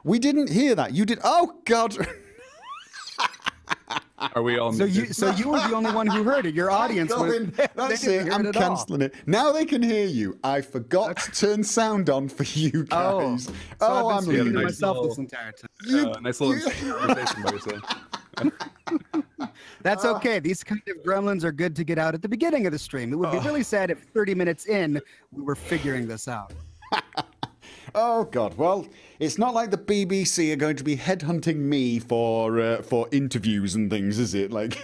We didn't hear that. You did. Oh, God. Are we all? So you were the only one who heard it. Your audience That's it. I'm cancelling it. Now they can hear you. I forgot to turn sound on for you guys. So I'm leaving. to myself this entire time. Nice little conversation by yourself. That's okay. These kind of gremlins are good to get out at the beginning of the stream. It would be really sad if 30 minutes in we were figuring this out. Oh, God. Well, it's not like the BBC are going to be headhunting me for interviews and things, is it? Like,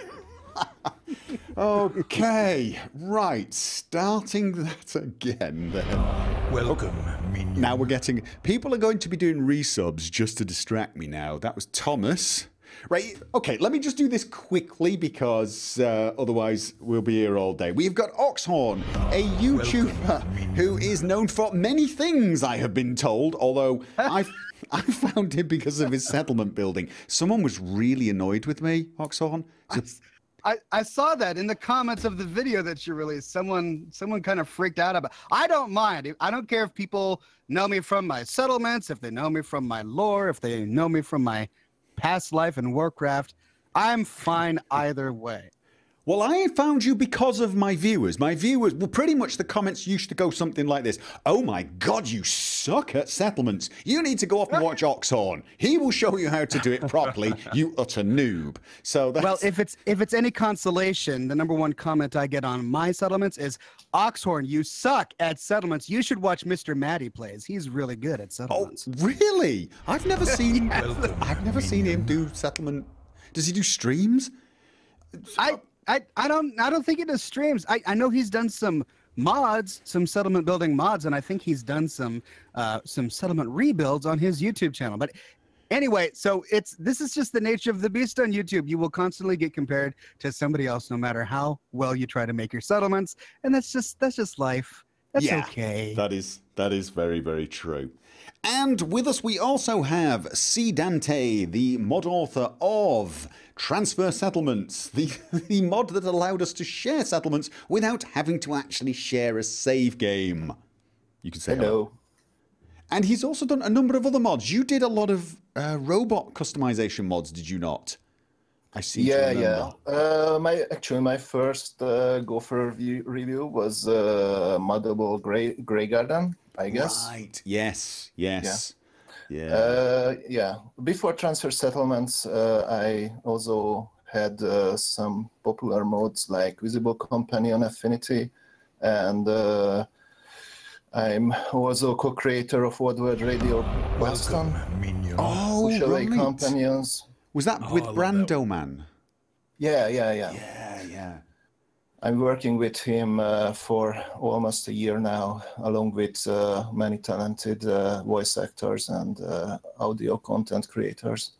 okay. Right. Starting that again then. Welcome, minion. Now we're getting... People are going to be doing resubs just to distract me now. That was Thomas. Right, okay, let me just do this quickly because otherwise we'll be here all day. We've got Oxhorn, a YouTuber who is known for many things, I have been told, although I found him because of his settlement building. Someone was really annoyed with me, Oxhorn. I saw that in the comments of the video that you released. Someone kind of freaked out about. I don't mind. I don't care if people know me from my settlements, if they know me from my lore, if they know me from my past life in Warcraft. I'm fine either way. Well, I found you because of my viewers. My viewers, well, pretty much the comments used to go something like this. Oh my God, you suck at settlements. You need to go off and watch Oxhorn. He will show you how to do it properly, you utter noob. So that's... Well, if it's any consolation, the #1 comment I get on my settlements is, Oxhorn, you suck at settlements. You should watch Mr. Matty Plays. He's really good at settlements. Oh, really? I've never seen Yes. I've never seen him do settlement. Does he do streams? I don't think he does streams. I know he's done some mods, some settlement building mods, and I think he's done some settlement rebuilds on his YouTube channel. But anyway, so this is just the nature of the beast on YouTube. You will constantly get compared to somebody else, no matter how well you try to make your settlements, and that's just life. That's okay. That is very, very true. And with us we also have CDante, the mod author of Transfer Settlements, the mod that allowed us to share settlements without having to actually share a save game. You can say hello. And he's also done a number of other mods. You did a lot of robot customization mods, did you not? I see. Yeah. My first Gopher review was moddable Grey Garden, I guess. Right. Yes. Yeah. Before Transfer Settlements, I also had some popular mods like Visible Companion Affinity, and I'm also co-creator of Woodward Radio Weston. Oh, right. Companions. Was that with Brando Man? Yeah. I'm working with him for almost a year now, along with many talented voice actors and audio content creators.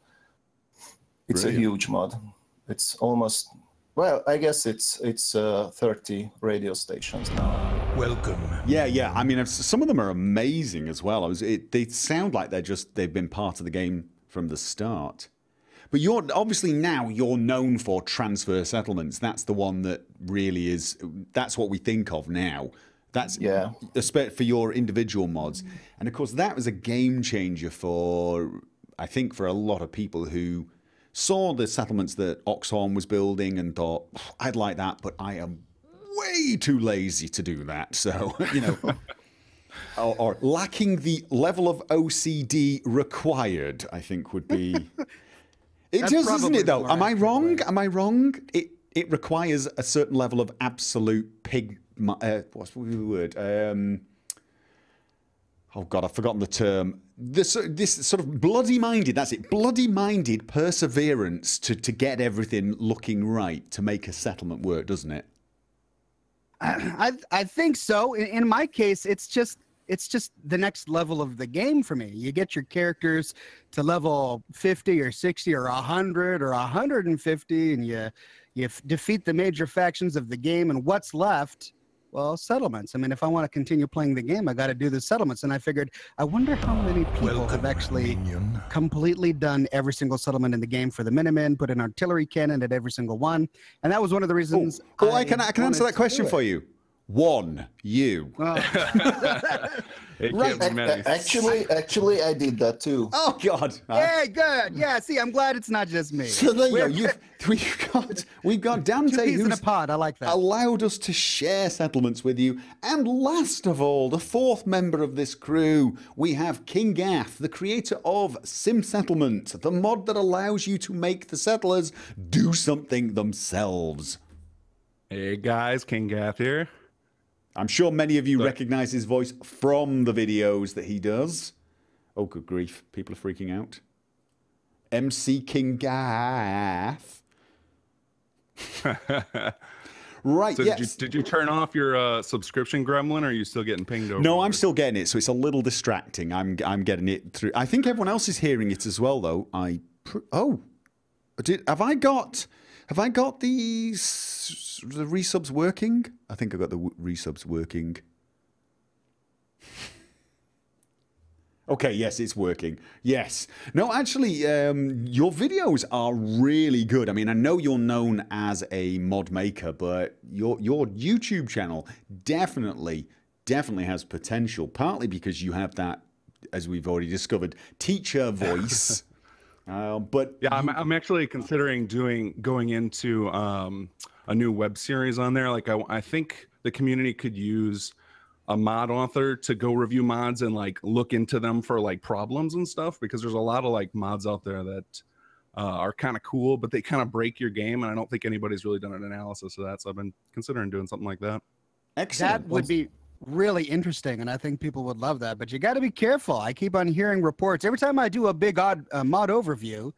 It's a huge mod. It's almost, well, I guess it's 30 radio stations now. Welcome. Yeah. I mean, some of them are amazing as well. They sound like they've been part of the game from the start. But you're known for Transfer Settlements. That's the one that really is. That's what we think of now. That's for your individual mods, and of course that was a game changer for a lot of people who saw the settlements that Oxhorn was building and thought, I'd like that, but I am way too lazy to do that. So or lacking the level of OCD required, I think would be. It does, doesn't it, though? Am I wrong? Am I wrong? It requires a certain level of absolute pig... what's the word? Oh, God, I've forgotten the term. This sort of bloody-minded, that's it, bloody-minded perseverance to get everything looking right to make a settlement work, doesn't it? I think so. In my case, it's just the next level of the game for me. You get your characters to level 50 or 60 or 100 or 150, and you defeat the major factions of the game, and what's left? Well, settlements. I mean, if I want to continue playing the game, I got to do the settlements. And I figured, I wonder how many people have actually completely done every single settlement in the game for the Minutemen, put an artillery cannon at every single one. And that was one of the reasons. I can answer that question for you. One, you. It Right. can't be many. Actually, I did that too. Oh God. Yeah, good. Yeah, see, I'm glad it's not just me. So there you go. We've got Two Dante peas in a who's pod. I like that. allowed us to share settlements with you. And last of all, the fourth member of this crew, we have Kinggath, the creator of Sim Settlement, the mod that allows you to make the settlers do something themselves. Hey guys, Kinggath here. I'm sure many of you recognize his voice from the videos that he does. Oh, good grief. People are freaking out. MC Kinggath. Right, So yes. did you turn off your subscription gremlin, or are you still getting pinged over? No, I'm still getting it, so it's a little distracting. I'm getting it through. I think everyone else is hearing it as well, though. Have I got the resubs working? I think I got the resubs working. Okay, yes, it's working. Yes. No, actually, your videos are really good. I mean, I know you're known as a mod maker, but your YouTube channel definitely has potential, partly because you have that, as we've already discovered, teacher voice. But yeah, I'm actually considering going into a new web series on there. Like I think the community could use a mod author to go review mods and like look into them for like problems and stuff, because there's a lot of like mods out there that are kind of cool, but they kind of break your game, and I don't think anybody's really done an analysis of that. So I've been considering doing something like that. excellent. That would be really interesting, and I think people would love that. But you got to be careful. I keep on hearing reports every time I do a big mod overview.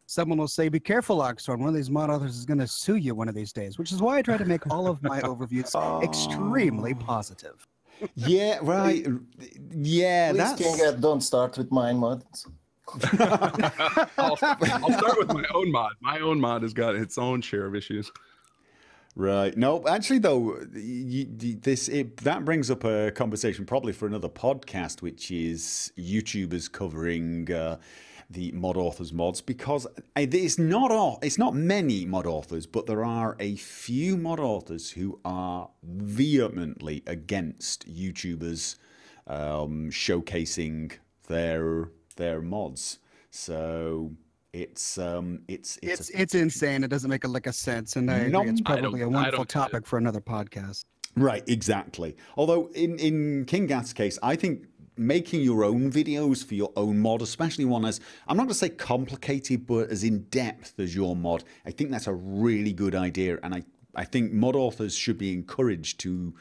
Someone will say, "Be careful, Oxhorn. One of these mod authors is going to sue you one of these days." Which is why I try to make all of my overviews extremely positive. Yeah, right. Yeah, Please, that's... Kinggath, don't start with mine mods. I'll start with my own mod. My own mod has got its own share of issues. Right. No, actually, though, that brings up a conversation probably for another podcast, which is YouTubers covering the mod authors mods, because it's not many mod authors, but there are a few mod authors who are vehemently against YouTubers showcasing their mods. So it's insane. It doesn't make a lick of sense, and I agree. It's probably a wonderful topic for another podcast. Right, exactly. Although in Kinggath's case, I think making your own videos for your own mod, especially one as, I'm not going to say complicated, but as in-depth as your mod, I think that's a really good idea. And I think mod authors should be encouraged to,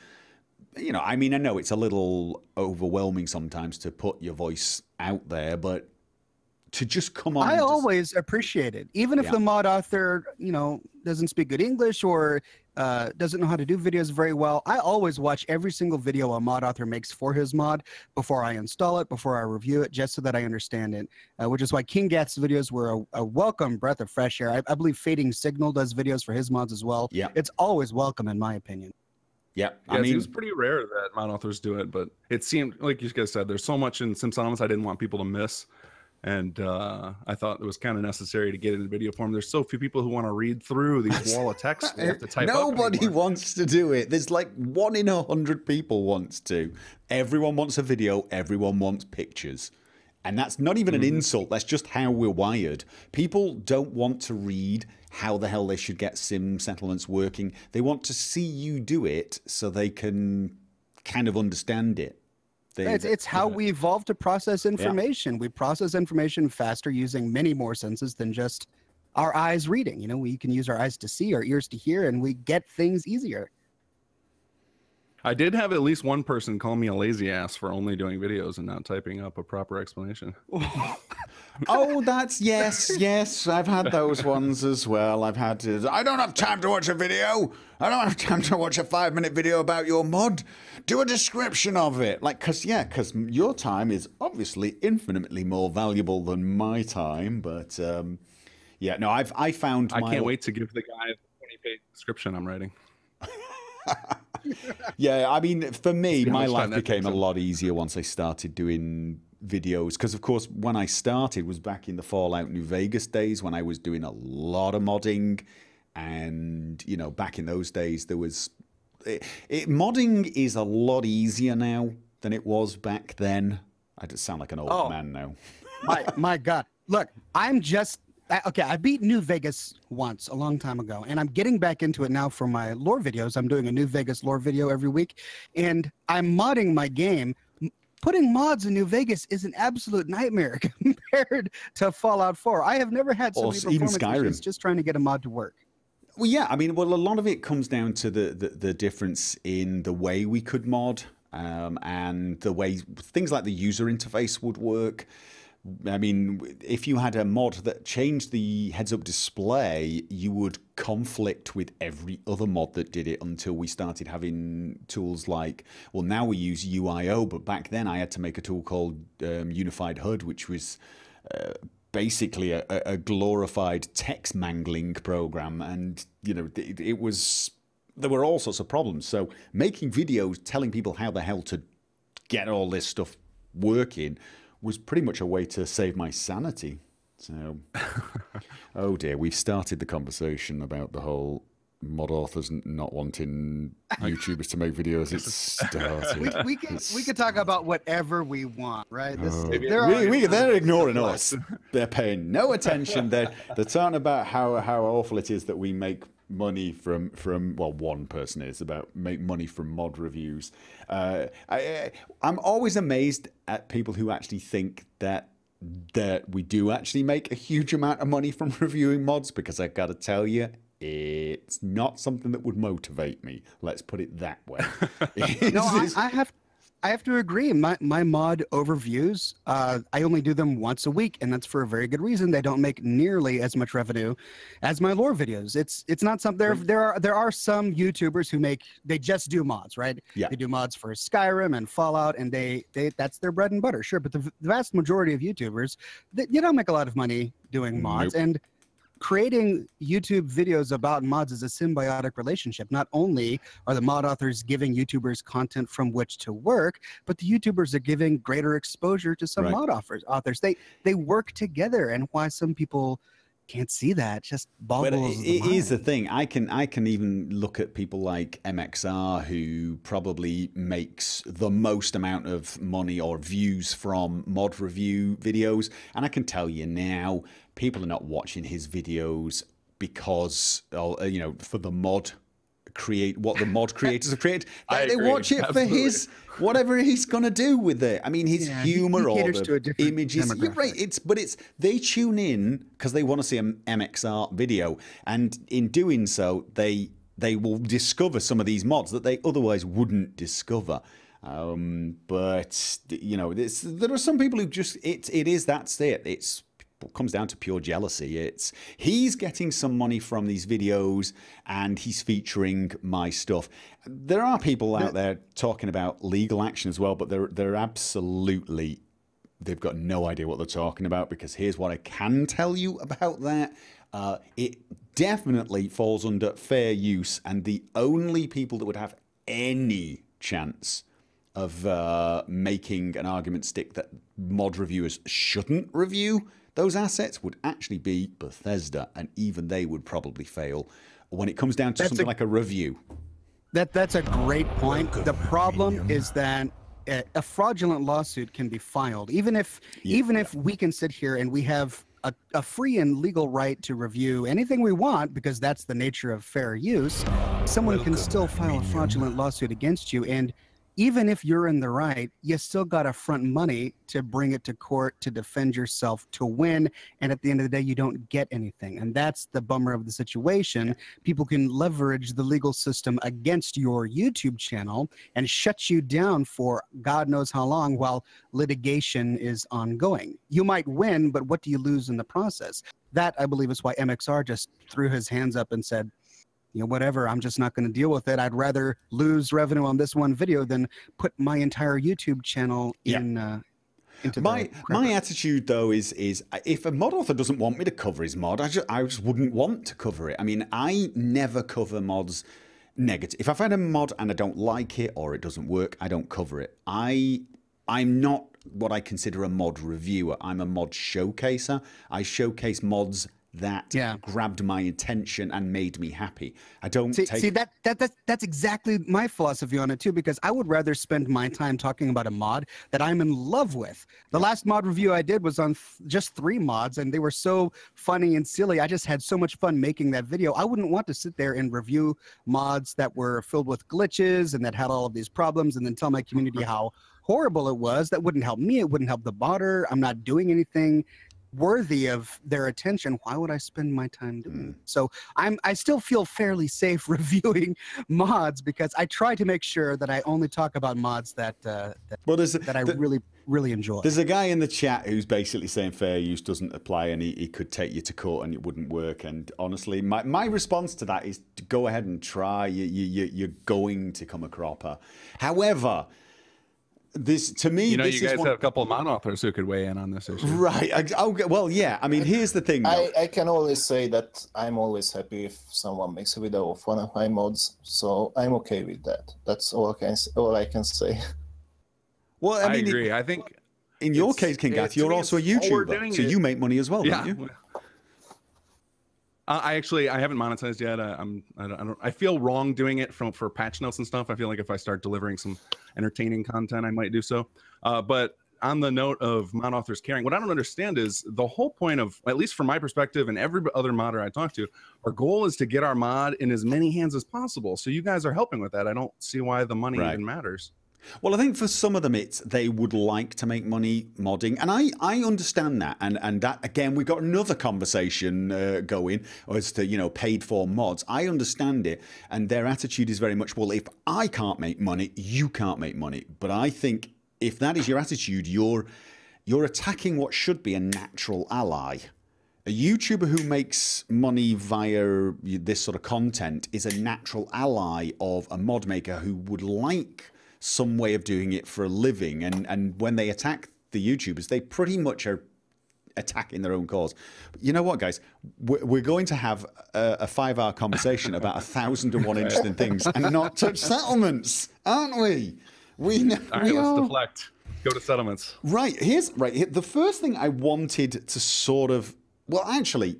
I mean, I know it's a little overwhelming sometimes to put your voice out there, but to just come on. I always appreciate it, even if the mod author, doesn't speak good English or doesn't know how to do videos very well. I always watch every single video a mod author makes for his mod before I install it, before I review it, just so that I understand it. Which is why Kinggath's videos were a welcome breath of fresh air. I believe Fading Signal does videos for his mods as well. Yeah, it's always welcome in my opinion. Yeah, I mean, it was pretty rare that mod authors do it, but it seemed like you guys said, there's so much in Sim Settlements I didn't want people to miss. And I thought it was kind of necessary to get it in video form. There's so few people who want to read through these wall of text. They have to type Nobody wants to do it. There's like 1 in 100 people wants to. Everyone wants a video. Everyone wants pictures. And that's not even an insult. That's just how we're wired. People don't want to read how the hell they should get sim settlements working. They want to see you do it so they can kind of understand it. It's how we evolved to process information. We process information faster using many more senses than just our eyes reading. We can use our eyes to see, our ears to hear, and we get things easier. I did have at least one person call me a lazy ass for only doing videos and not typing up a proper explanation. Oh, that's yes. I've had those ones as well. I don't have time to watch a video. I don't have time to watch a 5-minute video about your mod. Do a description of it. Because your time is obviously infinitely more valuable than my time. But I found I can't wait to give the guy the 20-page description I'm writing. Yeah, I mean, for me, my life became a lot easier once I started doing videos, because of course when I started was back in the Fallout New Vegas days when I was doing a lot of modding, and back in those days there was modding is a lot easier now than it was back then. I just sound like an old man now. My God. Look, I'm just okay. I beat New Vegas once a long time ago, and I'm getting back into it now for my lore videos. I'm doing a New Vegas lore video every week, and I'm modding my game. Putting mods in New Vegas is an absolute nightmare compared to Fallout 4. I have never had so many performance issues just trying to get a mod to work. Well, yeah, I mean, well, a lot of it comes down to the difference in the way we could mod and the way things like the user interface would work. I mean, if you had a mod that changed the heads-up display, you would conflict with every other mod that did it until we started having tools like, well, now we use UIO, but back then I had to make a tool called Unified HUD, which was basically a glorified text mangling program. And, you know, it was, there were all sorts of problems. So making videos telling people how the hell to get all this stuff working was pretty much a way to save my sanity. So, oh dear, we've started the conversation about the whole mod authors not wanting YouTubers to make videos. It's started. We can talk about whatever we want, right? They're ignoring us. They're paying no attention. They're talking about how awful it is that we make money from well, one person is about make money from mod reviews. I'm always amazed at people who actually think that we do actually make a huge amount of money from reviewing mods, because I gotta tell you, it's not something that would motivate me. Let's put it that way. No, I have to agree. My mod overviews, I only do them once a week, and that's for a very good reason. They don't make nearly as much revenue as my lore videos. It's not something. There are some YouTubers who they just do mods, right? Yeah. They do mods for Skyrim and Fallout, and they that's their bread and butter. Sure, but the vast majority of YouTubers, you don't make a lot of money doing mods. Nope. And creating YouTube videos about mods is a symbiotic relationship. Not only are the mod authors giving YouTubers content from which to work, but the YouTubers are giving greater exposure to some mod authors. They work together, and why some people can't see that just boggles the mind. It is the thing. I can even look at people like MXR, who probably makes the most amount of money or views from mod review videos, and I can tell you now, people are not watching his videos because, you know, for the mod what the mod creators have created. They watch it for his whatever he's gonna do with it. I mean, his humor or the images. You're right. They tune in because they want to see an MXR video, and in doing so, they will discover some of these mods that they otherwise wouldn't discover. But you know, there are some people who just that's it. It comes down to pure jealousy. He's getting some money from these videos and he's featuring my stuff. There are people out there talking about legal action as well, but they're absolutely, they've got no idea what they're talking about, because here's what I can tell you about that. It definitely falls under fair use, and the only people that would have any chance of making an argument stick that mod reviewers shouldn't review those assets would actually be Bethesda, and even they would probably fail when it comes down to something like a review. That's a great point. The problem is that a fraudulent lawsuit can be filed, even if we can sit here and we have a free and legal right to review anything we want, because that's the nature of fair use. Someone can still file a fraudulent lawsuit against you, and even if you're in the right, you still got to front money to bring it to court, to defend yourself, to win. And at the end of the day, you don't get anything. And that's the bummer of the situation. People can leverage the legal system against your YouTube channel and shut you down for God knows how long while litigation is ongoing. You might win, but what do you lose in the process? That, I believe, is why MXR just threw his hands up and said, you know, whatever, I'm just not going to deal with it. I'd rather lose revenue on this one video than put my entire YouTube channel into my attitude, though, is if a mod author doesn't want me to cover his mod, I just wouldn't want to cover it. I mean, I never cover mods negative. If I find a mod and I don't like it or it doesn't work, I don't cover it. I'm not what I consider a mod reviewer. I'm a mod showcaser. I showcase mods that grabbed my attention and made me happy. I don't see that's exactly my philosophy on it too, because I would rather spend my time talking about a mod that I'm in love with. The last mod review I did was on just 3 mods, and they were so funny and silly. I just had so much fun making that video. I wouldn't want to sit there and review mods that were filled with glitches and that had all of these problems and then tell my community how horrible it was. That wouldn't help me. It wouldn't help the modder. I'm not doing anything worthy of their attention. Why would I spend my time doing it? So I still feel fairly safe reviewing mods, because I try to make sure that I only talk about mods that I really enjoy. There's a guy in the chat who's basically saying fair use doesn't apply, and he could take you to court and it wouldn't work. And honestly, my response to that is to go ahead and try. You're going to come a cropper. However, this, to me, you guys have a couple of mod authors who could weigh in on this issue, right? Well, yeah. I mean, here's the thing. I can always say that I'm always happy if someone makes a video of one of my mods, so I'm okay with that. That's all I can say. Well, I agree. I think in your case, Kinggath, you're also a YouTuber, so you make money as well, don't you? I haven't monetized yet. I feel wrong doing it for patch notes and stuff. I feel like if I start delivering some entertaining content, I might do so. But on the note of mod authors caring, what I don't understand is the whole point of, at least from my perspective and every other modder I talk to, our goal is to get our mod in as many hands as possible. So you guys are helping with that. I don't see why the money even matters. Well, I think for some of them, they would like to make money modding, and I understand that, and that, again, we've got another conversation going as to, paid for mods. I understand it, and their attitude is very much, well, if I can't make money, you can't make money. But I think if that is your attitude, you're attacking what should be a natural ally. A YouTuber who makes money via this sort of content is a natural ally of a mod maker who would like some way of doing it for a living, and when they attack the YouTubers, they pretty much are attacking their own cause. But you know what, guys? We're going to have a 5-hour conversation about 1,001 interesting things and not touch settlements, aren't we? All right, let's deflect. Go to settlements. Right. The first thing I wanted to sort of, well, actually,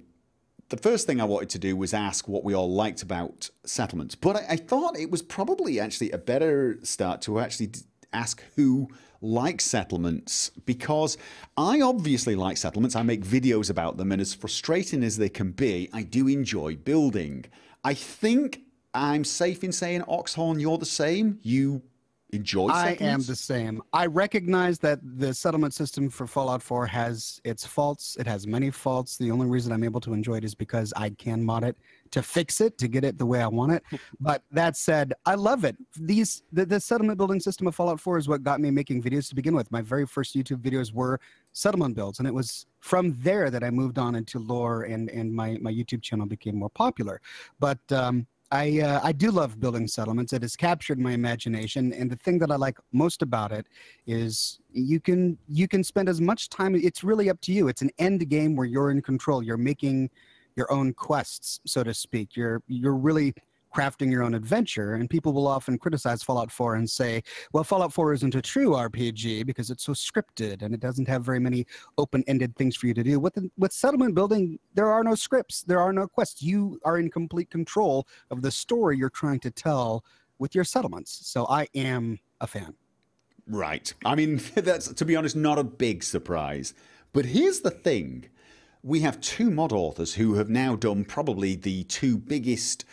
the first thing I wanted to do was ask what we all liked about settlements. But I thought it was probably actually a better start to actually ask who likes settlements, because I obviously like settlements. I make videos about them, and as frustrating as they can be, I do enjoy building. I think I'm safe in saying, Oxhorn, you're the same. You enjoy settlements? I am the same. I recognize that the settlement system for Fallout 4 has its faults. It has many faults. The only reason I'm able to enjoy it is because I can mod it to fix it, to get it the way I want it. But that said, I love it. The settlement building system of Fallout 4 is what got me making videos to begin with. My very first YouTube videos were settlement builds, and it was from there that I moved on into lore, and my YouTube channel became more popular. But I do love building settlements. It has captured my imagination, and the thing that I like most about it is you can spend as much time. It's really up to you. It's an end game where you're in control. You're making your own quests, so to speak. You're really crafting your own adventure, and people will often criticize Fallout 4 and say, well, Fallout 4 isn't a true RPG because it's so scripted and it doesn't have very many open-ended things for you to do. With settlement building, there are no scripts, there are no quests. You are in complete control of the story you're trying to tell with your settlements. So I am a fan. Right. I mean, that's, to be honest, not a big surprise. But here's the thing. We have 2 mod authors who have now done probably the 2 biggest,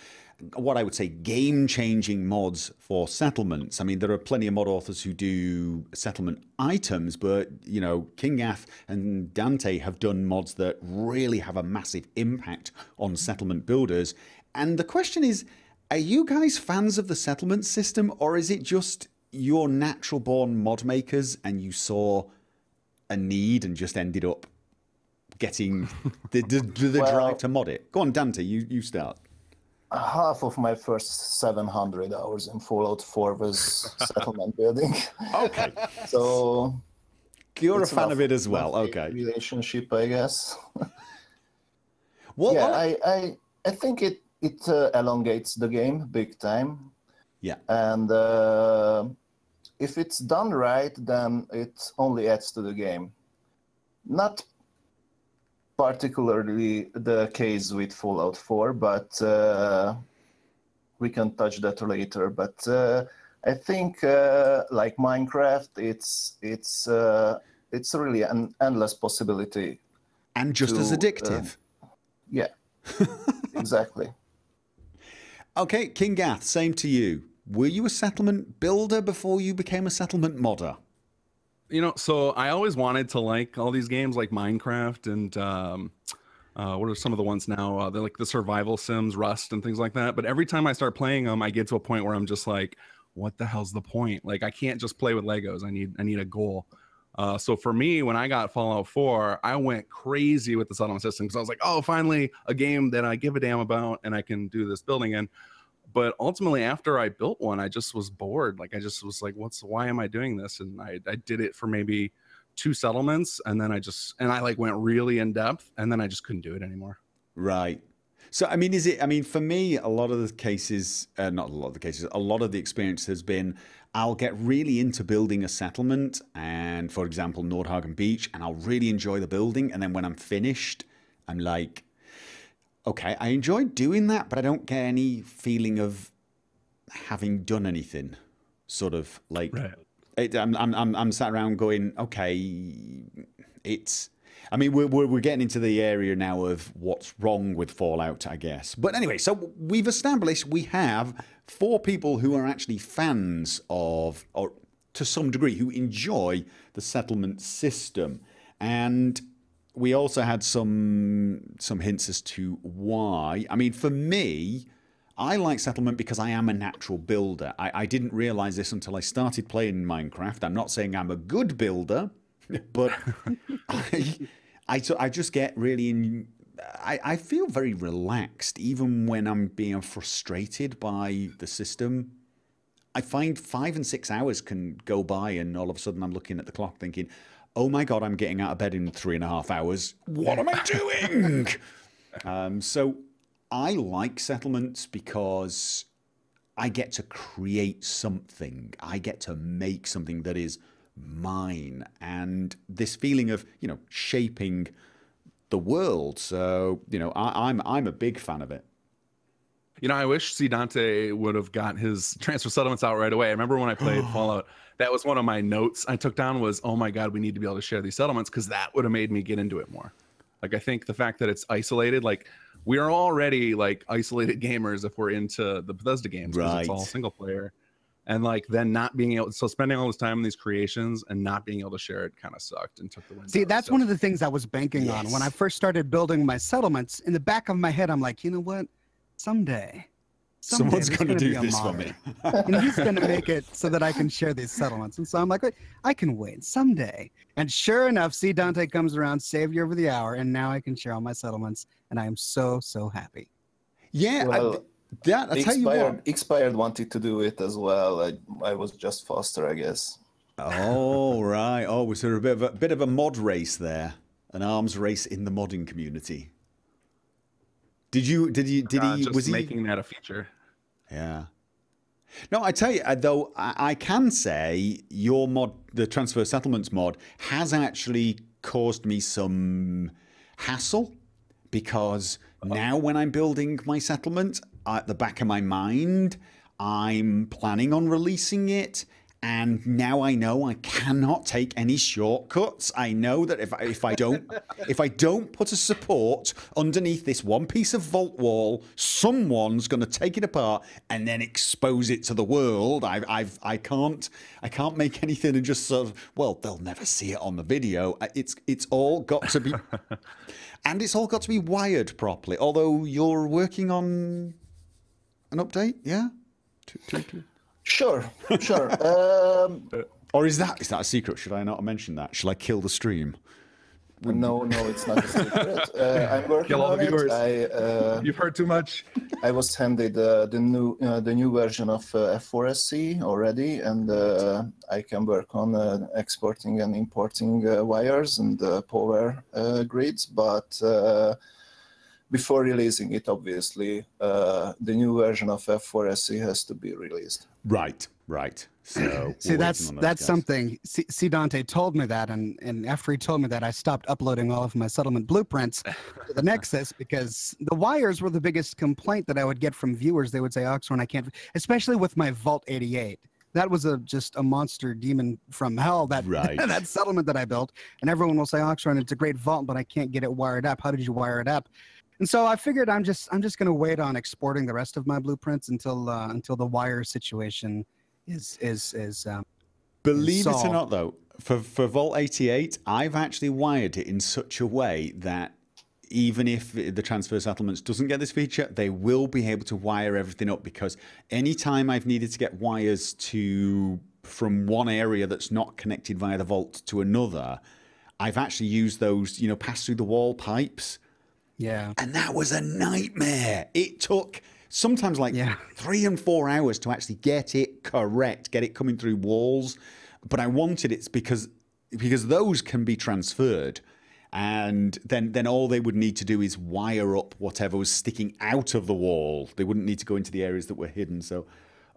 what I would say, game-changing mods for settlements. I mean, there are plenty of mod authors who do settlement items, but, Kinggath and Dante have done mods that really have a massive impact on settlement builders. And the question is, are you guys fans of the settlement system, or is it just you're natural-born mod makers and you saw a need and just ended up getting the drive to mod it? Go on, Dante, you start. Half of my first 700 hours in Fallout 4 was settlement building. Okay. So you're a fan of it as well. Okay. Relationship, I guess. Well, yeah, I think it elongates the game big time. Yeah. And if it's done right, then it only adds to the game. Not particularly the case with Fallout 4, but we can touch that later. But I think like Minecraft, it's really an endless possibility. And just as addictive. Yeah, exactly. Okay, Kinggath, same to you. Were you a settlement builder before you became a settlement modder? You know, so I always wanted to like all these games like Minecraft and what are some of the ones now? They're like the survival sims, Rust and things like that. But every time I start playing them, I get to a point where I'm just like, what the hell's the point? Like, I can't just play with Legos. I need a goal. So for me, when I got Fallout 4, I went crazy with the settlement system because I was like, oh, finally a game that I give a damn about and I can do this building in. But ultimately, after I built one, I just was bored. Like, I just was like, why am I doing this? And I did it for maybe 2 settlements. And then I like went really in depth and then I just couldn't do it anymore. Right. So, I mean, for me, a lot of the cases, not a lot of the cases, a lot of the experience has been, I'll get really into building a settlement and, for example, Nordhagen Beach, and I'll really enjoy the building. And then when I'm finished, I'm like, okay, I enjoyed doing that, but I don't get any feeling of having done anything. Sort of like, right. I'm sat around going, okay, it's. I mean, we're getting into the area now of what's wrong with Fallout, I guess. But anyway, so we've established we have 4 people who are actually fans of, or to some degree, who enjoy the settlement system, and we also had some hints as to why. I mean, for me, I like settlement because I am a natural builder. I didn't realize this until I started playing Minecraft. I'm not saying I'm a good builder, but I just get really I feel very relaxed even when I'm being frustrated by the system. I find 5 and 6 hours can go by and all of a sudden I'm looking at the clock thinking, oh my God, I'm getting out of bed in 3.5 hours. What am I doing? So I like settlements because I get to create something. I get to make something that is mine. And this feeling of, shaping the world. So, I'm a big fan of it. I wish CDante would have got his transfer settlements out right away. I remember when I played Fallout, that was one of my notes I took down was, oh my God, we need to be able to share these settlements, because that would have made me get into it more. Like, I think the fact that it's isolated, like, we are already like isolated gamers if we're into the Bethesda games, because it's all single player. And like then not being able, so spending all this time in these creations and not being able to share it kind of sucked and took the wind. See, that's one of the things I was banking on when I first started building my settlements. In the back of my head, I'm like, you know what? Someday someone's going to do this for me. And he's going to make it so that I can share these settlements. And so I'm like, wait, I can wait someday. And sure enough, CDante comes around, saved you over the hour, and now I can share all my settlements. And I am so, so happy. Yeah, well, I tell you what. Expired wanted to do it as well. I was just faster, I guess. Oh, right. Oh, was there a bit of a mod race there? An arms race in the modding community? Did he was he making that a feature? Yeah. No, I tell you though, I can say your mod, the transfer settlements mod, has actually caused me some hassle, because now when I'm building my settlement, at the back of my mind, I'm planning on releasing it. And now I know I cannot take any shortcuts. I know that if I don't put a support underneath this one piece of vault wall, someone's going to take it apart and then expose it to the world. I can't make anything and just sort of, well, they'll never see it on the video. It's all got to be, and it's all got to be wired properly. Although you're working on an update, yeah. Sure. Or is that a secret? Should I not mention that? Shall I kill the stream? No, it's not a secret. I'm working on it. You've heard too much. I was handed the new version of F4SC already, and I can work on exporting and importing wires and power grids. But before releasing it, obviously, the new version of F4SE has to be released. Right, right. So See, that's something. CDante told me that, and after he told me that, I stopped uploading all of my settlement blueprints to the Nexus because the wires were the biggest complaint that I would get from viewers. They would say, Oxhorn, I can't, especially with my Vault 88. That was just a monster demon from hell, that that settlement that I built. And everyone will say, Oxhorn, it's a great vault, but I can't get it wired up. How did you wire it up? And so I figured I'm just going to wait on exporting the rest of my blueprints until the wire situation is Believe solved. it or not, though, for Vault 88, I've actually wired it in such a way that even if the transfer settlements doesn't get this feature, they will be able to wire everything up, because anytime I've needed to get wires from one area that's not connected via the vault to another, I've actually used those, you know, pass through the wall pipes. Yeah. And that was a nightmare. It took sometimes like 3 and 4 hours to actually get it correct, get it coming through walls. But I wanted it because those can be transferred. And then all they would need to do is wire up whatever was sticking out of the wall. They wouldn't need to go into the areas that were hidden. So,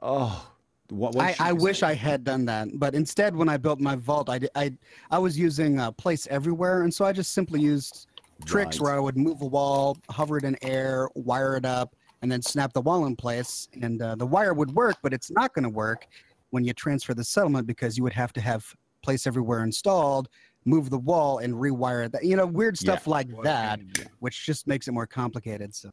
I wish I had done that. But instead, when I built my vault, I was using place everywhere. And so I just simply used tricks where I would move a wall, hover it in air, wire it up, and then snap the wall in place. And the wire would work, but it's not going to work when you transfer the settlement, because you would have to have place everywhere installed, move the wall, and rewire that. You know, weird stuff like that, which just makes it more complicated. So.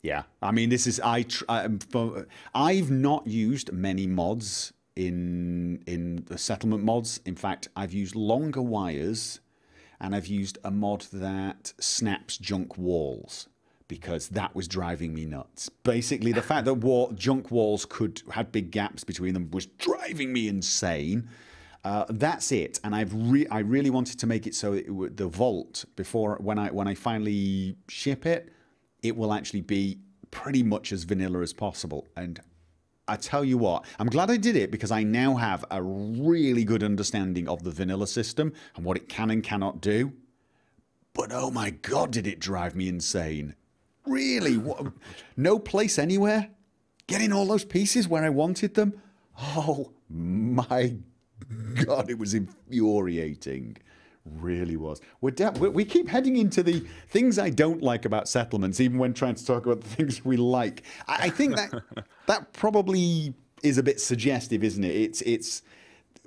Yeah, I mean, this is I've not used many mods in the settlement mods. In fact, I've used longer wires, and I've used a mod that snaps junk walls, because that was driving me nuts. Basically, the fact that junk walls had big gaps between them was driving me insane. That's it, and I really wanted to make it so the vault, when I finally ship it, it will actually be pretty much as vanilla as possible. And I tell you what, I'm glad I did it, because I now have a really good understanding of the vanilla system and what it can and cannot do. But oh my God, did it drive me insane. Really? What? No place anywhere? Getting all those pieces where I wanted them? Oh my God, it was infuriating. Really was. We keep heading into the things I don't like about settlements, even when trying to talk about the things we like. I think that probably is a bit suggestive, isn't it? It's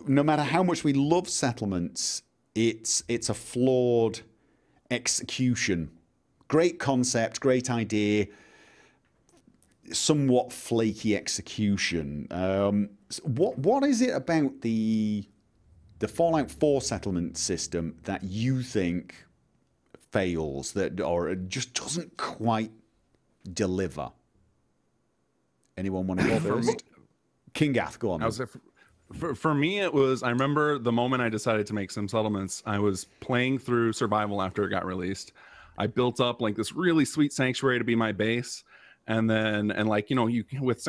no matter how much we love settlements, it's a flawed execution. Great concept, great idea, somewhat flaky execution. What is it about the Fallout 4 settlement system that you think fails, or just doesn't quite deliver? Anyone want to go first? Kinggath, go on. For me, it was, I remember the moment I decided to make some settlements, I was playing through Survival after it got released. I built up like this really sweet sanctuary to be my base. And like, you know, with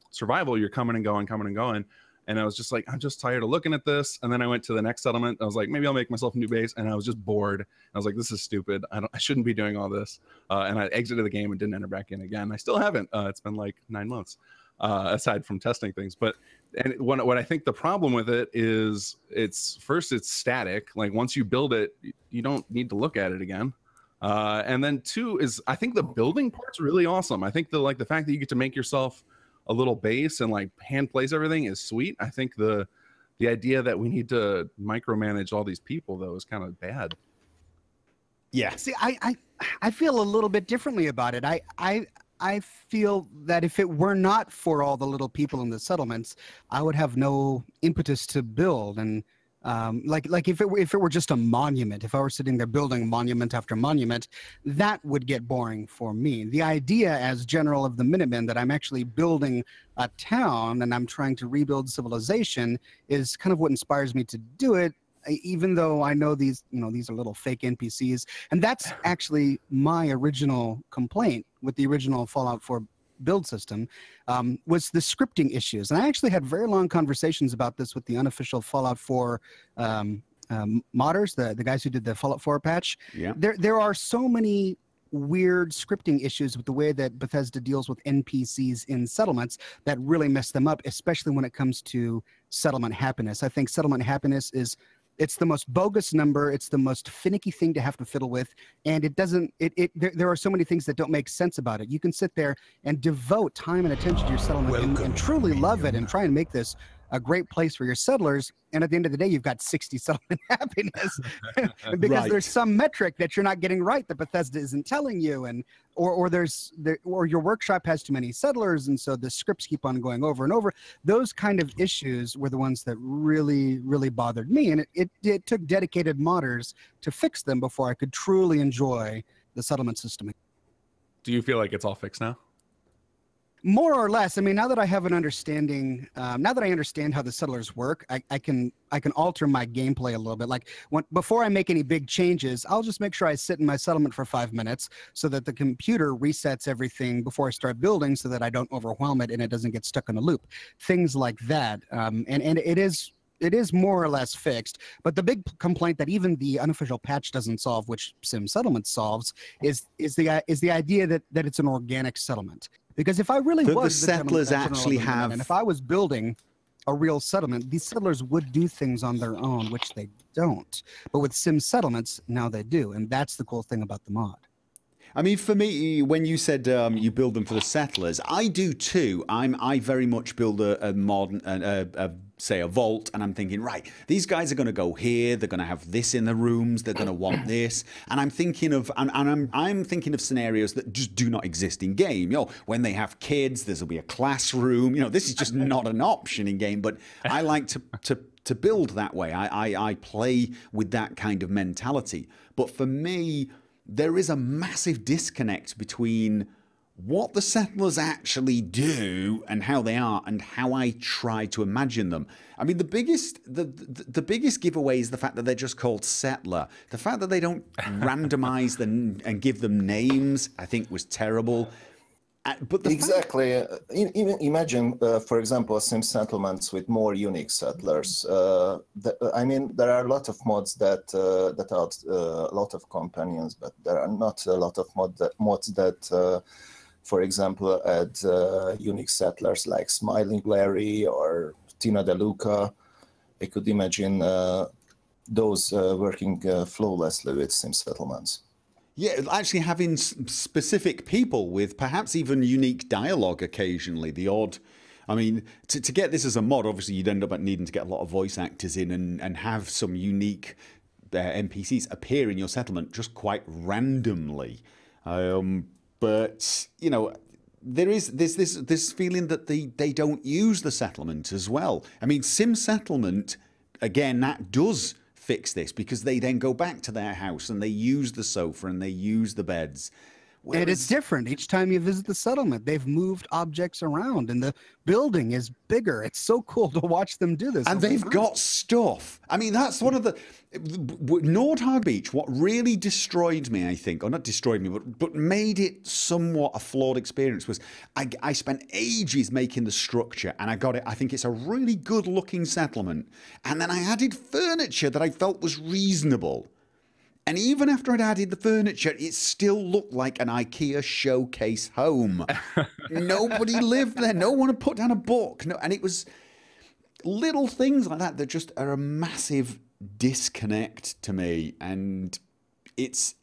Survival, you're coming and going. And I was just like, I'm just tired of looking at this. And then I went to the next settlement. I was like, maybe I'll make myself a new base. And I was just bored. I was like, this is stupid. I shouldn't be doing all this. And I exited the game and didn't enter back in again. I still haven't. It's been like 9 months, aside from testing things. But what I think the problem with it is, it's static. Like once you build it, you don't need to look at it again. And then 2 is, I think the building part's really awesome. I think the fact that you get to make yourself a little base and like hand place everything is sweet. I think the idea that we need to micromanage all these people, though, is kind of bad. Yeah. See, I feel a little bit differently about it. I feel that if it were not for all the little people in the settlements, I would have no impetus to build. And like if it were just a monument, if I were sitting there building monument after monument, that would get boring for me. The idea as General of the Minutemen that I'm actually building a town and I'm trying to rebuild civilization is kind of what inspires me to do it, even though I know these are little fake NPCs. And that's actually my original complaint with the original Fallout 4 build system, was the scripting issues. And I actually had very long conversations about this with the unofficial Fallout 4 modders, the guys who did the Fallout 4 patch. Yeah. There are so many weird scripting issues with the way that Bethesda deals with NPCs in settlements that really mess them up, especially when it comes to settlement happiness. I think settlement happiness it's the most bogus number. It's the most finicky thing to have to fiddle with. And it doesn't, there are so many things that don't make sense about it. You can sit there and devote time and attention to your settlement and truly love it and try and make this a great place for your settlers. And at the end of the day, you've got 60 settlement happiness because there's some metric that you're not getting right that Bethesda isn't telling you. And, or your workshop has too many settlers. And so the scripts keep on going over and over. Those kind of issues were the ones that really, really bothered me. And it took dedicated modders to fix them before I could truly enjoy the settlement system. Do you feel like it's all fixed now? More or less. I mean, now that I have an understanding, now that I understand how the settlers work, I can alter my gameplay a little bit. Like before I make any big changes, I'll just make sure I sit in my settlement for 5 minutes so that the computer resets everything before I start building, so that I don't overwhelm it and it doesn't get stuck in a loop. Things like that, and it is more or less fixed. But the big complaint that even the unofficial patch doesn't solve, which Sim Settlement solves, is the idea that it's an organic settlement. Because if I really was the settlers actually have, and if I was building a real settlement, these settlers would do things on their own, which they don't. But with Sim Settlements, now they do, and that's the cool thing about the mod. I mean, for me, when you said you build them for the settlers, I do too. I very much build a modern, say a vault, and I'm thinking, right, these guys are going to go here. They're going to have this in the rooms. They're going to want this, and I'm thinking of, I'm thinking of scenarios that just do not exist in game. You know, when they have kids, there'll be a classroom. You know, this is just not an option in game. But I like to build that way. I play with that kind of mentality. But for me, there is a massive disconnect between what the settlers actually do and how they are and how I try to imagine them. I mean, the biggest giveaway is the fact that they're just called settler. The fact that they don't randomize them and give them names, I think, was terrible. But exactly. Even imagine, for example, Sim settlements with more unique settlers. I mean, there are a lot of mods that add a lot of companions, but there are not a lot of mods that, for example, add unique settlers like Smiling Larry or Tina DeLuca. I could imagine those working flawlessly with Sim settlements. Yeah, actually having specific people with perhaps even unique dialogue occasionally, the odd... I mean, to get this as a mod, obviously you'd end up needing to get a lot of voice actors in and have some unique NPCs appear in your settlement just quite randomly. But, you know, there's this feeling that they don't use the settlement as well. I mean, Sim Settlement, again, that does fix this, because they then go back to their house and they use the sofa and they use the beds. And it's different each time you visit the settlement. They've moved objects around and the building is bigger. It's so cool to watch them do this. And they've got stuff. I mean, that's one of the... Nordhard Beach, what really destroyed me, I think, or not destroyed me, but made it somewhat a flawed experience was I spent ages making the structure and I got it. I think it's a really good looking settlement. And then I added furniture that I felt was reasonable. And even after I'd added the furniture, it still looked like an IKEA showcase home. Nobody lived there. No one had put down a book. No, and it was little things like that that just are a massive disconnect to me. And it's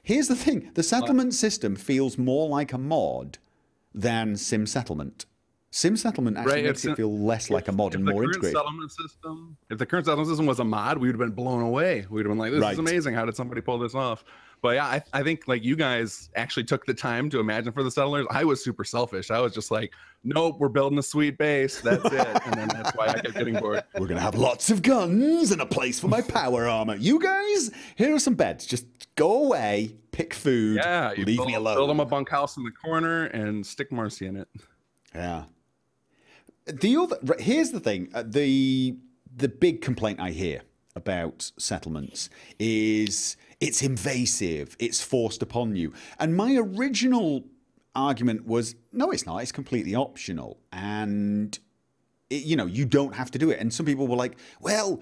here's the thing. The settlement system feels more like a mod than Sim Settlement. Sim Settlement actually makes it feel less like a mod and more integrated. If the current settlement system was a mod, we would have been blown away. We would have been like, this is amazing. How did somebody pull this off? But yeah, I think like you guys actually took the time to imagine for the settlers. I was super selfish. I was just like, nope, we're building a sweet base. That's it. And then that's why I kept getting bored. We're going to have lots of guns and a place for my power armor. You guys, here are some beds. Just go away, pick food, leave me alone. Build them a bunkhouse in the corner and stick Marcy in it. Yeah. Here's the thing. The big complaint I hear about settlements is it's invasive. It's forced upon you. And my original argument was, no, it's not. It's completely optional. And, you know, you don't have to do it. And some people were like, well,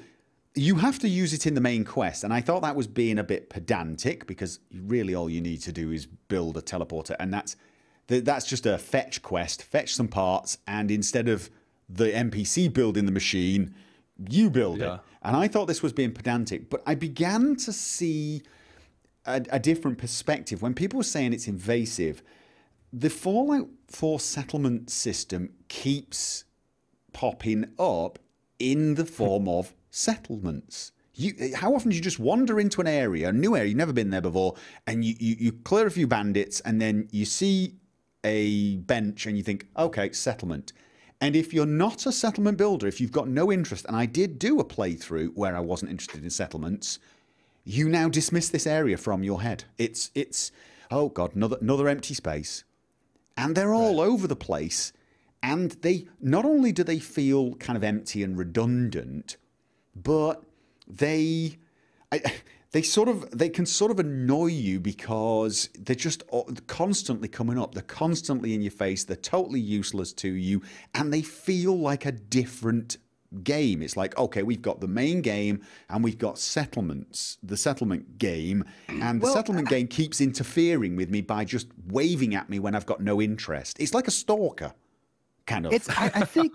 you have to use it in the main quest, and I thought that was being a bit pedantic, because really all you need to do is build a teleporter, and that's just a fetch quest, fetch some parts, and instead of the NPC building the machine, you build it. And I thought this was being pedantic, but I began to see a different perspective. When people were saying it's invasive, the Fallout 4 settlement system keeps popping up in the form of settlements. How often do you just wander into an area, a new area, you've never been there before, and you clear a few bandits, and then you see a bench and you think, okay, settlement. And if you're not a settlement builder, if you've got no interest, and I did do a playthrough where I wasn't interested in settlements, you now dismiss this area from your head. It's oh God, another empty space. And they're all over the place. And they not only do they feel kind of empty and redundant, but they can sort of annoy you because they're just constantly coming up. They're constantly in your face. They're totally useless to you, and they feel like a different game. It's like, okay, we've got the main game and we've got settlements, the settlement game, and the settlement game keeps interfering with me by just waving at me when I've got no interest. It's like a stalker. Kind of. I think,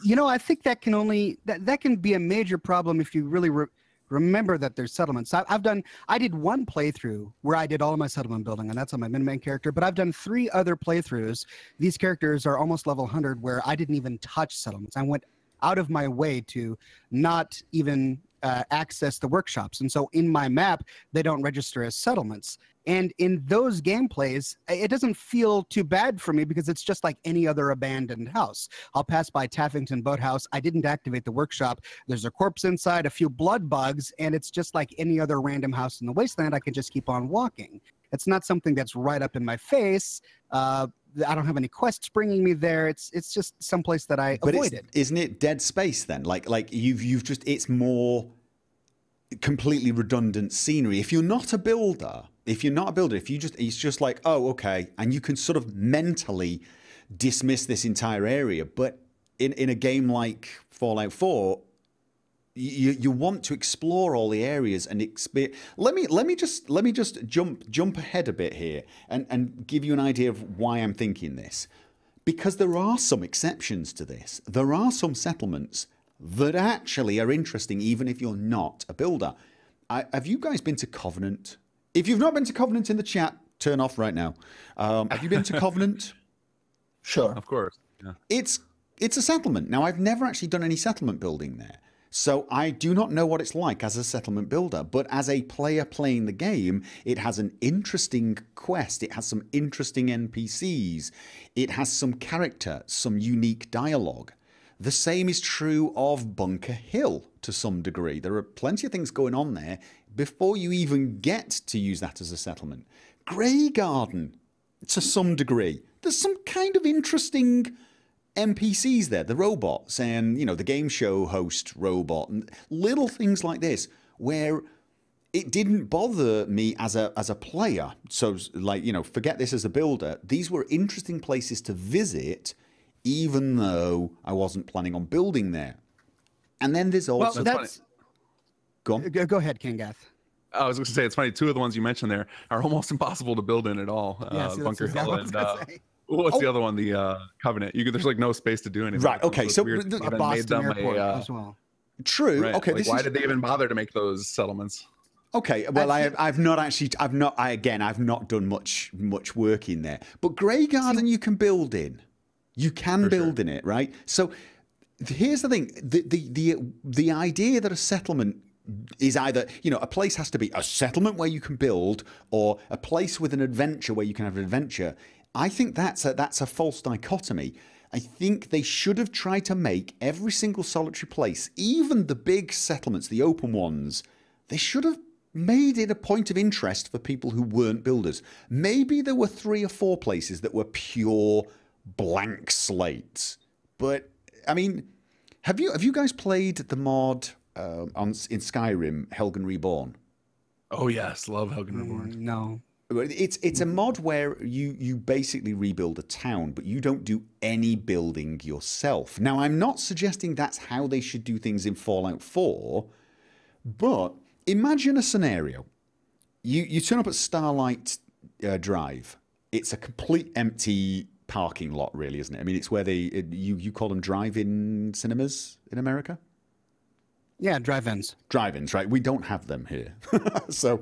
I think that can only that can be a major problem if you really remember that there's settlements. I did one playthrough where I did all of my settlement building, and that's on my min-main character, but I've done 3 other playthroughs. These characters are almost level 100 where I didn't even touch settlements. I went out of my way to not even access the workshops. And so in my map, they don't register as settlements. And in those gameplays, it doesn't feel too bad for me because it's just like any other abandoned house. I'll pass by Taffington Boathouse. I didn't activate the workshop. There's a corpse inside, a few blood bugs, and it's just like any other random house in the wasteland. I can just keep on walking. It's not something that's right up in my face. I don't have any quests bringing me there. It's just someplace that I avoided. Isn't it dead space then? Like you've just, it's more completely redundant scenery. If you're not a builder, it's just like, oh, okay. And you can sort of mentally dismiss this entire area. But in a game like Fallout 4, you want to explore all the areas and experience. Let me just jump ahead a bit here and give you an idea of why I'm thinking this. Because there are some exceptions to this. There are some settlements that actually are interesting, even if you're not a builder. Have you guys been to Covenant? If you've not been to Covenant in the chat, turn off right now. Have you been to Covenant? Sure. Of course. Yeah. It's a settlement. Now, I've never actually done any settlement building there. So I do not know what it's like as a settlement builder, but as a player playing the game, it has an interesting quest. It has some interesting NPCs. It has some character, some unique dialogue. The same is true of Bunker Hill to some degree. There are plenty of things going on there before you even get to use that as a settlement. Grey Garden, to some degree. There's some kind of interesting NPCs there, the robots and, the game show host robot and little things like this where it didn't bother me as a player. So forget this as a builder. These were interesting places to visit even though I wasn't planning on building there. And then there's also... Well, Go on. Go ahead, Kinggath. I was going to say, it's funny, 2 of the ones you mentioned there are almost impossible to build in at all. Bunker Hill and... what's the other one? The Covenant. There's like no space to do anything. Right. Okay. So a Boston airport as well. True. Right. Okay. Like, why did they even bother to make those settlements? Okay. Well, I've not done much work in there. But Grey Garden you can build in. You can build in it, right? So here's the thing: the idea that a settlement is either, a place has to be a settlement where you can build, or a place with an adventure where you can have an adventure. I think that's a false dichotomy. I think they should have tried to make every single solitary place, even the big settlements, the open ones, they should have made it a point of interest for people who weren't builders. Maybe there were 3 or 4 places that were pure blank slates. But I mean, have you guys played the mod in Skyrim, Helgen Reborn? Oh yes, love Helgen Reborn. No. It's a mod where you basically rebuild a town, but you don't do any building yourself. Now, I'm not suggesting that's how they should do things in Fallout 4, But imagine a scenario. You turn up at Starlight Drive. It's a complete empty parking lot, really, isn't it? I mean, it's where you call them drive-in cinemas in America? Yeah, drive-ins. Drive-ins, right? We don't have them here. So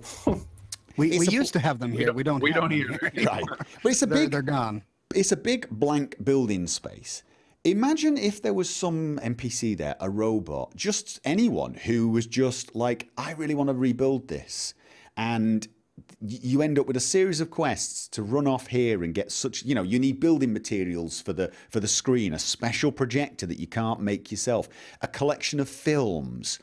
we used to have them here. We don't either. Right. But it's a they're gone. It's a big blank building space. Imagine if there was some NPC there, a robot, just anyone who was just like, I really want to rebuild this. And you end up with a series of quests to run off here and get such, you need building materials for the screen, a special projector that you can't make yourself, a collection of films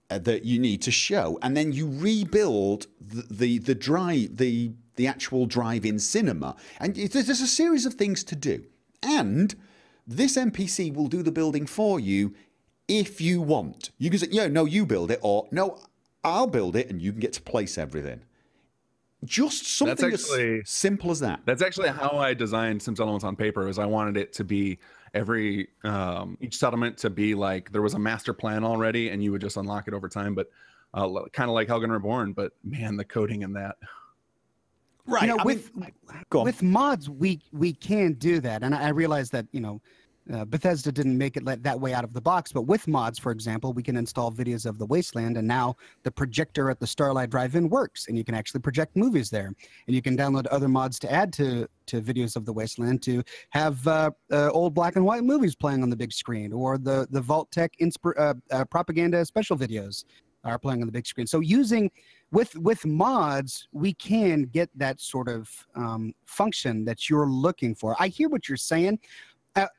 that you need to show, and then you rebuild the actual drive-in cinema. And there's a series of things to do. And this NPC will do the building for you if you want. You can say, yeah, no, you build it, or no, I'll build it, and you can get to place everything. Just something as simple as that. That's actually how I designed Sim Settlements on paper. Is I wanted it to be each settlement to be like there was a master plan already, and you would just unlock it over time. But kind of like Helgen Reborn. But man, the coding in that. Right. With mods, we can do that, and I realize that Bethesda didn't make it that way out of the box, but with mods, for example, we can install videos of the Wasteland, and now the projector at the Starlight Drive-In works, and you can actually project movies there. And you can download other mods to add to videos of the Wasteland to have old black and white movies playing on the big screen, or the Vault-Tec propaganda special videos are playing on the big screen. So with mods, we can get that sort of function that you're looking for. I hear what you're saying.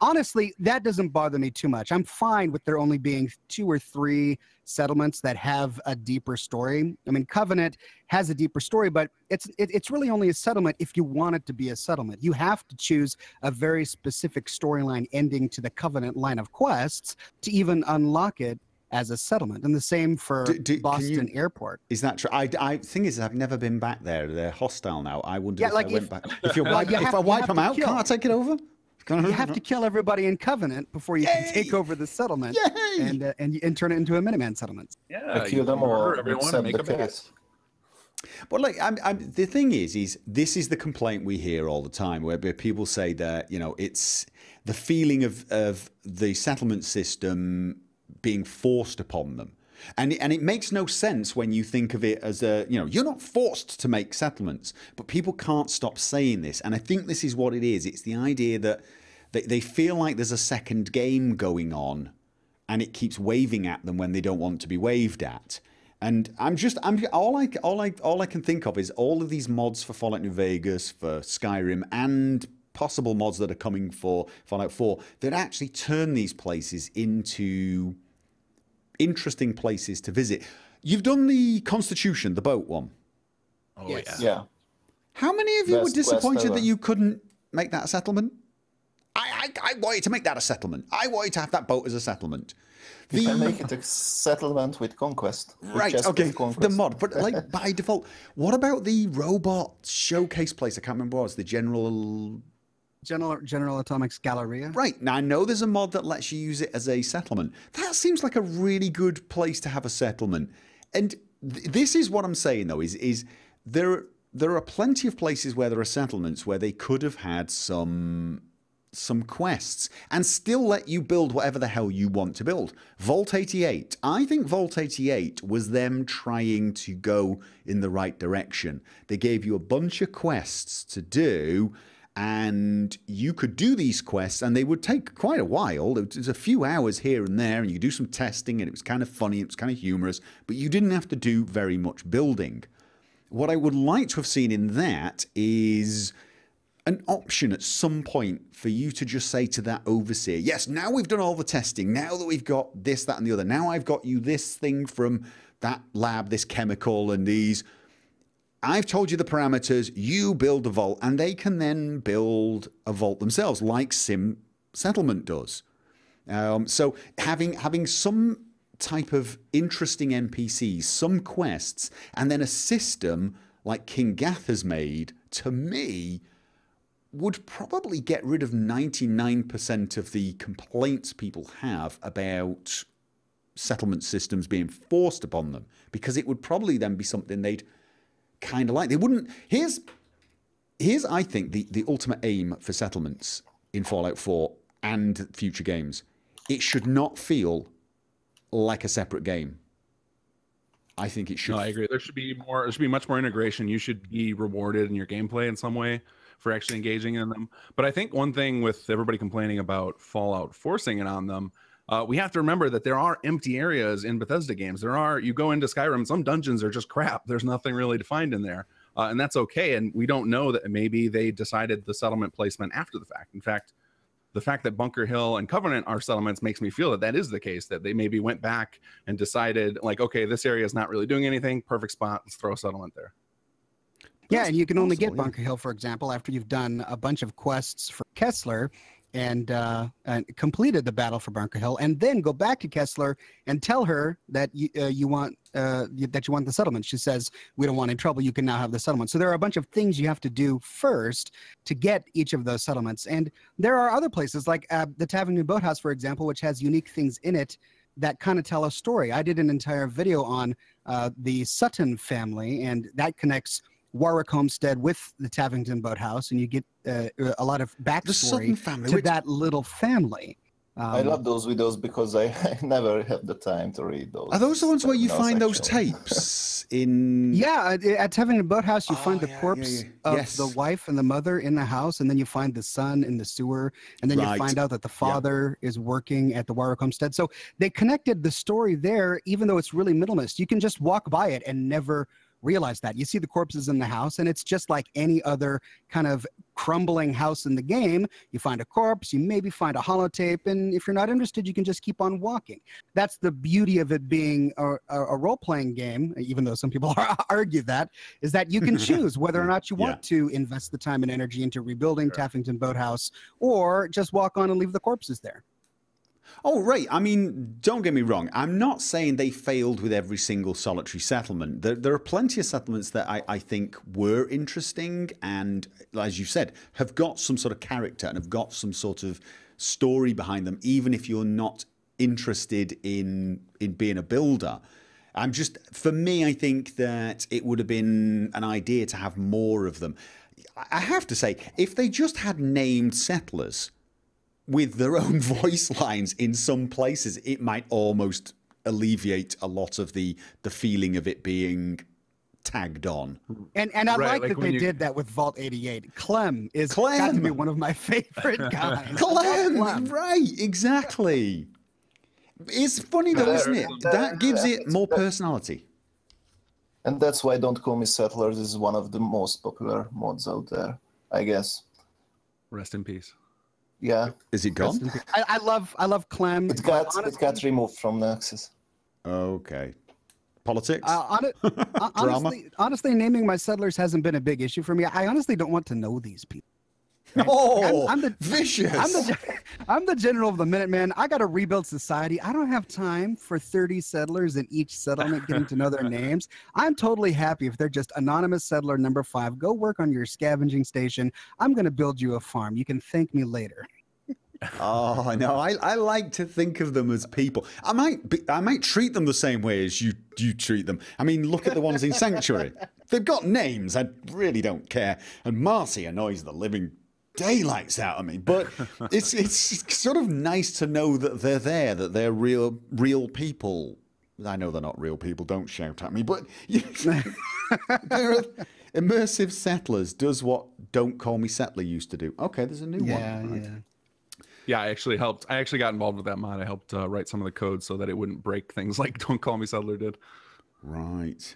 Honestly, that doesn't bother me too much. I'm fine with there only being 2 or 3 settlements that have a deeper story. I mean, Covenant has a deeper story, but it's really only a settlement if you want it to be a settlement. You have to choose a very specific storyline ending to the Covenant line of quests to even unlock it as a settlement. And the same for Boston Airport. Is that true? Thing is, I've never been back there. They're hostile now. I wonder if I went back. If I wipe them out, can't I take it over? You have to kill everybody in Covenant before you can take over the settlement and turn it into a Miniman settlement. Yeah, kill them all. Everyone make a base. But like, the thing is this is the complaint we hear all the time, where people say that it's the feeling of the settlement system being forced upon them. And it makes no sense when you think of it as you're not forced to make settlements, but people can't stop saying this. And I think this is what it is. It's the idea that they feel like there's a second game going on, and it keeps waving at them when they don't want to be waved at. And all I can think of is all of these mods for Fallout New Vegas, for Skyrim, and possible mods that are coming for Fallout 4 that actually turn these places into interesting places to visit. You've done the Constitution, the boat one. Oh, yes. Yeah. How many of you were disappointed that you couldn't make that a settlement? I wanted to make that a settlement. I wanted to have that boat as a settlement. You can make it a settlement with Conquest. Right, okay, the mod. But like by default, what about the robot showcase place? I can't remember what it was. The General Atomics Galleria. Right. Now, I know there's a mod that lets you use it as a settlement. That seems like a really good place to have a settlement. And this is what I'm saying, though, is there are plenty of places where there are settlements where they could have had some quests and still let you build whatever the hell you want to build. Vault 88. I think Vault 88 was them trying to go in the right direction. They gave you a bunch of quests to do, and you could do these quests, and they would take quite a while. It was a few hours here and there, and you could do some testing, and it was kind of funny, it was kind of humorous, but you didn't have to do very much building. What I would like to have seen in that is an option at some point for you to just say to that overseer, yes, now we've done all the testing, now that we've got this, that, and the other, now I've got you this thing from that lab, this chemical, and these, I've told you the parameters, you build a vault, and they can then build a vault themselves, like Sim Settlement does. So having some type of interesting NPCs, some quests, and then a system like Kinggath has made, to me, would probably get rid of 99% of the complaints people have about settlement systems being forced upon them, because it would probably then be something they'd kind of like. They wouldn't. Here's I think the ultimate aim for settlements in Fallout 4 and future games. It should not feel like a separate game. I think it should. No, I agree. There should be more. There should be much more integration. You should be rewarded in your gameplay in some way for actually engaging in them. But I think one thing with everybody complaining about Fallout forcing it on them, we have to remember that there are empty areas in Bethesda games. You go into Skyrim, some dungeons are just crap. There's nothing really defined in there. And that's okay. And we don't know that maybe they decided the settlement placement after the fact. In fact, the fact that Bunker Hill and Covenant are settlements makes me feel that that is the case, that they maybe went back and decided, like, okay, this area is not really doing anything. Perfect spot. Let's throw a settlement there. Yeah, and you can only get Bunker Hill, for example, after you've done a bunch of quests for Kessler and completed the battle for Bunker Hill, and then go back to Kessler and tell her that you want the settlement. She says, "We don't want any trouble. You can now have the settlement." So there are a bunch of things you have to do first to get each of those settlements. And there are other places like the Tavern Boathouse, for example, which has unique things in it that kind of tell a story. I did an entire video on the Sutton family, and that connects Warwick Homestead with the Tavington Boathouse, and you get a lot of backstory to that little family. I love those videos because I never have the time to read those. Are those the ones where you find those tapes in? Yeah, at Tavington Boathouse, you find the corpse of the wife and the mother in the house, and then you find the son in the sewer, and then you find out that the father is working at the Warwick Homestead. So they connected the story there, even though it's really minimalist. You can just walk by it and never realize that. You see the corpses in the house, and it's just like any other kind of crumbling house in the game. You find a corpse, you maybe find a holotape, and if you're not interested, you can just keep on walking. That's the beauty of it being a role-playing game, even though some people argue that, is that you can choose whether or not you want to invest the time and energy into rebuilding Tavington Boathouse, or just walk on and leave the corpses there. Oh, right. I mean, don't get me wrong. I'm not saying they failed with every single solitary settlement. There are plenty of settlements that I think were interesting and, as you said, have got some sort of character and have got some sort of story behind them, even if you're not interested in being a builder. For me, I think that it would have been an idea to have more of them. I have to say, if they just had named settlers with their own voice lines in some places, it might almost alleviate a lot of the feeling of it being tagged on. And I like that they did that with Vault 88. Clem is got to be one of my favorite guys. Clem, right, exactly. It's funny though, isn't it? That gives it more personality. And that's why Don't Call Me Settlers is one of the most popular mods out there, I guess. Rest in peace. Yeah. Is it gone? I love Clem. It got removed from Nexus. Okay. Politics? Honestly, naming my settlers hasn't been a big issue for me. I honestly don't want to know these people. Oh, I'm vicious. I'm the general of the Minutemen. I got to rebuild society. I don't have time for 30 settlers in each settlement getting to know their names. I'm totally happy if they're just anonymous settler number 5. Go work on your scavenging station. I'm going to build you a farm. You can thank me later. Oh, no, I like to think of them as people. I might treat them the same way as you treat them. I mean, look at the ones in Sanctuary. They've got names. I really don't care. And Marty annoys the living daylights out of me, but it's sort of nice to know that they're there, that they're real people. I know they're not real people, don't shout at me, but they're immersive settlers, does what Don't Call Me Settler used to do. Okay, there's a new one. Right. Yeah, I actually got involved with that mod. I helped write some of the code so that it wouldn't break things like Don't Call Me Settler did. Right.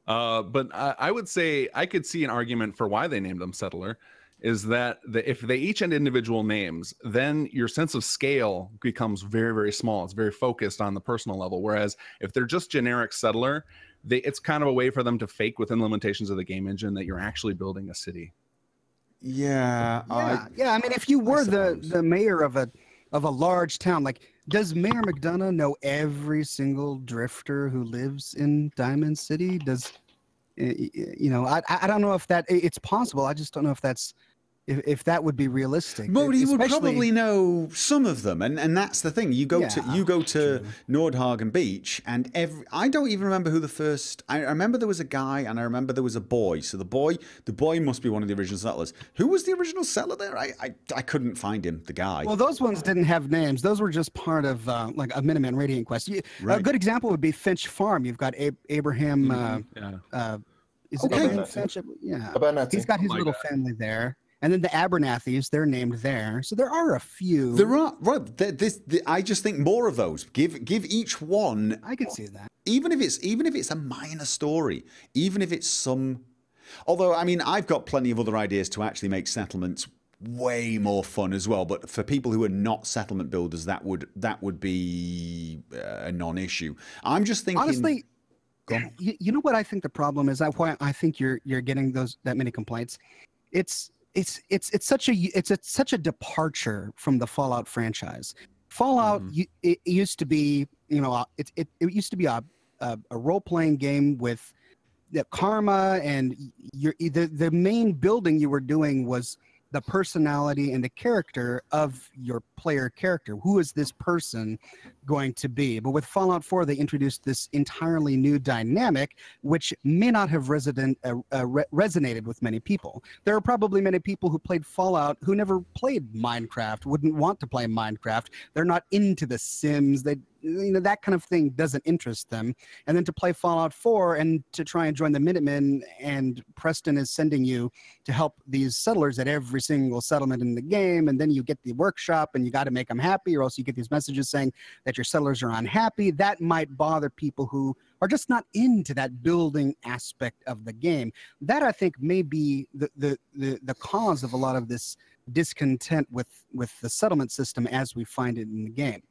But I would say I could see an argument for why they named them Settler, is that if they each had individual names, then your sense of scale becomes very, very small. It's very focused on the personal level. Whereas if they're just generic Settler, it's kind of a way for them to fake within the limitations of the game engine that you're actually building a city. Yeah. I mean, if you were the mayor of a large town, like, does Mayor McDonough know every single drifter who lives in Diamond City? I don't know if it's possible. I just don't know if that's if that would be realistic. But he would Especially- probably know some of them, and that's the thing. You go to true. Nordhagen Beach, and I don't even remember who the first. I remember there was a guy, and I remember there was a boy. So the boy must be one of the original settlers. Who was the original settler there? I couldn't find him. The guy. Well, those ones didn't have names. Those were just part of like a Minuteman Radiant quest. A good example would be Finch Farm. You've got Abraham. Is it Abraham Finch? Yeah. Abernathy. He's got his little family there. And then the Abernathys, they're named there. So there are a few. There are, right. I just think more of those. Give each one. I can see that. Even if it's a minor story, even if it's some. Although, I mean, I've got plenty of other ideas to actually make settlements way more fun as well. But for people who are not settlement builders, that would be a non-issue. I'm just thinking. Honestly, you know what I think the problem is? Why I think you're getting that many complaints. It's such a departure from the Fallout franchise. Fallout it used to be, it used to be a role-playing game with the karma, and the main building you were doing was the personality and the character of your player character. Who is this person going to be? But with Fallout 4, they introduced this entirely new dynamic, which may not have resonated with many people. There are probably many people who played Fallout who never played Minecraft, wouldn't want to play Minecraft. They're not into The Sims. That kind of thing doesn't interest them. And then to play Fallout 4 and to try and join the Minutemen, and Preston is sending you to help these settlers at every single settlement in the game, and then you get the workshop and you got to make them happy, or else you get these messages saying that your settlers are unhappy. That might bother people who are just not into that building aspect of the game. That, I think, may be the cause of a lot of this discontent with the settlement system as we find it in the game.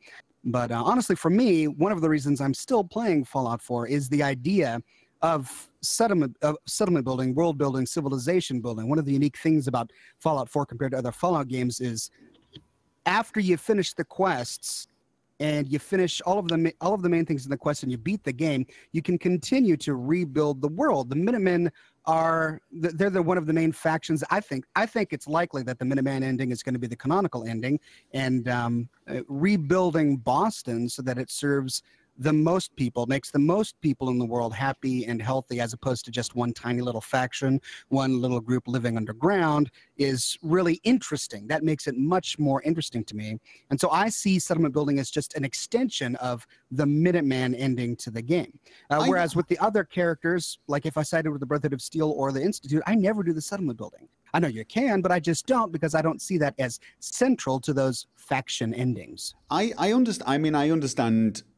But honestly, for me, one of the reasons I'm still playing Fallout 4 is the idea of settlement building, world building, civilization building. One of the unique things about Fallout 4 compared to other Fallout games is after you finish the quests and you finish all of the main things in the quest and you beat the game, you can continue to rebuild the world. The Minutemen they're one of the main factions. I think it's likely that the Minuteman ending is going to be the canonical ending, and rebuilding Boston so that it serves the most people, makes the most people in the world happy and healthy, as opposed to just one tiny little faction, one little group living underground, is really interesting. That makes it much more interesting to me. And so I see settlement building as just an extension of the Minuteman ending to the game. Whereas with the other characters, like if I sided with the Brotherhood of Steel or the Institute, I never do the settlement building. I know you can, but I just don't, because I don't see that as central to those faction endings.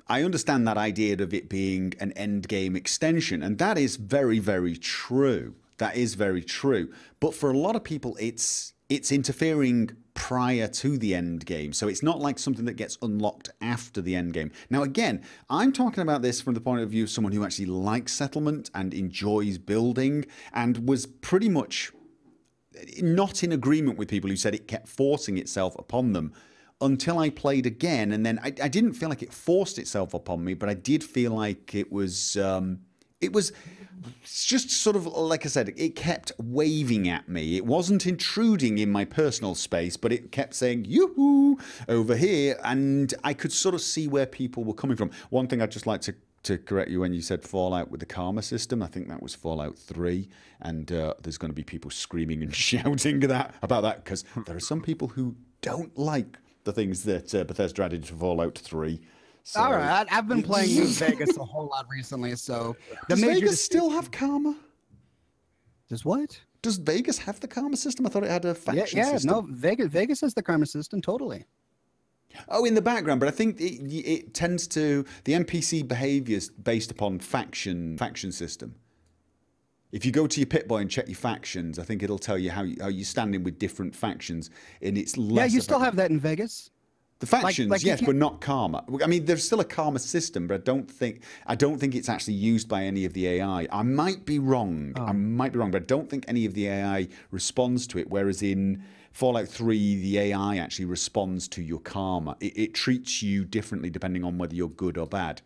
I understand that idea of it being an end game extension, and that is very, very true. That is very true. But for a lot of people, it's interfering prior to the end game. So it's not like something that gets unlocked after the end game. Now, again, I'm talking about this from the point of view of someone who actually likes settlement and enjoys building, and was pretty much not in agreement with people who said it kept forcing itself upon them, until I played again. And then I didn't feel like it forced itself upon me, but I did feel like it was just sort of, like I said, it kept waving at me. It wasn't intruding in my personal space, but it kept saying, yoo-hoo, over here. And I could sort of see where people were coming from. One thing I'd just like to correct you when you said Fallout with the karma system. I think that was Fallout 3, and there's going to be people screaming and shouting about that, because there are some people who don't like the things that Bethesda added to Fallout 3. So, all right, I've been playing New Vegas a whole lot recently, so does Vegas still have karma? Does what? Does Vegas have the karma system? I thought it had a faction system. No, Vegas has the karma system, totally. Oh, in the background, but I think it tends to, the NPC behaviors based upon faction system. If you go to your Pip-Boy and check your factions, I think it'll tell you how you stand in with different factions, and it's less. Yeah, you still have that in Vegas. The factions, yes, but not karma. I mean, there's still a karma system, but I don't think it's actually used by any of the AI. I might be wrong. I might be wrong, but I don't think any of the AI responds to it. Whereas in Fallout 3, the AI actually responds to your karma. It treats you differently depending on whether you're good or bad.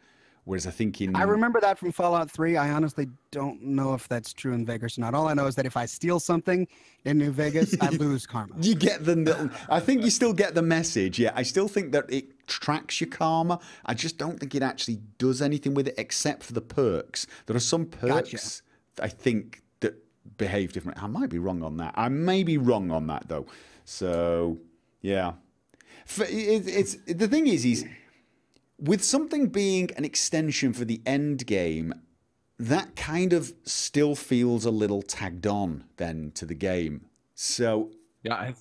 Whereas I think in... I remember that from Fallout 3. I honestly don't know if that's true in Vegas or not. All I know is that if I steal something in New Vegas, I lose karma. You get the... I think you still get the message. Yeah, I still think that it tracks your karma. I just don't think it actually does anything with it except for the perks. There are some perks, I think, that behave differently. I might be wrong on that. I may be wrong on that, though. So, yeah. The thing is with something being an extension for the end game, that kind of still feels a little tagged on then to the game. So yeah,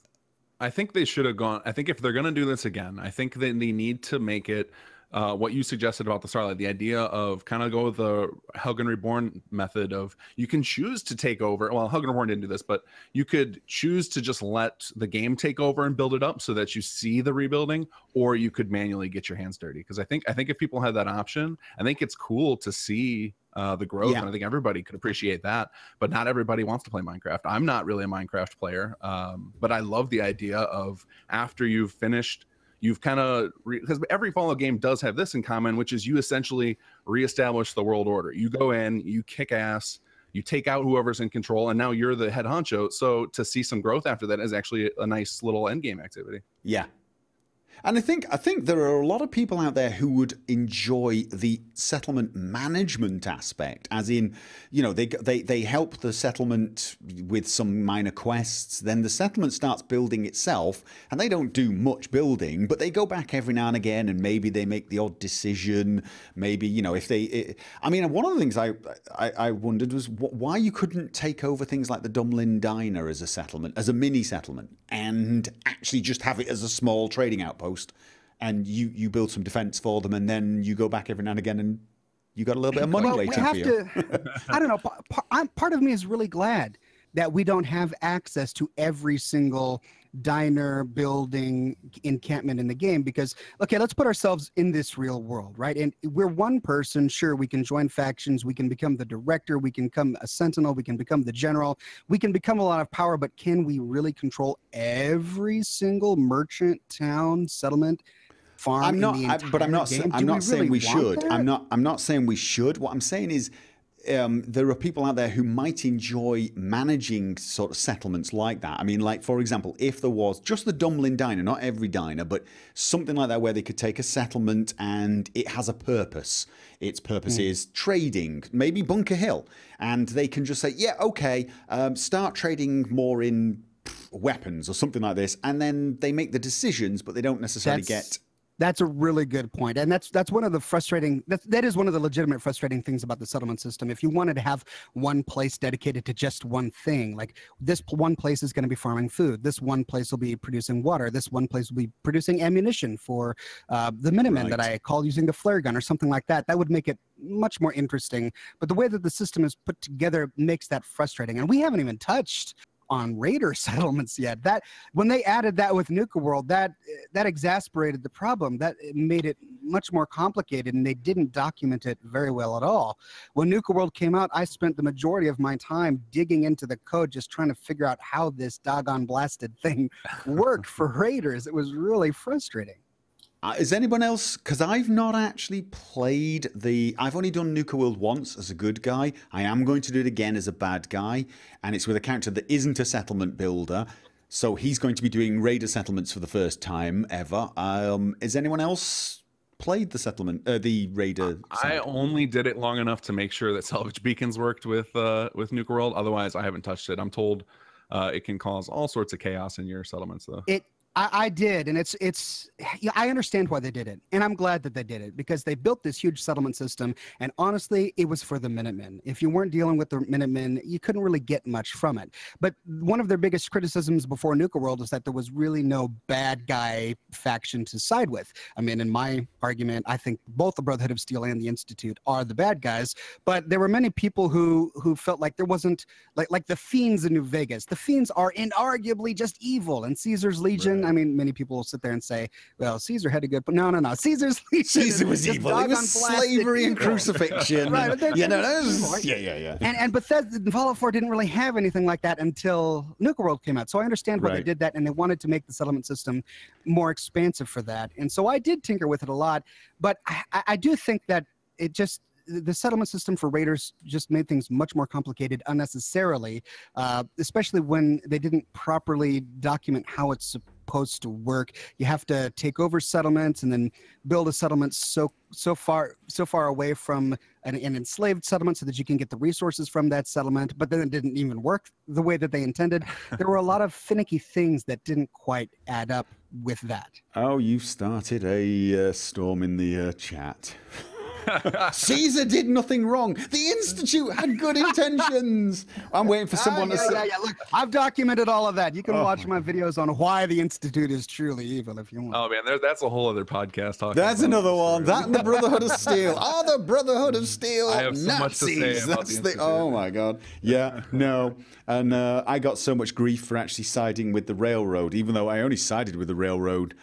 I think they should have gone. I think if they're going to do this again, I think that they need to make it what you suggested about the Starlight, the idea of kind of go with the Helgen Reborn method of you can choose to take over. Well, Helgen Reborn didn't do this, but you could choose to just let the game take over and build it up so that you see the rebuilding, or you could manually get your hands dirty. Because I think if people had that option, I think it's cool to see the growth, and I think everybody could appreciate that. But not everybody wants to play Minecraft. I'm not really a Minecraft player, but I love the idea of after you've finished. You've kind of, because every Fallout game does have this in common, which is you essentially reestablish the world order. You go in, you kick ass, you take out whoever's in control, and now you're the head honcho. So to see some growth after that is actually a nice little end game activity. Yeah. And I think there are a lot of people out there who would enjoy the settlement management aspect, as in, you know, they help the settlement with some minor quests, then the settlement starts building itself, and they don't do much building, but they go back every now and again, and maybe they make the odd decision. Maybe, you know, if they, I mean, one of the things I wondered was why you couldn't take over things like the Dumlin Diner as a settlement, as a mini settlement, and actually just have it as a small trading outpost. And you build some defense for them, and then you go back every now and again, and you got a little bit of money waiting for you. I don't know. Part of me is really glad that we don't have access to every single diner, building, encampment in the game, because, okay, let's put ourselves in this real world, right? And we're one person. Sure, we can join factions, we can become the director, we can become a sentinel, we can become the general, we can become a lot of power, but can we really control every single merchant, town, settlement, farm? I'm not saying we should. I'm not saying we should. What I'm saying is there are people out there who might enjoy managing sort of settlements like that. I mean, like, for example, if there was just the Dumlin Diner, not every diner, but something like that where they could take a settlement and it has a purpose. Its purpose is trading, maybe Bunker Hill. And they can just say, yeah, okay, start trading more in weapons or something like this. And then they make the decisions, but they don't necessarily get... That's a really good point. And that's one of the frustrating, that is one of the legitimate frustrating things about the settlement system. If you wanted to have one place dedicated to just one thing, like this one place is going to be farming food, this one place will be producing water, this one place will be producing ammunition for the Minutemen that I call using the flare gun or something like that, that would make it much more interesting. But the way that the system is put together makes that frustrating. And we haven't even touched on raider settlements yet. That when they added that with Nuka World, that exasperated the problem. That made it much more complicated, and they didn't document it very well at all. When Nuka World came out, I spent the majority of my time digging into the code, just trying to figure out how this doggone blasted thing worked for raiders. It was really frustrating. Is anyone else, because I've not actually played I've only done Nuka World once as a good guy. I am going to do it again as a bad guy, and it's with a character that isn't a settlement builder, so he's going to be doing raider settlements for the first time ever. Has anyone else played the raider? I only did it long enough to make sure that salvage beacons worked with Nuka World. Otherwise, I haven't touched it. I'm told it can cause all sorts of chaos in your settlements, though. I did, and yeah, I understand why they did it, and I'm glad that they did it, because they built this huge settlement system, and honestly, it was for the Minutemen. If you weren't dealing with the Minutemen, you couldn't really get much from it. But one of their biggest criticisms before Nuka World is that there was really no bad guy faction to side with. I mean, in my argument, I think both the Brotherhood of Steel and the Institute are the bad guys, but there were many people who felt like there wasn't, like the Fiends in New Vegas. The Fiends are inarguably just evil, and Caesar's Legion, I mean, many people will sit there and say, well, Caesar had a good... No. Caesar's Legion... Caesar was evil. It was slavery and crucifixion. Right. Yeah. And Bethesda and Fallout 4 didn't really have anything like that until Nuka World came out. So I understand why they did that, and they wanted to make the settlement system more expansive for that. And so I did tinker with it a lot. But I do think that it just, the settlement system for raiders just made things much more complicated unnecessarily, especially when they didn't properly document how it's supposed to work. You have to take over settlements and then build a settlement so far away from an enslaved settlement so that you can get the resources from that settlement, but then it didn't even work the way that they intended. There were a lot of finicky things that didn't quite add up with that. Oh, you started a storm in the chat. Caesar did nothing wrong. The Institute had good intentions. I'm waiting for someone to say. Yeah. Look, I've documented all of that. You can watch my videos on why the Institute is truly evil if you want. Oh man, that's a whole other podcast. That's another one. That and the Brotherhood of Steel. Oh, the Brotherhood of Steel. I have so Nazis. much to say about That's the Institute. Oh my God. Yeah. No. And I got so much grief for actually siding with the railroad, even though I only sided with the railroad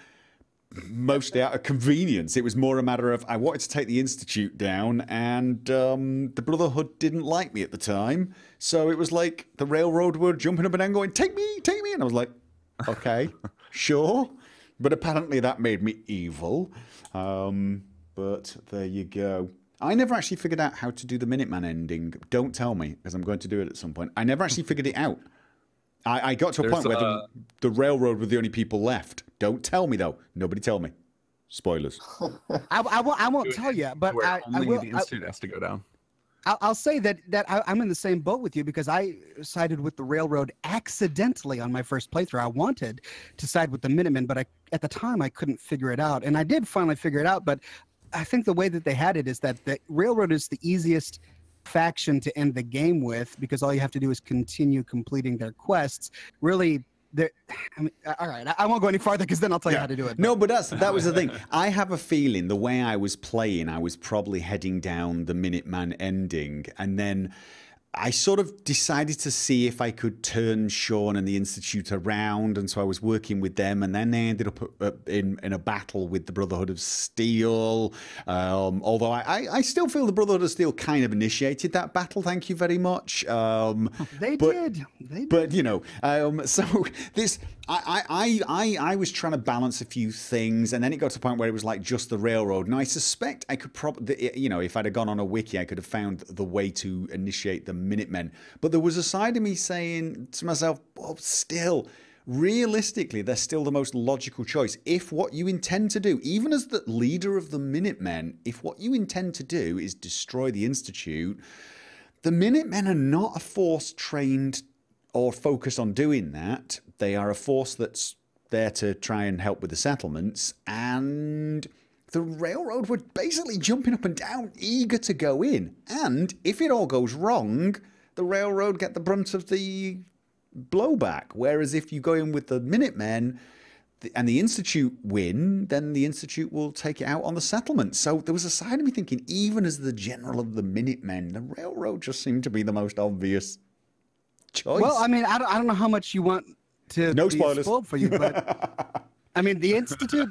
mostly out of convenience. It was more a matter of I wanted to take the Institute down, and the Brotherhood didn't like me at the time. So it was like the railroad were jumping up and down going, take me. And I was like, okay, sure. But apparently that made me evil. But there you go. I never actually figured out how to do the Minuteman ending. Don't tell me, because I'm going to do it at some point. I never actually figured it out. I got to a point where the railroad were the only people left. Don't tell me, though. Nobody tell me. Spoilers. I won't tell you, but I will. The Institute has to go down. I'll say that I'm in the same boat with you, because I sided with the railroad accidentally on my first playthrough. I wanted to side with the Minutemen, but at the time I couldn't figure it out. And I did finally figure it out, but I think the way that they had it is that the railroad is the easiest faction to end the game with, because all you have to do is continue completing their quests. Really, all right, I won't go any farther, because then I'll tell you how to do it. No, but that was the thing. I have a feeling the way I was playing, I was probably heading down the Minuteman ending, and then I sort of decided to see if I could turn Sean and the Institute around, and so I was working with them, and then they ended up in a battle with the Brotherhood of Steel. Although I still feel the Brotherhood of Steel kind of initiated that battle. Thank you very much. They did. But you know, so this. I was trying to balance a few things, and then it got to a point where it was like just the railroad. And I suspect I could probably, you know, if I'd have gone on a wiki, I could have found the way to initiate the Minutemen. But there was a side of me saying to myself, well, still, realistically, they're still the most logical choice. If what you intend to do, even as the leader of the Minutemen, if what you intend to do is destroy the Institute, the Minutemen are not a force trained or focused on doing that. They are a force that's there to try and help with the settlements, and the railroad were basically jumping up and down, eager to go in. And if it all goes wrong, the railroad get the brunt of the blowback. Whereas if you go in with the Minutemen and the Institute win, then the Institute will take it out on the settlement. So there was a side of me thinking, even as the general of the Minutemen, the railroad just seemed to be the most obvious choice. Well, I mean, I don't know how much you want to no be spoilers. spoiled for you, but I mean, the Institute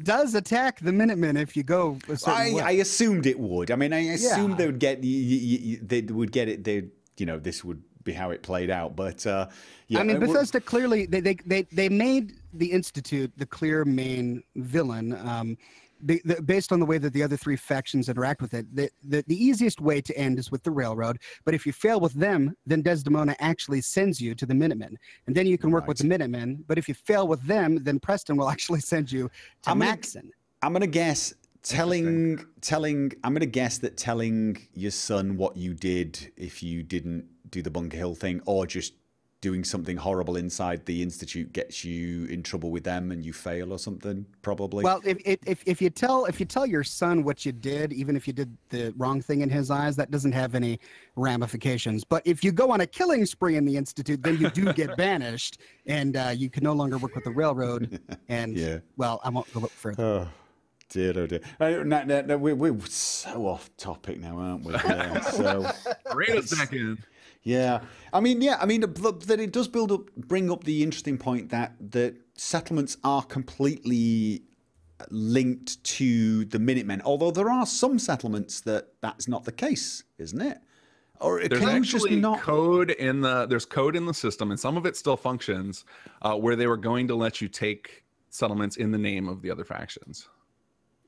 does attack the Minutemen if you go a certain way. I assumed it would. I mean, I assumed they would get they would get it. They, you know, this would be how it played out. But yeah, I mean, Bethesda clearly they made the Institute the clear main villain. Based on the way that the other three factions interact with it, the easiest way to end is with the railroad. But if you fail with them, then Desdemona actually sends you to the Minutemen, and then you can work with the Minutemen. But if you fail with them, then Preston will actually send you to Maxon. I'm gonna guess I'm gonna guess that telling your son what you did if you didn't do the Bunker Hill thing, or just doing something horrible inside the Institute, gets you in trouble with them and you fail or something, probably. Well, if you tell your son what you did, even if you did the wrong thing in his eyes, that doesn't have any ramifications. But if you go on a killing spree in the Institute, then you do get banished, and you can no longer work with the railroad. And well, I won't go further. Oh. Dear, oh dear. No, we're so off topic now, aren't we? Yeah, so Rein us back in. Yeah, I mean, that it does bring up the interesting point that the settlements are completely linked to the Minutemen. Although there are some settlements that's not the case, isn't it? Or there's actually code in the system, and some of it still functions, where they were going to let you take settlements in the name of the other factions.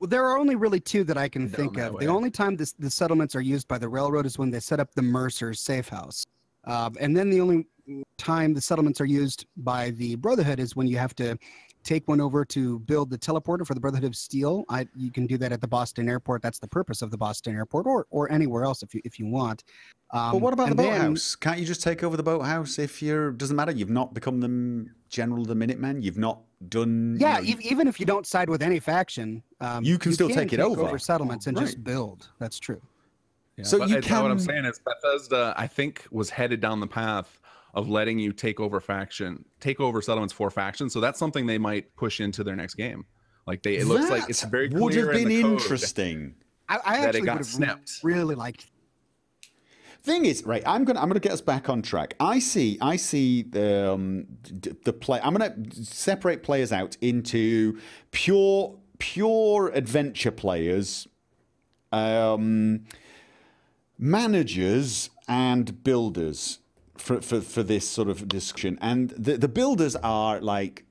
Well, there are only really two that I can Down think that of. way. The only time the settlements are used by the railroad is when they set up the Mercer's safe house. And then the only time the settlements are used by the Brotherhood is when you have to take one over to build the teleporter for the Brotherhood of Steel. You can do that at the Boston airport. That's the purpose of the Boston airport, or anywhere else if you want. But what about the and then- boathouse? Can't you just take over the boathouse if you're? Doesn't matter. You've not become the general of the Minutemen. You've not done. Yeah, you know, even if you don't side with any faction, You can still take it over. settlements and just Right. build. That's true. Yeah, So but you it's not what I'm can- saying is Bethesda, I think, was headed down the path of letting you take over settlements for factions. So that's something they might push into their next game. Like it looks like it's very clear would have been in the code interesting. I that actually it got would have snipped. really liked. Thing is, right? I'm gonna get us back on track. I see the play. I'm gonna separate players out into pure adventure players, managers, and builders for this sort of discussion. And the builders are like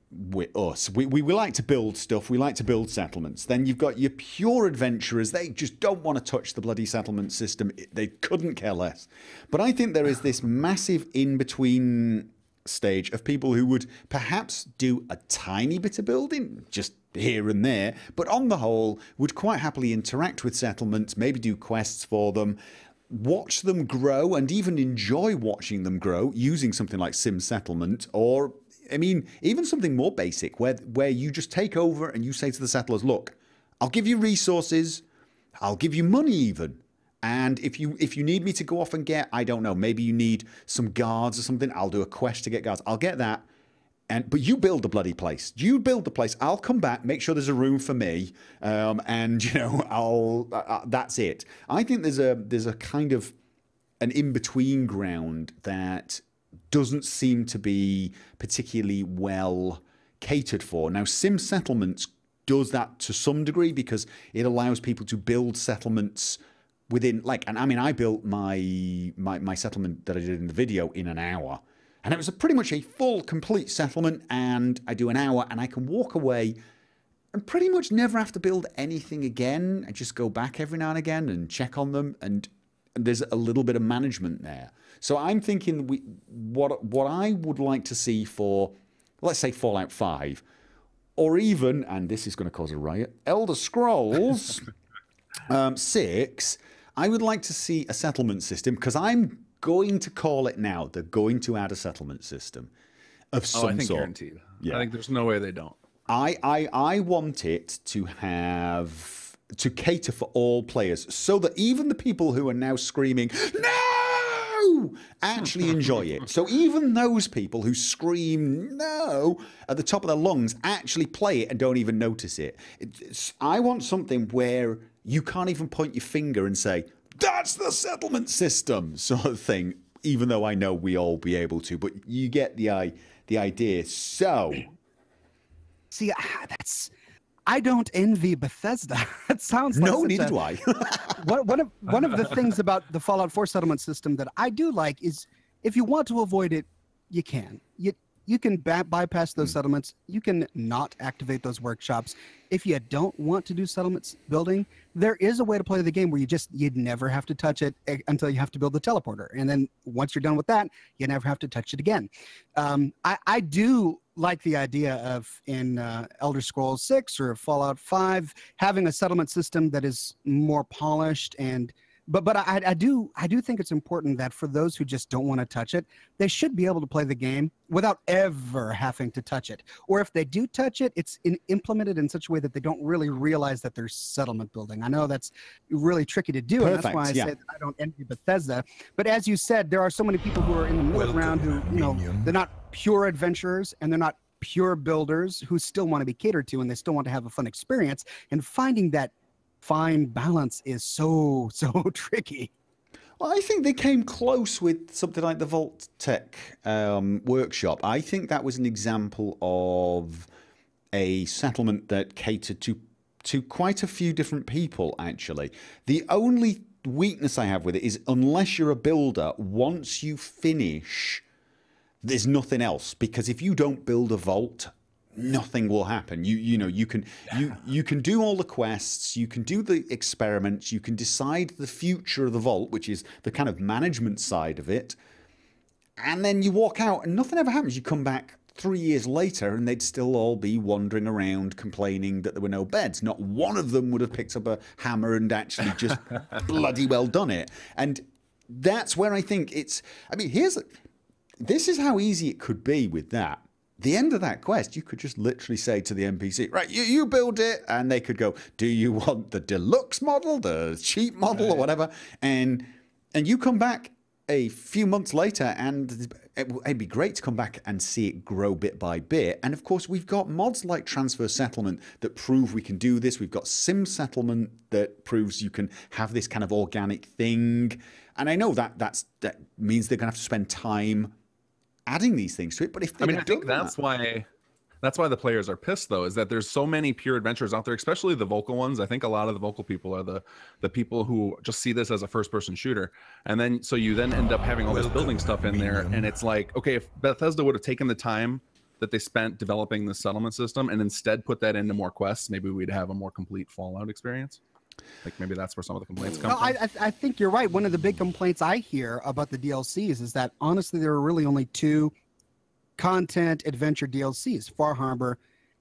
us. We like to build stuff. We like to build settlements. Then you've got your pure adventurers. They just don't want to touch the bloody settlement system. They couldn't care less. But I think there is this massive in-between stage of people who would perhaps do a tiny bit of building, just here and there, but on the whole would quite happily interact with settlements, maybe do quests for them, watch them grow, and even enjoy watching them grow using something like Sim Settlement, or I mean, even something more basic where you just take over and you say to the settlers, look, I'll give you resources, I'll give you money even. And if you need me to go off and get, I don't know, maybe you need some guards or something, I'll do a quest to get guards. I'll get that. But you build the bloody place. You build the place. I'll come back, make sure there's a room for me, and you know, that's it. I think there's a kind of an in-between ground that doesn't seem to be particularly well catered for. Now, Sim Settlements does that to some degree because it allows people to build settlements within, like, and I mean, I built my settlement that I did in the video in an hour. And it was pretty much a full, complete settlement, and I do an hour, and I can walk away and pretty much never have to build anything again. I just go back every now and again and check on them, and there's a little bit of management there. So I'm thinking what I would like to see for, let's say, Fallout 5, or even, and this is going to cause a riot, Elder Scrolls 6, I would like to see a settlement system, because I'm going to call it now. They're going to add a settlement system of some I think sort. guaranteed. Yeah. I think there's no way they don't. I want it to cater for all players, so that even the people who are now screaming no actually enjoy it. So even those people who scream no at the top of their lungs actually play it and don't even notice it. I want something where you can't even point your finger and say, that's the settlement system, sort of thing, even though I know we all be able to, but you get the idea. So, See, I don't envy Bethesda. It sounds like no, neither do I. one of the things about the Fallout 4 settlement system that I do like is if you want to avoid it, you can. You can bypass those settlements. You can not activate those workshops. If you don't want to do settlements building, there is a way to play the game where you'd never have to touch it until you have to build the teleporter. And then once you're done with that, you never have to touch it again. I do like the idea of in Elder Scrolls 6 or Fallout 5 having a settlement system that is more polished and but I do think it's important that for those who just don't want to touch it, they should be able to play the game without ever having to touch it. Or if they do touch it, it's implemented in such a way that they don't really realize that there's settlement building. I know that's really tricky to do, and that's why I said I don't envy Bethesda. But as you said, there are so many people who are in the middle ground who, you know, they're not pure adventurers and they're not pure builders who still want to be catered to and they still want to have a fun experience. And finding that fine balance is so tricky. Well, I think they came close with something like the Vault-Tec Workshop. I think that was an example of a settlement that catered to quite a few different people, actually. The only weakness I have with it is unless you're a builder, once you finish, there's nothing else. Because if you don't build a vault, nothing will happen. You know, you can do all the quests, you can do the experiments, you can decide the future of the vault, which is the kind of management side of it, and then you walk out and nothing ever happens. You come back 3 years later and they'd still all be wandering around complaining that there were no beds. Not one of them would have picked up a hammer and actually just bloody well done it. And that's where I think it's, I mean, this is how easy it could be with that. The end of that quest, you could just literally say to the NPC, right, you build it, and they could go, do you want the deluxe model, the cheap model, or whatever? And you come back a few months later, and it'd be great to come back and see it grow bit by bit. And of course, we've got mods like Transfer Settlement that prove we can do this. We've got Sim Settlement that proves you can have this kind of organic thing. And I know that means they're going to have to spend time adding these things to it. But if they I think that's why the players are pissed, though, is that there's so many pure adventurers out there, especially the vocal ones. I think a lot of the vocal people are the people who just see this as a first-person shooter, and then so you then end up having all this building stuff in there, and it's like, okay, if Bethesda would have taken the time that they spent developing the settlement system and instead put that into more quests, maybe we'd have a more complete Fallout experience. Like maybe that's where some of the complaints come from. I think you're right. One of the big complaints I hear about the DLCs is that honestly there are really only two content adventure DLCs, Far Harbor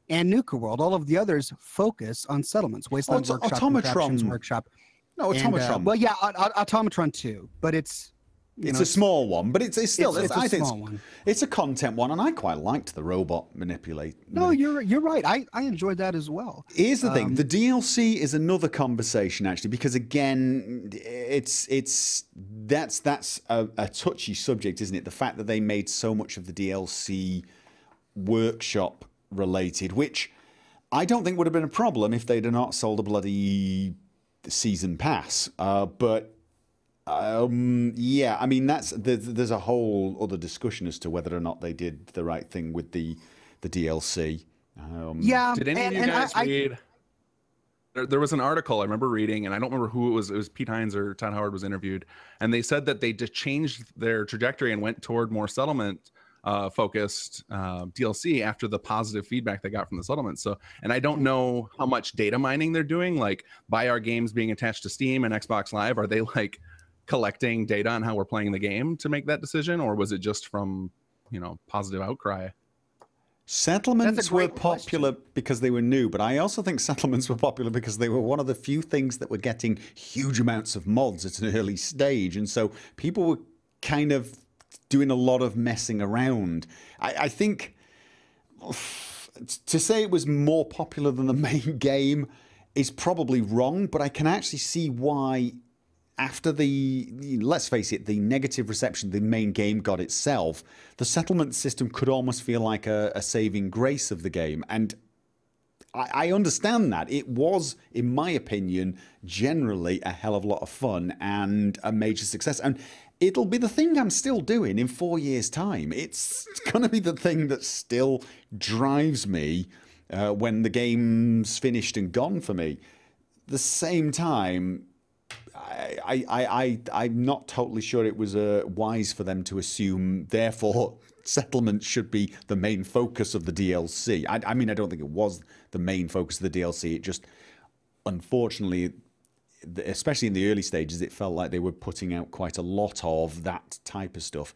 and Nuka World. All of the others focus on settlements. Wasteland Workshop, Contraptions Workshop. No, Automatron. And, well, yeah, Automatron too, but it's a small one, but it's still. I think one. It's a content one, and I quite liked the robot manipulate. No, you're right. I enjoyed that as well. Here's the thing: the DLC is another conversation actually, because again, that's a touchy subject, isn't it? The fact that they made so much of the DLC workshop related, which I don't think would have been a problem if they'd not sold a bloody season pass, but. Yeah, I mean there's a whole other discussion as to whether or not they did the right thing with the DLC. Yeah. Did any of you guys read? There was an article I remember reading, and I don't remember who it was. It was Pete Hines or Todd Howard was interviewed, and they said that they just changed their trajectory and went toward more settlement focused DLC after the positive feedback they got from the settlement. So, and I don't know how much data mining they're doing, like by our games being attached to Steam and Xbox Live. Are they like collecting data on how we're playing the game to make that decision, or was it just from, you know, positive outcry? Settlements were popular because they were new, but I also think settlements were popular because they were one of the few things that were getting huge amounts of mods at an early stage, and so people were kind of doing a lot of messing around. I think to say it was more popular than the main game is probably wrong, but I can actually see why. After let's face it, the negative reception the main game got itself, the settlement system could almost feel like a saving grace of the game. And I understand that. It was, in my opinion, generally a hell of a lot of fun and a major success. And it'll be the thing I'm still doing in 4 years' time. It's going to be the thing that still drives me when the game's finished and gone for me. At the same time, I'm not totally sure it was wise for them to assume, therefore, settlement should be the main focus of the DLC. I mean, I don't think it was the main focus of the DLC. It just, unfortunately, especially in the early stages, it felt like they were putting out quite a lot of that type of stuff.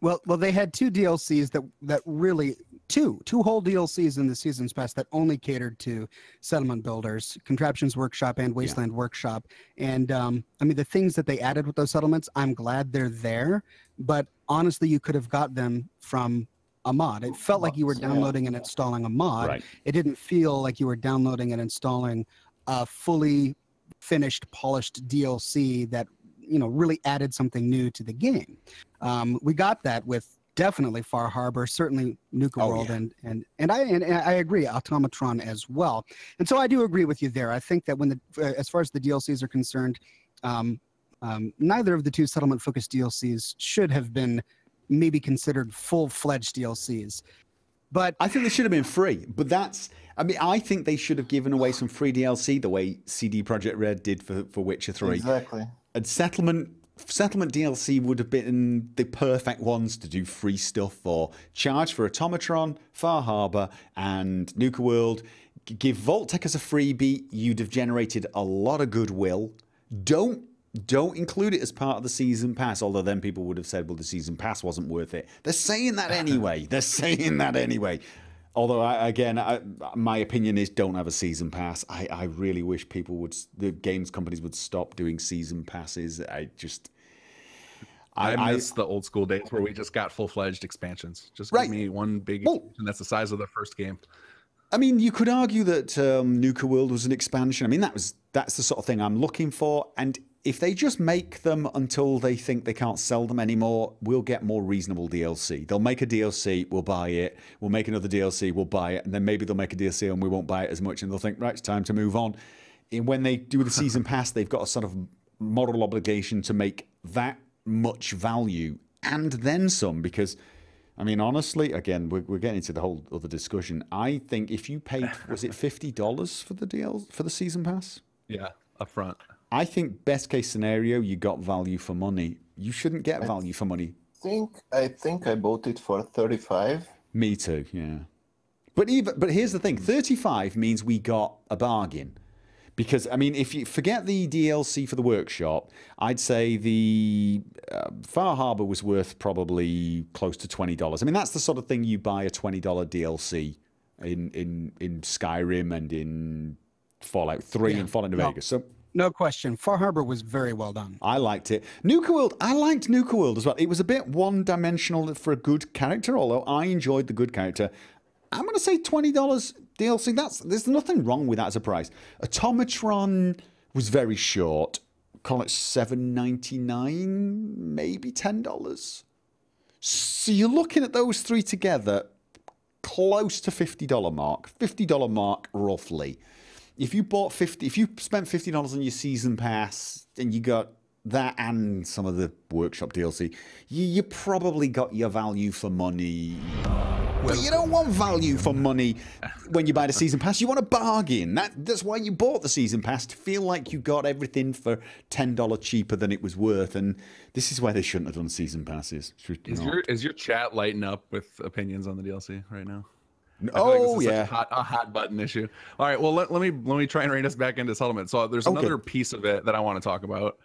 Well, they had two DLCs that really two whole DLCs in the seasons past that only catered to settlement builders, Contraptions Workshop and Wasteland Workshop. And I mean, the things that they added with those settlements, I'm glad they're there. But honestly, you could have got them from a mod. It felt like you were downloading and installing a mod. Right. It didn't feel like you were downloading and installing a fully finished, polished DLC that, you know, really added something new to the game. We got that with definitely Far Harbor, certainly Nuka World, and I agree, Automatron as well. And so I do agree with you there. I think that when as far as the DLCs are concerned, neither of the two settlement-focused DLCs should have been maybe considered full-fledged DLCs. But I think they should have been free. But I mean, I think they should have given away some free DLC the way CD Projekt Red did for Witcher 3. Exactly. And settlement Settlement DLC would have been the perfect ones to do free stuff or charge for Automatron, Far Harbor, and Nuka World. Give Vault-Tec as a freebie. You'd have generated a lot of goodwill. Don't include it as part of the season pass, although then people would have said, well, the season pass wasn't worth it. They're saying that anyway. They're saying that anyway. Although, my opinion is don't have a season pass. I really wish the games companies would stop doing season passes. I miss the old school days where we just got full-fledged expansions. Just give me one big expansion that's the size of the first game. I mean, you could argue that Nuka World was an expansion. I mean, that's the sort of thing I'm looking for. And if they just make them until they think they can't sell them anymore, we'll get more reasonable DLC. They'll make a DLC, we'll buy it. We'll make another DLC, we'll buy it. And then maybe they'll make a DLC and we won't buy it as much. And they'll think, right, it's time to move on. And when they do the season pass, they've got a sort of moral obligation to make that much value and then some. Because, I mean, honestly, again, we're getting into the whole other discussion. I think if you paid, was it $50 for the season pass? Yeah, up front. I think best case scenario, you got value for money. You shouldn't get value for money. I think I bought it for 35. Me too, yeah. But here's the thing: 35 means we got a bargain. Because I mean, if you forget the DLC for the workshop, I'd say the Far Harbor was worth probably close to $20. I mean, that's the sort of thing you buy a $20 DLC in Skyrim and in Fallout 3 and Fallout New Vegas. So. No question. Far Harbor was very well done. I liked it. Nuka World, I liked Nuka World as well. It was a bit one-dimensional for a good character, although I enjoyed the good character. I'm going to say $20 DLC. There's nothing wrong with that as a price. Automatron was very short. Call it $7.99, maybe $10. So you're looking at those three together, close to $50 mark. $50 mark, roughly. If you spent $50 on your season pass and you got that and some of the workshop DLC, you probably got your value for money. But you don't want value for money when you buy the season pass. You want a bargain. That's why you bought the season pass, to feel like you got everything for $10 cheaper than it was worth. And this is why they shouldn't have done season passes. Is your chat lighting up with opinions on the DLC right now? Oh yeah, a hot button issue. All right, well let me try and rein us back into settlement. So there's another piece of it that I want to talk about.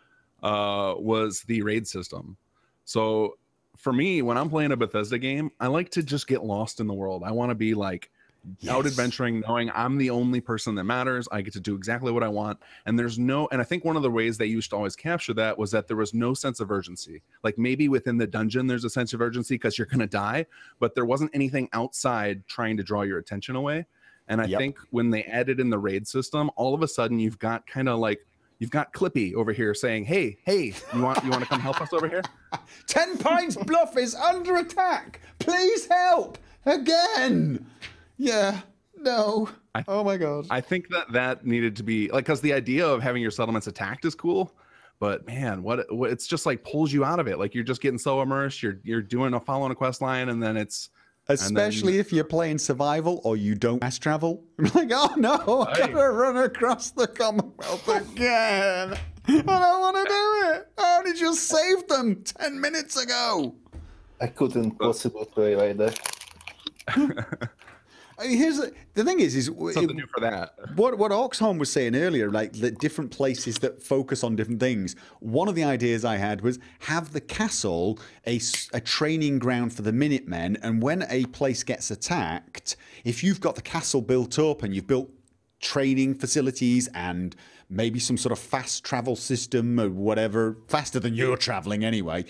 Was the raid system. So for me, when I'm playing a Bethesda game, I like to just get lost in the world. I want to be like out adventuring, knowing I'm the only person that matters. I get to do exactly what I want. And I think one of the ways they used to always capture that was that there was no sense of urgency. Like maybe within the dungeon, there's a sense of urgency because you're going to die, but there wasn't anything outside trying to draw your attention away. And I think when they added in the raid system, all of a sudden you've got Clippy over here saying, hey, you want to come help us over here? 10 Pines Bluff is under attack. Please help again. Yeah, no. Oh my God. I think that needed to be like, because the idea of having your settlements attacked is cool, but man, what it's just like pulls you out of it. Like you're just getting so immersed. You're following a quest line, and then it's especially if you're playing survival or you don't fast travel. I'm like, oh no, I gotta run across the Commonwealth again. I don't want to do it. I only just saved them 10 minutes ago. I couldn't possibly play like that. Here's the thing is something new for that. What Oxhorn was saying earlier, like the different places that focus on different things. One of the ideas I had was have the castle a training ground for the Minutemen, and when a place gets attacked, if you've got the castle built up and you've built training facilities and maybe some sort of fast travel system or whatever, faster than you're traveling anyway,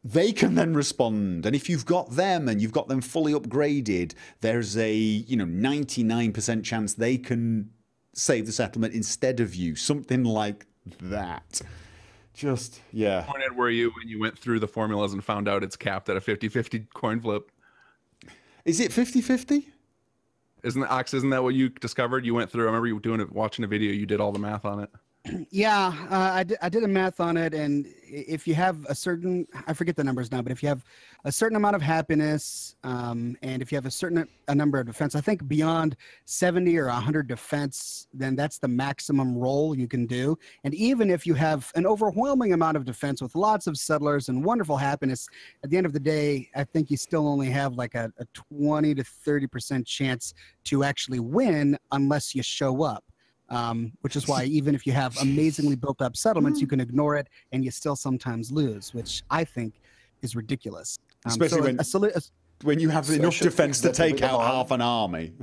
they can then respond. And if you've got them and you've got them fully upgraded, there's a 99% chance they can save the settlement instead of you. Something like that. Just, yeah. How disappointed were you when you went through the formulas and found out it's capped at a 50-50 coin flip? Is it 50-50? Isn't that what you discovered? You went through, I remember you watching a video, you did all the math on it. Yeah, I did a math on it, and if you have a certain, I forget the numbers now, but if you have a certain amount of happiness, and if you have a number of defense, I think beyond 70 or 100 defense, then that's the maximum roll you can do. And even if you have an overwhelming amount of defense with lots of settlers and wonderful happiness, at the end of the day, I think you still only have like a 20 to 30% chance to actually win unless you show up. Which is why even if you have amazingly built up settlements, you can ignore it and you still sometimes lose, which I think is ridiculous. Especially when you have enough defense to take out half an army.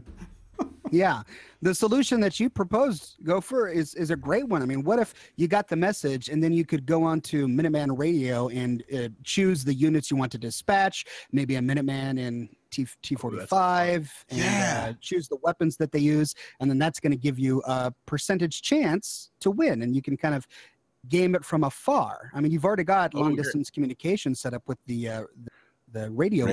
Yeah, the solution that you proposed, Gopher, is a great one. I mean, what if you got the message and then you could go on to Minuteman Radio and choose the units you want to dispatch, maybe a Minuteman in T45, and choose the weapons that they use, and then that's going to give you a percentage chance to win, and you can kind of game it from afar. I mean, you've already got long-distance communication set up with the radio.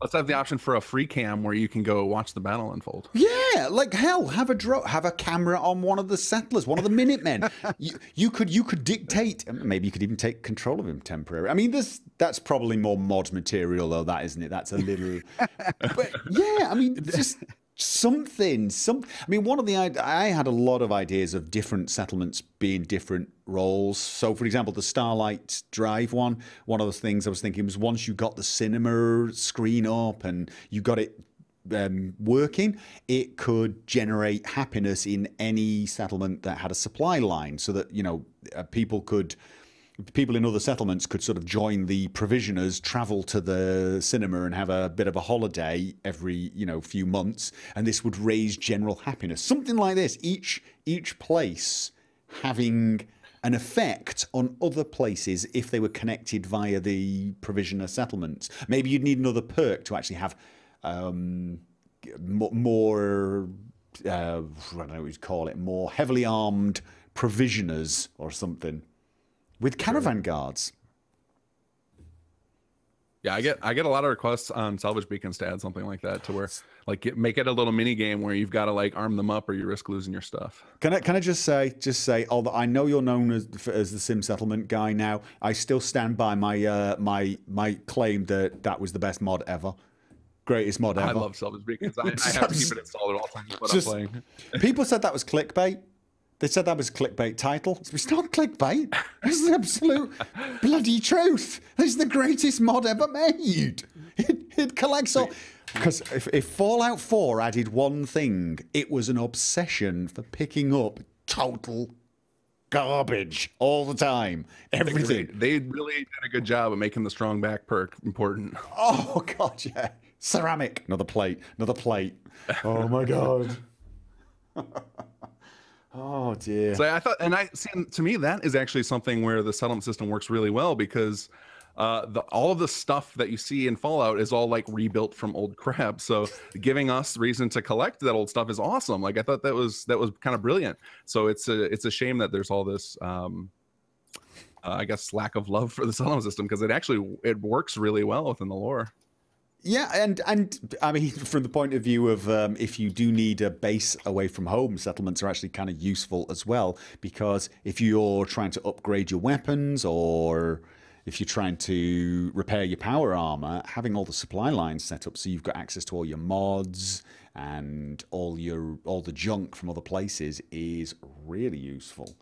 Let's have the option for a free cam where you can go watch the battle unfold. Yeah, like hell, have a camera on one of the settlers, one of the Minutemen. you could dictate. Maybe you could even take control of him temporarily. I mean, that's probably more mod material, though, that isn't it? That's a little. But yeah, I mean, just something. I mean, I had a lot of ideas of different settlements being different roles. So, for example, the Starlight Drive one of those things I was thinking was once you got the cinema screen up and you got it working, it could generate happiness in any settlement that had a supply line, so that people in other settlements could sort of join the provisioners, travel to the cinema and have a bit of a holiday every, few months. And this would raise general happiness. Something like this, each place having an effect on other places if they were connected via the provisioner settlements. Maybe you'd need another perk to actually have more, I don't know what you'd call it, more heavily armed provisioners or something. With caravan guards. Yeah, I get a lot of requests on Salvage Beacons to add something like that, to where make it a little mini game where you've got to arm them up or you risk losing your stuff. Can I just say, although I know you're known as the Sim Settlement guy now, I still stand by my claim that was the best mod ever. Greatest mod ever. I love Salvage Beacons. I have to keep it installed at all times when I'm playing. People said that was clickbait. They said that was a clickbait title. It's not clickbait. This is the absolute bloody truth. This is the greatest mod ever made. It collects all. Because if Fallout 4 added one thing, it was an obsession for picking up total garbage all the time. Everything. They really did a good job of making the strong back perk important. Oh, God, yeah. Ceramic. Another plate. Oh, my God. Oh dear. So I thought, to me, that is actually something where the settlement system works really well, because all of the stuff that you see in Fallout is all rebuilt from old crap. So giving us reason to collect that old stuff is awesome. I thought that was kind of brilliant. So it's a shame that there's all this, I guess, lack of love for the settlement system, because it works really well within the lore. Yeah, and I mean, from the point of view of if you do need a base away from home, settlements are actually kind of useful as well, because if you're trying to upgrade your weapons, or if you're trying to repair your power armor, having all the supply lines set up so you've got access to all your mods and all the junk from other places is really useful.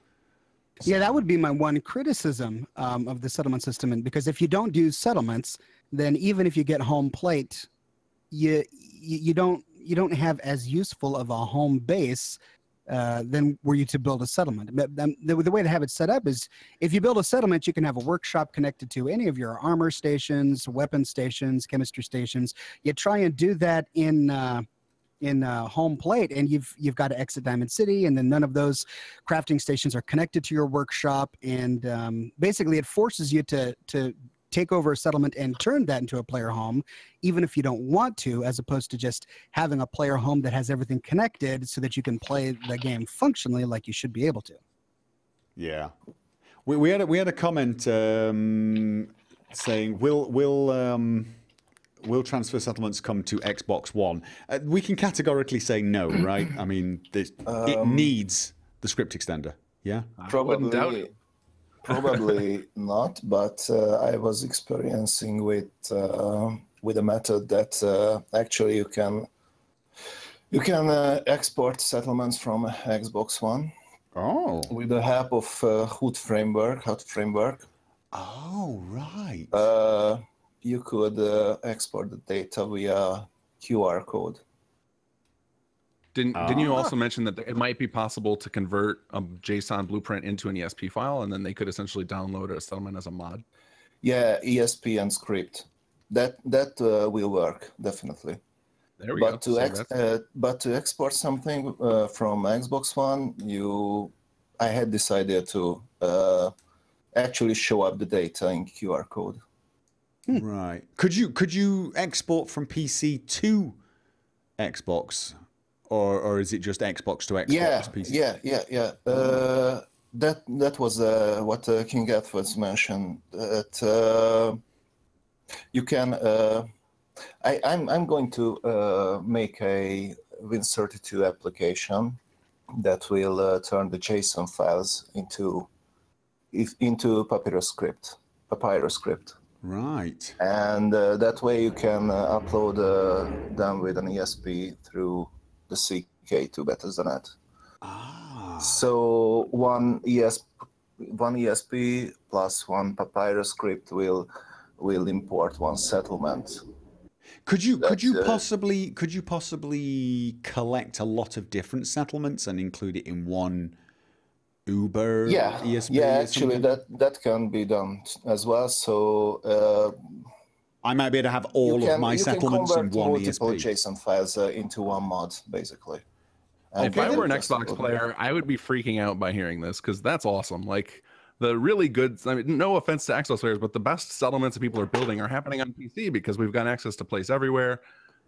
Yeah, that would be my one criticism of the settlement system, and because if you don't do settlements, then even if you get home plate, you don't have as useful of a home base than were you to build a settlement. The way to have it set up is, if you build a settlement, you can have a workshop connected to any of your armor stations, weapon stations, chemistry stations. You try and do that in home plate, and you've got to exit Diamond City, and then none of those crafting stations are connected to your workshop, and basically it forces you to take over a settlement and turn that into a player home, even if you don't want to, as opposed to just having a player home that has everything connected so that you can play the game functionally like you should be able to. Yeah, we had a comment saying will transfer settlements come to Xbox One? We can categorically say no, right? I mean, it needs the script extender. Yeah. I wouldn't doubt it. Probably not, but I was experiencing with a method that actually you can export settlements from Xbox One. Oh. With the help of HUD framework. Oh, right. You could export the data via QR code. Didn't you also mention that it might be possible to convert a JSON blueprint into an ESP file, and then they could essentially download a settlement as a mod? Yeah, ESP and script. That will work definitely. There we but go. But to export something from Xbox One, I had this idea to actually show up the data in QR code. Right. Could you export from PC to Xbox, or is it just Xbox to Xbox? Yeah, PC? yeah. That was what Kinggath was mentioned. That you can. I'm going to make a Win32 application that will turn the JSON files into Papyrus script. Right. And that way you can upload them with an ESP through the CK to Bethesda.net. Ah. So one ESP plus one Papyrus script will import one settlement. Could you possibly collect a lot of different settlements and include it in one Uber ESP? Yeah, actually that can be done as well. So I might be able to have all of my settlements in one multiple ESP. JSON files into one mod, basically. If I were an Xbox player, I would be freaking out by hearing this, because that's awesome. Like, the really good, I mean, no offense to Xbox players, but the best settlements that people are building are happening on PC because we've got access to place everywhere.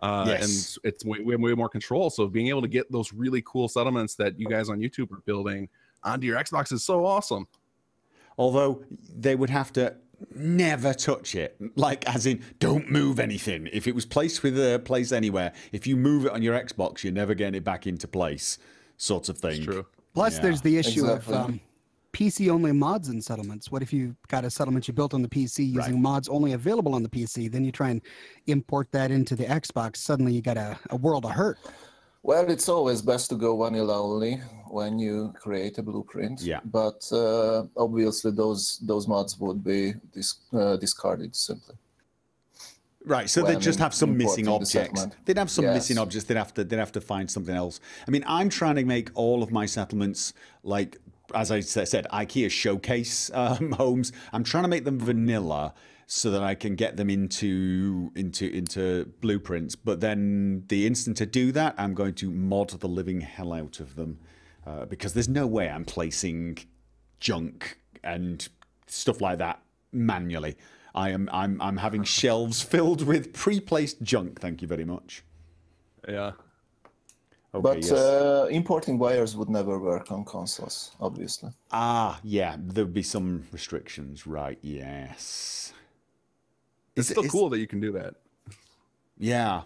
Yes. And it's way more control. So being able to get those really cool settlements that you guys on YouTube are building onto your Xbox is so awesome. Although they would have to never touch it, like as in don't move anything. If it was placed with a place anywhere, if you move it on your Xbox, you're never getting it back into place, sort of thing. That's true. Plus, there's the issue of Exactly. PC only mods and settlements. What if you got a settlement you built on the PC using mods only available on the PC? Then you try and import that into the Xbox. Suddenly you got a world of hurt. Well, it's always best to go vanilla only when you create a blueprint. Yeah. But obviously those mods would be discarded simply. Right, so they'd just have some missing importing the objects. settlement. They'd have some Yes. missing objects. They'd have to find something else. I mean, I'm trying to make all of my settlements, like as I said, IKEA showcase homes. I'm trying to make them vanilla so that I can get them into blueprints. But then the instant I do that, I'm going to mod the living hell out of them because there's no way I'm placing junk and stuff like that manually. I'm having shelves filled with pre-placed junk. Thank you very much. Yeah. Okay, But yes. importing wires would never work on consoles, obviously. Ah, yeah, there would be some restrictions, right? Yes. It's still cool that you can do that. Yeah,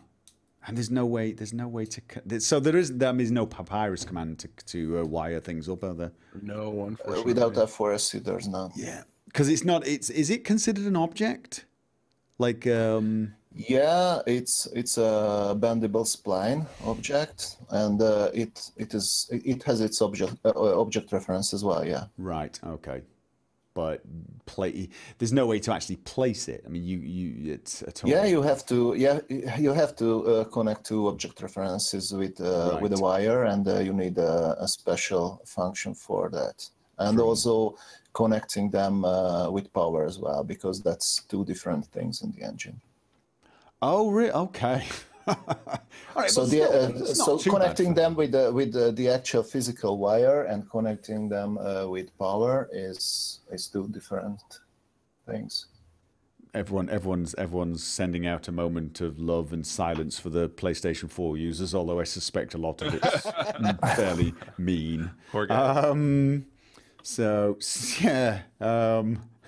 and there's no way to. So there is no papyrus command to wire things up, are there? No, unfortunately. Without F4SC, there's none. Yeah, because it's not. Is it considered an object? Like Yeah, it's a bendable spline object, and it has its object reference as well. Yeah. Right. Okay. But there's no way to actually place it. I mean, it's at all. Yeah, you have to connect to object references with a wire, and you need a special function for that, and also connecting them with power as well, because that's two different things in the engine. Oh, really? Okay. All right, So connecting them with the actual physical wire and connecting them with power is two different things. Everyone's sending out a moment of love and silence for the PlayStation 4 users, although I suspect a lot of it's fairly mean. Poor guy. So yeah,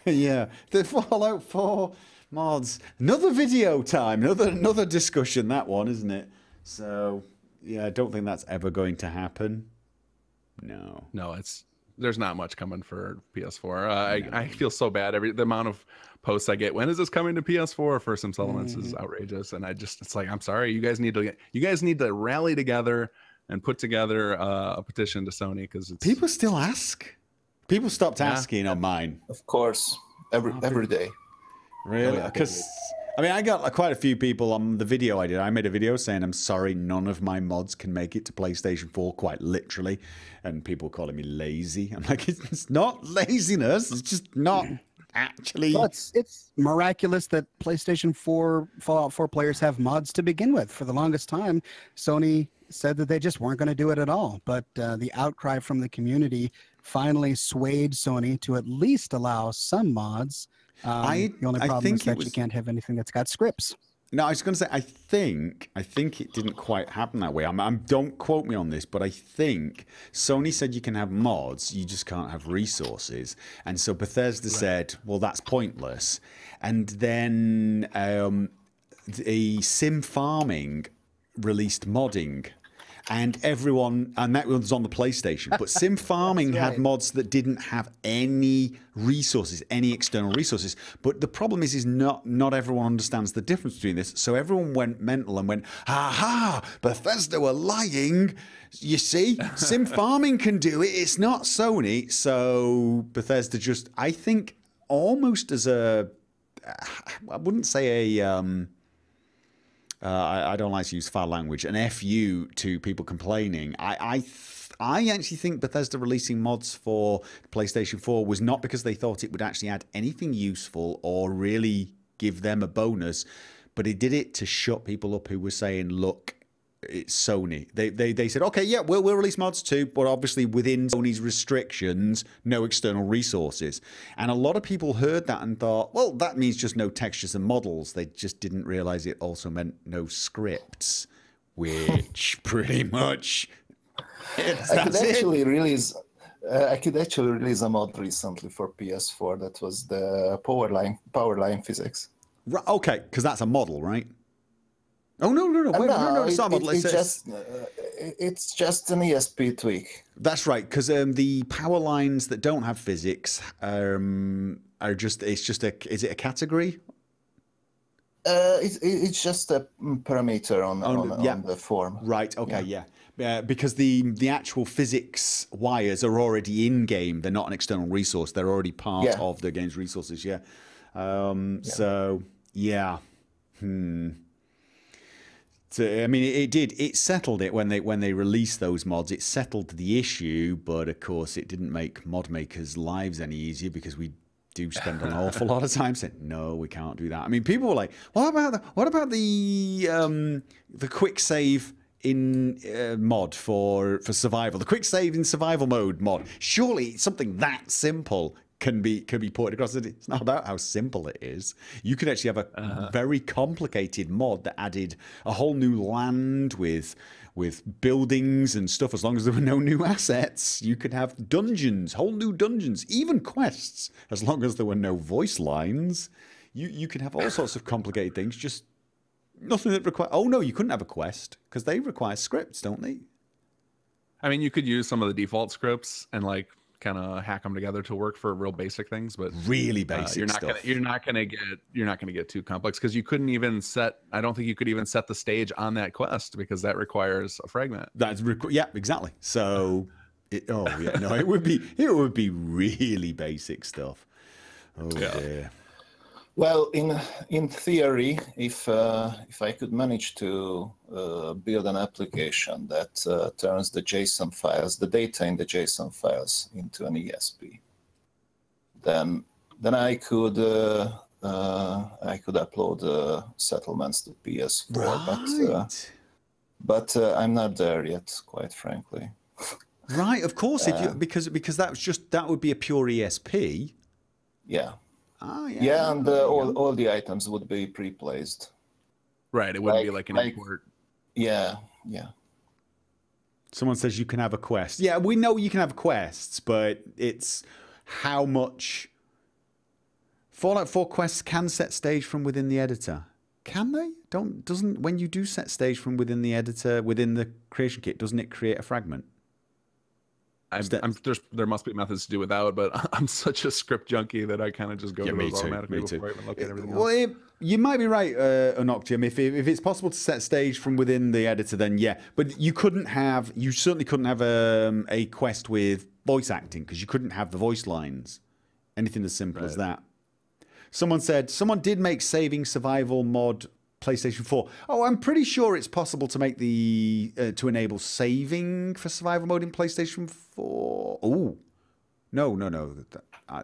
yeah, the Fallout 4 mods. Another video time, another discussion. That one, isn't it? So yeah, I don't think that's ever going to happen. No, there's not much coming for PS4. I feel so bad. The amount of posts I get, when is this coming to PS4 for some settlements is outrageous. And it's like, I'm sorry, you guys need to rally together and put together a petition to Sony, because people still ask. People stopped asking on mine. Of course, every day. Really? Because I mean, I got quite a few people on the video I did. I made a video saying I'm sorry, none of my mods can make it to PlayStation 4, quite literally, and people calling me lazy. I'm like, it's not laziness. It's just not actually. Well, it's miraculous that PlayStation 4 Fallout 4 players have mods to begin with. For the longest time, Sony said that they just weren't going to do it at all. But the outcry from the community finally swayed Sony to at least allow some mods. The only problem is that you can't have anything that's got scripts. No, I was going to say, I think it didn't quite happen that way. Don't quote me on this, but I think Sony said you can have mods, you just can't have resources. And so Bethesda said, well, that's pointless. And then Sim Farming released modding. And that was on the PlayStation. But Sim Farming had mods that didn't have any resources, any external resources. But the problem is not everyone understands the difference between this. So everyone went mental and went, ha, Bethesda were lying. You see, Sim Farming can do it. It's not Sony. So Bethesda just, I think, almost as I wouldn't say I don't like to use foul language, an FU to people complaining. I actually think Bethesda releasing mods for PlayStation 4 was not because they thought it would actually add anything useful or really give them a bonus, but it did it to shut people up who were saying, look, it's Sony. They said, okay, yeah, we'll release mods too, but obviously within Sony's restrictions, no external resources. And a lot of people heard that and thought, well, that means just no textures and models. They just didn't realize it also meant no scripts, which pretty much I could actually release a mod recently for PS4 that was the power line physics. Right, okay, because that's a model, right? Oh no! Wait, no, it's not a model. It's just an ESP tweak. That's right, because the power lines that don't have physics are just. Is it a category? It's just a parameter on the form. Right. Okay. Yeah. Because the actual physics wires are already in game. They're not an external resource. They're already part of the game's resources. Yeah. So yeah. So, I mean, it settled it when they released those mods. It settled the issue, but of course, it didn't make mod makers' lives any easier because we do spend an awful lot of time saying, no, we can't do that. I mean, people were like, what about the quick save in mod for survival? The quick save in survival mode mod. Surely something that simple can be ported across. It's not about how simple it is. You could actually have a very complicated mod that added a whole new land with buildings and stuff. As long as there were no new assets, you could have dungeons, whole new dungeons, even quests. As long as there were no voice lines, you could have all sorts of complicated things. Just nothing that require. Oh no, you couldn't have a quest because they require scripts, don't they? I mean, you could use some of the default scripts and kind of hack them together to work for real basic things, but really basic stuff. You're not gonna get too complex because you couldn't even set. I don't think you could even set the stage on that quest because that requires a fragment. Yeah, exactly. So, it would be really basic stuff. Oh dear. Well, in theory, if I could manage to build an application that turns the JSON files, the data in the JSON files, into an ESP, then I could upload settlements to PS4. Right. But I'm not there yet, quite frankly. Right, of course, because that would be a pure ESP. Yeah. Oh, yeah. Yeah, and all the items would be pre-placed. Right, it wouldn't be like an import. Yeah. Someone says you can have a quest. Yeah, we know you can have quests, but it's how much. Fallout 4 quests can set stage from within the editor. Can they? When you do set stage from within the editor, within the creation kit, doesn't it create a fragment? There must be methods to do without, but I'm such a script junkie that I kind of just go to those automatically before I even look at everything else. Well, you might be right, Unoctium. If it's possible to set stage from within the editor, then yeah. But you certainly couldn't have a quest with voice acting, because you couldn't have the voice lines. Anything as simple as that. Someone did make saving survival mod PlayStation 4. Oh, I'm pretty sure it's possible to make to enable saving for survival mode in PlayStation 4. Oh, no.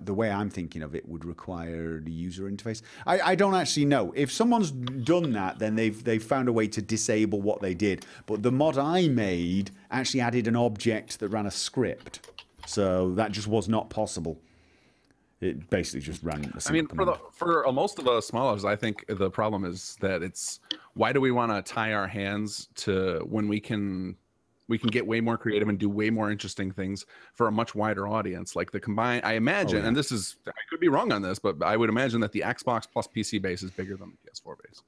The way I'm thinking of it would require the user interface. I don't actually know. If someone's done that, then they've found a way to disable what they did. But the mod I made actually added an object that ran a script, so that just was not possible. It basically just ran a single command. For most of us smallers, I think the problem is that why do we want to tie our hands to when we can get way more creative and do way more interesting things for a much wider audience? Like I imagine, and I could be wrong on this, but I would imagine that the Xbox plus PC base is bigger than the PS4 base.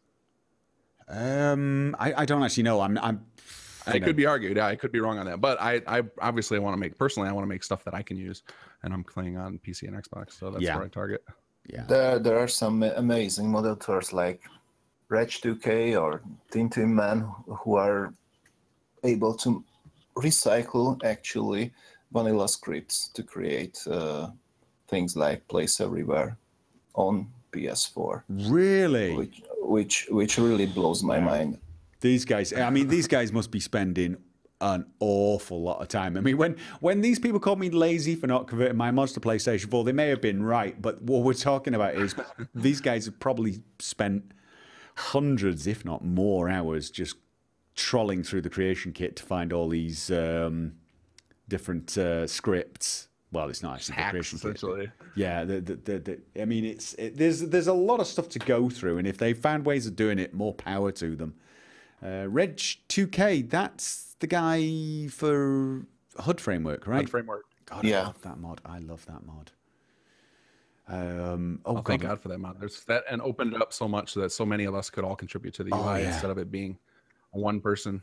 I don't actually know. It could be argued. Yeah, I could be wrong on that, but I obviously want to make stuff that I can use, and I'm playing on PC and Xbox, so that's where I target. Yeah. There are some amazing modelators like Reg2K or Tintin Man who are able to recycle actually vanilla scripts to create things like Place Everywhere on PS4. Really? Which really blows my mind. These guys must be spending an awful lot of time. I mean, when these people called me lazy for not converting my mods to PlayStation 4, they may have been right, but what we're talking about is these guys have probably spent hundreds, if not more, hours just trolling through the creation kit to find all these different scripts. Well, it's not actually the creation kit. Yeah, I mean, there's a lot of stuff to go through, and if they found ways of doing it, more power to them. Reg2K, that's the guy for HUD Framework, right? HUD Framework. God, I love that mod. I love that mod. Thank God for that mod. There's that, and opened it up so much that so many of us could all contribute to the UI instead of it being one person.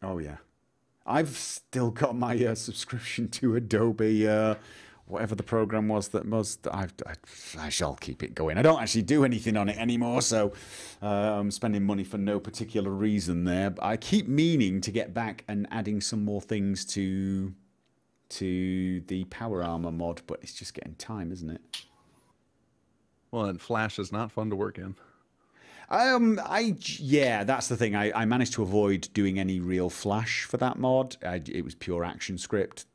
Oh yeah, I've still got my subscription to Adobe, whatever the program was that most. I shall keep it going. I don't actually do anything on it anymore, so I'm spending money for no particular reason there. But I keep meaning to get back and adding some more things to the Power Armor mod, but it's just getting time, isn't it? Well, and Flash is not fun to work in. Yeah, that's the thing. I managed to avoid doing any real Flash for that mod. It was pure action script.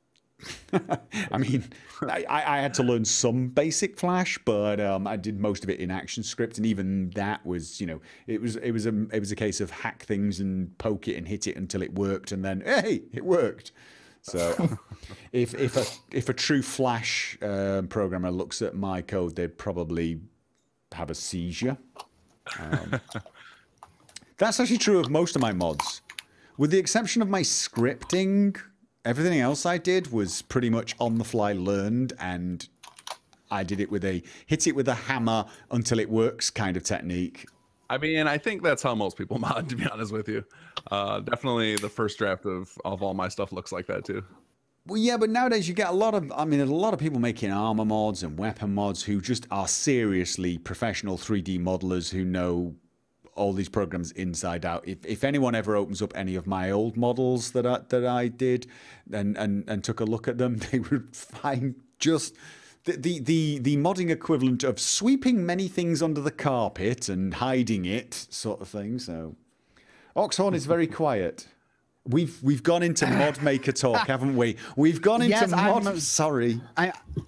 I mean, I had to learn some basic Flash, but I did most of it in action script, and even that was, it was a case of hack things and poke it and hit it until it worked, and then hey, it worked. So if a true Flash programmer looks at my code, they'd probably have a seizure. That's actually true of most of my mods, with the exception of my scripting. Everything else I did was pretty much on the fly learned, and I did it with hit it with a hammer until it works kind of technique. I mean, I think that's how most people mod, to be honest with you. Definitely the first draft of all my stuff looks like that too. Well, yeah, but nowadays you get a lot of people making armor mods and weapon mods who just are seriously professional 3D modelers who know all these programs inside out. If anyone ever opens up any of my old models that I did and took a look at them, they would find just the modding equivalent of sweeping many things under the carpet and hiding it, sort of thing. So Oxhorn is very quiet. We've gone into mod maker talk, haven't we? We've gone into mod. Sorry,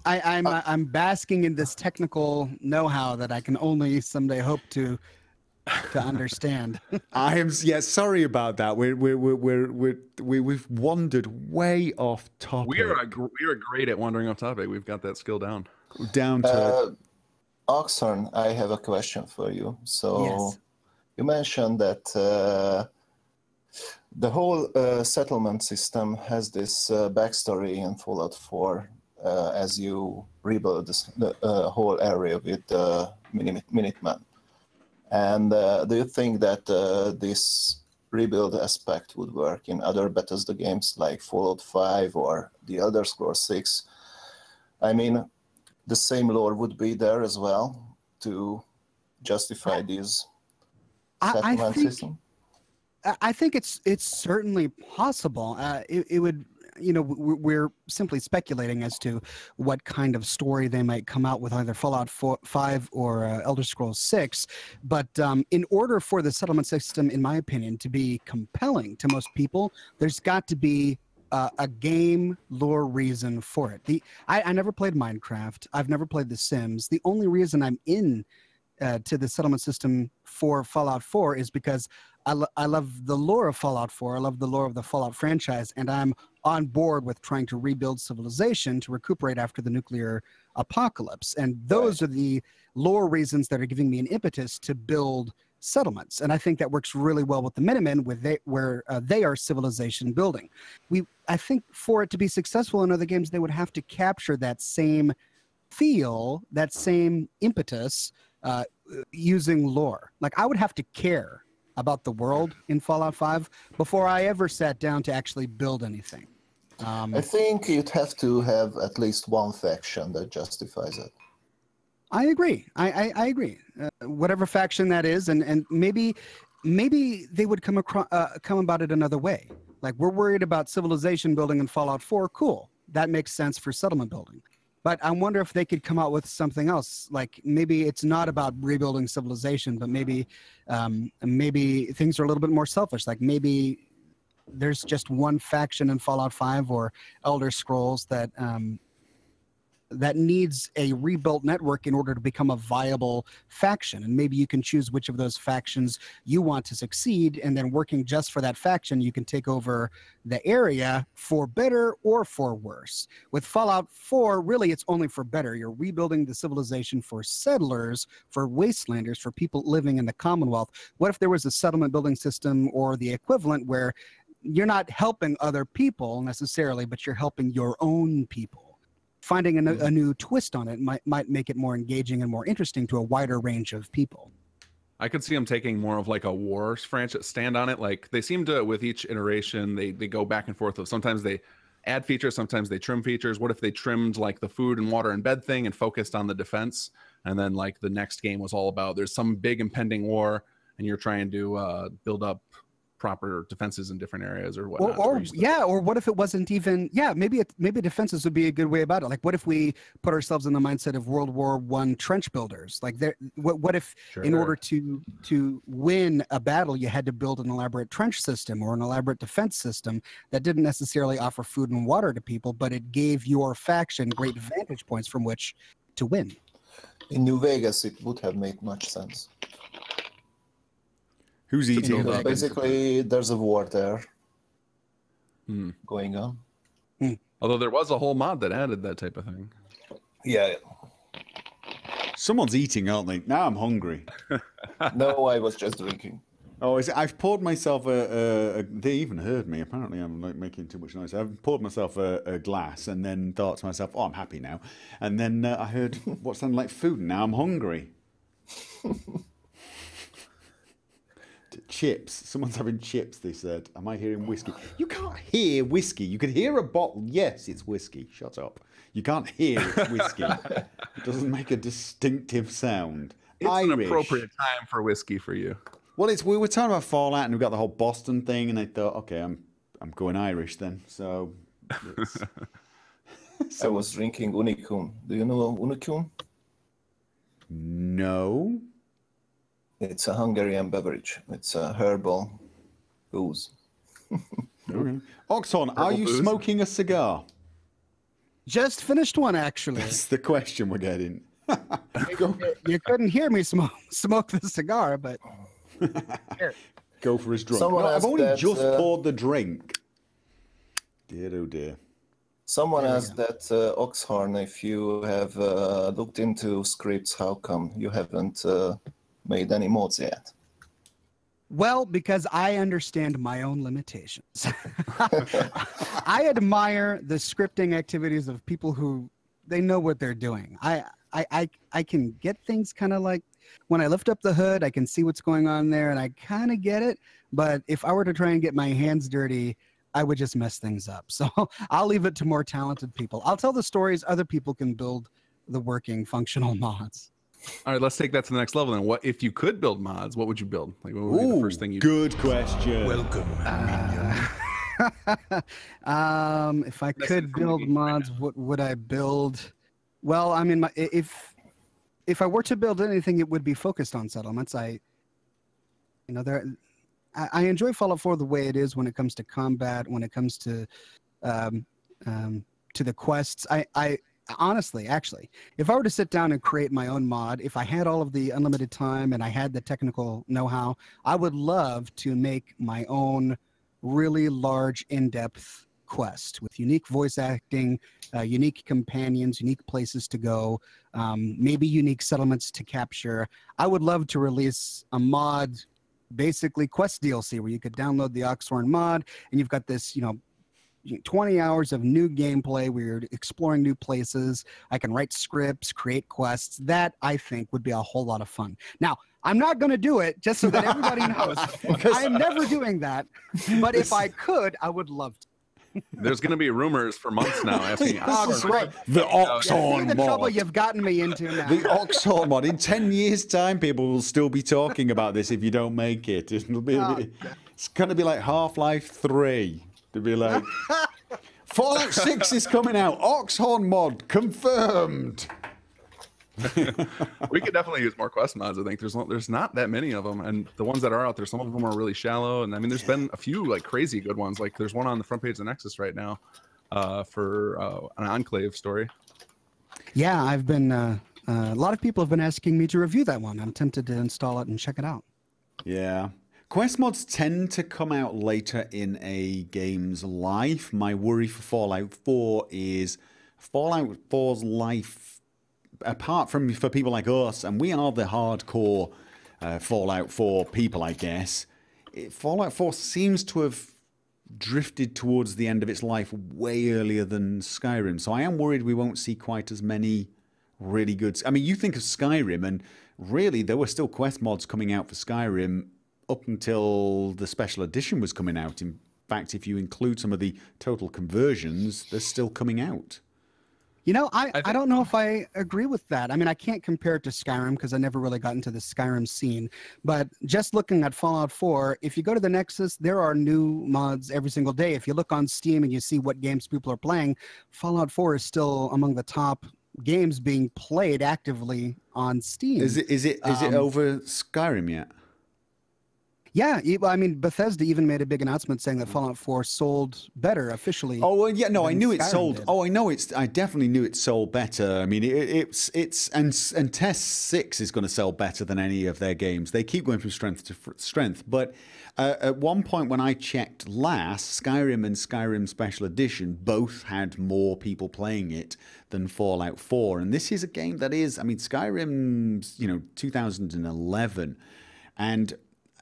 I'm basking in this technical know-how that I can only someday hope to understand. I am sorry about that. We've wandered way off topic. We are great at wandering off topic. We've got that skill down. Down to Oxhorn, I have a question for you. So yes. You mentioned that the whole settlement system has this backstory in Fallout 4 as you rebuild the whole area with Minutemen. And do you think that this rebuild aspect would work in other Bethesda games like Fallout 5 or The Elder Scrolls 6. I mean, the same lore would be there as well to justify these settlement system. I think it's certainly possible. It would, you know, we're simply speculating as to what kind of story they might come out with, either Fallout 5 or Elder Scrolls 6. But in order for the settlement system, in my opinion, to be compelling to most people, there's got to be a game lore reason for it. I never played Minecraft. I've never played The Sims. The only reason I'm in to the settlement system for Fallout 4 is because I love the lore of Fallout 4. I love the lore of the Fallout franchise, and I'm on board with trying to rebuild civilization to recuperate after the nuclear apocalypse. And those are the lore reasons that are giving me an impetus to build settlements. And I think that works really well with the Minutemen, where they are civilization building. I think for it to be successful in other games, they would have to capture that same feel, that same impetus using lore. Like, I would have to care about the world in Fallout 5 before I ever sat down to actually build anything. I think you'd have to have at least one faction that justifies it. I agree. I agree. Whatever faction that is, and maybe they would come about it another way. Like, we're worried about civilization building in Fallout 4. Cool. That makes sense for settlement building. But I wonder if they could come out with something else. Like, maybe it's not about rebuilding civilization, but maybe things are a little bit more selfish. Like, maybe there's just one faction in Fallout 5 or Elder Scrolls that that needs a rebuilt network in order to become a viable faction. And maybe you can choose which of those factions you want to succeed, and then working just for that faction, you can take over the area for better or for worse. With Fallout 4, really, it's only for better. You're rebuilding the civilization for settlers, for wastelanders, for people living in the Commonwealth. What if there was a settlement building system or the equivalent where you're not helping other people necessarily, but you're helping your own people? Finding a new twist on it might make it more engaging and more interesting to a wider range of people. I could see them taking more of like a wars franchise stand on it. Like, they seem to, with each iteration, they go back and forth. Sometimes they add features, sometimes they trim features. What if they trimmed like the food and water and bed thing and focused on the defense? And then like the next game was all about, there's some big impending war and you're trying to build up proper defenses in different areas or whatnot. Or what if it wasn't even, maybe defenses would be a good way about it. Like, what if we put ourselves in the mindset of World War I trench builders? Like, what if in order to win a battle, you had to build an elaborate trench system or an elaborate defense system that didn't necessarily offer food and water to people, but it gave your faction great vantage points from which to win? In New Vegas, it would have made much sense. Who's eating? Because basically, there's a war there going on. Although there was a whole mod that added that type of thing. Yeah. Someone's eating, aren't they? Now I'm hungry. No, I was just drinking. Oh, I've poured myself they even heard me. Apparently, I'm like making too much noise. I've poured myself a glass and then thought to myself, "Oh, I'm happy now." And then I heard what sounded like food, and now I'm hungry. Chips. Someone's having chips, they said. Am I hearing whiskey? You can't hear whiskey. You could hear a bottle. Yes, it's whiskey. Shut up. You can't hear it's whiskey. It doesn't make a distinctive sound. It's Irish. An appropriate time for whiskey for you. Well, we were talking about Fallout, and we've got the whole Boston thing, and I thought, okay, I'm going Irish then. So, I was drinking Unicum. Do you know Unicum? No. It's a Hungarian beverage. It's a herbal booze. Okay. Oxhorn, are you smoking a cigar? Just finished one, actually. That's the question we're getting. You couldn't hear me smoke the cigar, but here. Gopher is drunk. No, I've only just poured the drink. Dear, oh dear. Someone asked that Oxhorn, if you have looked into scripts, how come you haven't made any mods yet? Well, because I understand my own limitations. I admire the scripting activities of people who they know what they're doing. I can get things kind of like when I lift up the hood, I can see what's going on there, and I kind of get it. But if I were to try and get my hands dirty, I would just mess things up. So I'll leave it to more talented people. I'll tell the stories. Other people can build the working functional mods. All right, let's take that to the next level. Then, what if you could build mods? What would you build? Like, what would be the first thing you? Good question. Welcome, minion. If I could build mods, what would I build? Well, I mean, if I were to build anything, it would be focused on settlements. I enjoy Fallout 4 the way it is when it comes to combat, when it comes to the quests. I honestly, actually, if I were to sit down and create my own mod, if I had all of the unlimited time and I had the technical know-how, I would love to make my own really large, in-depth quest with unique voice acting, unique companions, unique places to go, maybe unique settlements to capture. I would love to release a mod, basically quest DLC, where you could download the Oxhorn mod and you've got this, 20 hours of new gameplay where you're exploring new places. I can write scripts, create quests. That, I think, would be a whole lot of fun. Now, I'm not going to do it, just so that everybody knows. I am never doing that. But if I could, I would love to. There's going to be rumors for months now. Asking That's right. The Oxhorn the mod. trouble you've gotten me into now. The Oxhorn mod. In 10 years' time, people will still be talking about this if you don't make it. It'll be, it's going to be like Half-Life 3. To be like, Fallout 6 is coming out. Oxhorn mod confirmed. We could definitely use more quest mods. I think there's not that many of them, and the ones that are out there, some of them are really shallow. And I mean, there's been a few like crazy good ones. Like there's one on the front page of the Nexus right now for an Enclave story. Yeah, I've been. A lot of people have been asking me to review that one. I'm tempted to install it and check it out. Yeah. Quest mods tend to come out later in a game's life. My worry for Fallout 4 is Fallout 4's life, apart from for people like us, and we are the hardcore Fallout 4 people, I guess, Fallout 4 seems to have drifted towards the end of its life way earlier than Skyrim. So I am worried we won't see quite as many really good... I mean, you think of Skyrim, and really there were still quest mods coming out for Skyrim up until the special edition was coming out. In fact, if you include some of the total conversions, they're still coming out. I don't know if I agree with that. I mean, I can't compare it to Skyrim because I never really got into the Skyrim scene. But just looking at Fallout 4, if you go to the Nexus, there are new mods every single day. If you look on Steam and you see what games people are playing, Fallout 4 is still among the top games being played actively on Steam. Is it over Skyrim yet? Yeah, I mean, Bethesda even made a big announcement saying that Fallout 4 sold better officially. Oh, well, yeah, no, I knew it Skyrim sold. did. Oh, I definitely knew it sold better. I mean, and Test 6 is going to sell better than any of their games. They keep going from strength to strength. But at one point when I checked last, Skyrim and Skyrim Special Edition both had more people playing it than Fallout 4. And this is a game that is, I mean, Skyrim's, 2011. And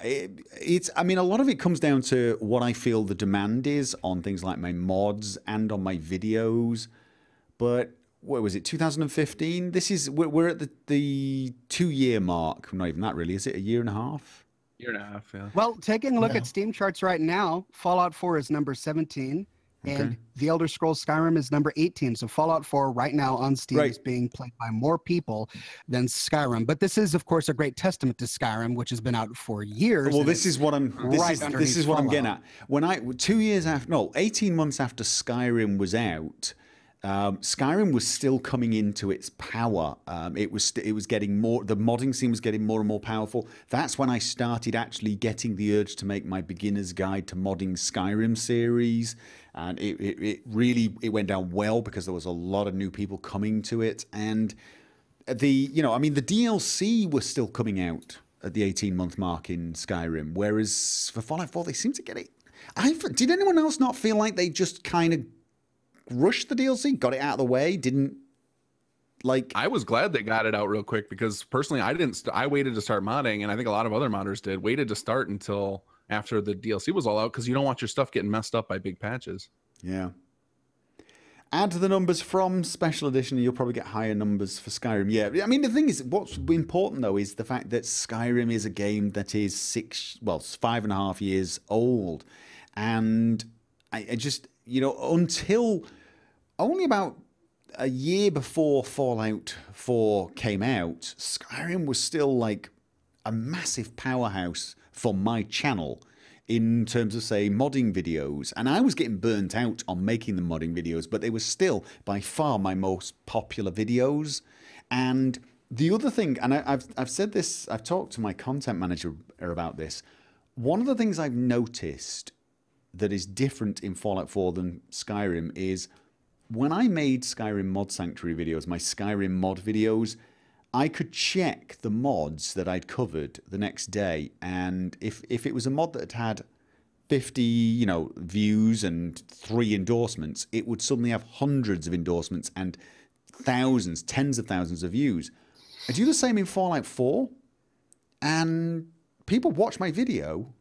I mean, a lot of it comes down to what I feel the demand is on things like my mods and on my videos. But what was it, 2015? We're at the 2-year mark. Not even that, really. Is it a year and a half? Year and a half, yeah. Well, taking a look at Steam charts right now, Fallout 4 is number 17. And The Elder Scrolls Skyrim is number 18. So Fallout 4 right now on Steam is being played by more people than Skyrim. But this is, of course, a great testament to Skyrim, which has been out for years. Well, this is what I'm getting at. 18 months after Skyrim was out, Skyrim was still coming into its power. It was getting more. The modding scene was getting more and more powerful. That's when I started actually getting the urge to make my beginner's guide to modding Skyrim series, and it really went down well because there was a lot of new people coming to it, and the DLC was still coming out at the 18-month mark in Skyrim, whereas for Fallout 4 they seem to get it. Did anyone else not feel like they just kind of rushed the DLC, got it out of the way, didn't like... I was glad they got it out real quick because personally I waited to start modding, and I think a lot of other modders waited to start until after the DLC was all out because you don't want your stuff getting messed up by big patches. Yeah. add the numbers from Special Edition and you'll probably get higher numbers for Skyrim. Yeah, I mean, the thing is, what's important, though, is the fact that Skyrim is a game that is 5.5 years old. And I just, you know, until only about a year before Fallout 4 came out, Skyrim was still like a massive powerhouse for my channel in terms of, say, modding videos. And I was getting burnt out on making the modding videos, but they were still by far my most popular videos. And the other thing, and I've said this, I've talked to my content manager about this. One of the things I've noticed that is different in Fallout 4 than Skyrim is when I made Skyrim Mod Sanctuary videos, my Skyrim mod videos, I could check the mods that I'd covered the next day, and if it was a mod that had 50, you know, views and 3 endorsements, it would suddenly have hundreds of endorsements and thousands, tens of thousands of views. I do the same in Fallout 4, and people watch my video,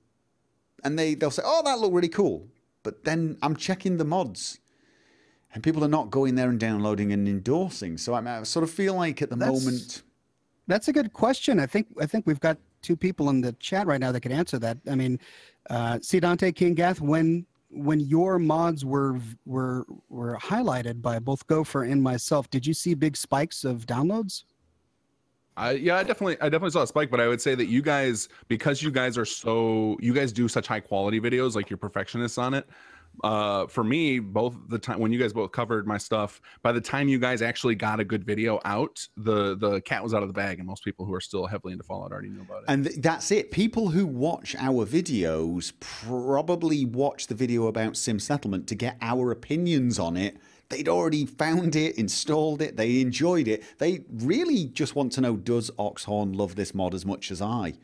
and they'll say, "Oh, that looked really cool," but then I'm checking the mods. And people are not going there and downloading and endorsing. So I sort of feel like at the moment... That's a good question. I think we've got 2 people in the chat right now that could answer that. I mean, CDante, Kinggath, when your mods were highlighted by both Gopher and myself, did you see big spikes of downloads? Yeah, I definitely saw a spike, but I would say that you guys, because you guys do such high quality videos, like you're perfectionists on it. For me, both the time when you guys both covered my stuff, by the time you guys actually got a good video out, the cat was out of the bag, and most people who are still heavily into Fallout already knew about it. And that's it. People who watch our videos probably watch the video about Sim Settlement to get our opinions on it. They'd already found it, installed it, they enjoyed it. They really just want to know, does Oxhorn love this mod as much as I?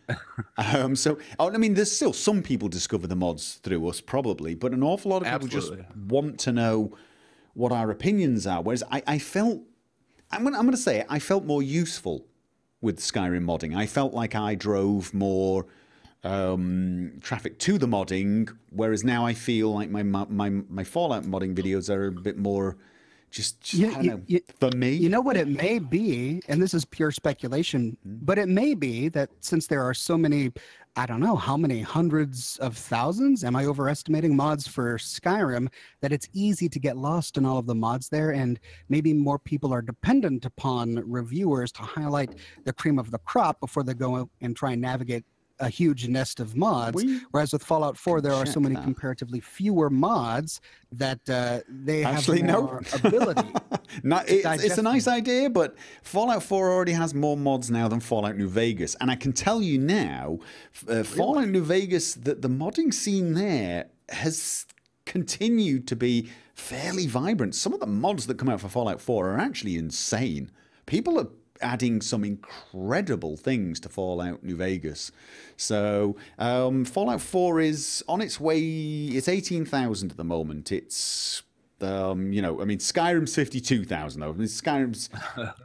I mean, there's still some people discover the mods through us, probably, but an awful lot of people just want to know what our opinions are. Whereas I felt, I'm going to say it, I felt more useful with Skyrim modding. I felt like I drove more traffic to the modding, whereas now I feel like my Fallout modding videos are a bit more just I don't know, for me. You know what it may be, and this is pure speculation, but it may be that since there are so many, I don't know how many hundreds of thousands, am I overestimating mods for Skyrim, that it's easy to get lost in all of the mods there, and maybe more people are dependent upon reviewers to highlight the cream of the crop before they go and try and navigate a huge nest of mods, whereas with Fallout 4 there are so many comparatively fewer mods that they have more ability. It's a nice idea, but Fallout 4 already has more mods now than Fallout New Vegas, and I can tell you now, Fallout New Vegas, the modding scene there has continued to be fairly vibrant. Some of the mods that come out for Fallout 4 are actually insane. People are adding some incredible things to Fallout New Vegas. So Fallout 4 is on its way. It's 18,000 at the moment. It's you know, I mean, Skyrim's 52,000 though. I mean, Skyrim's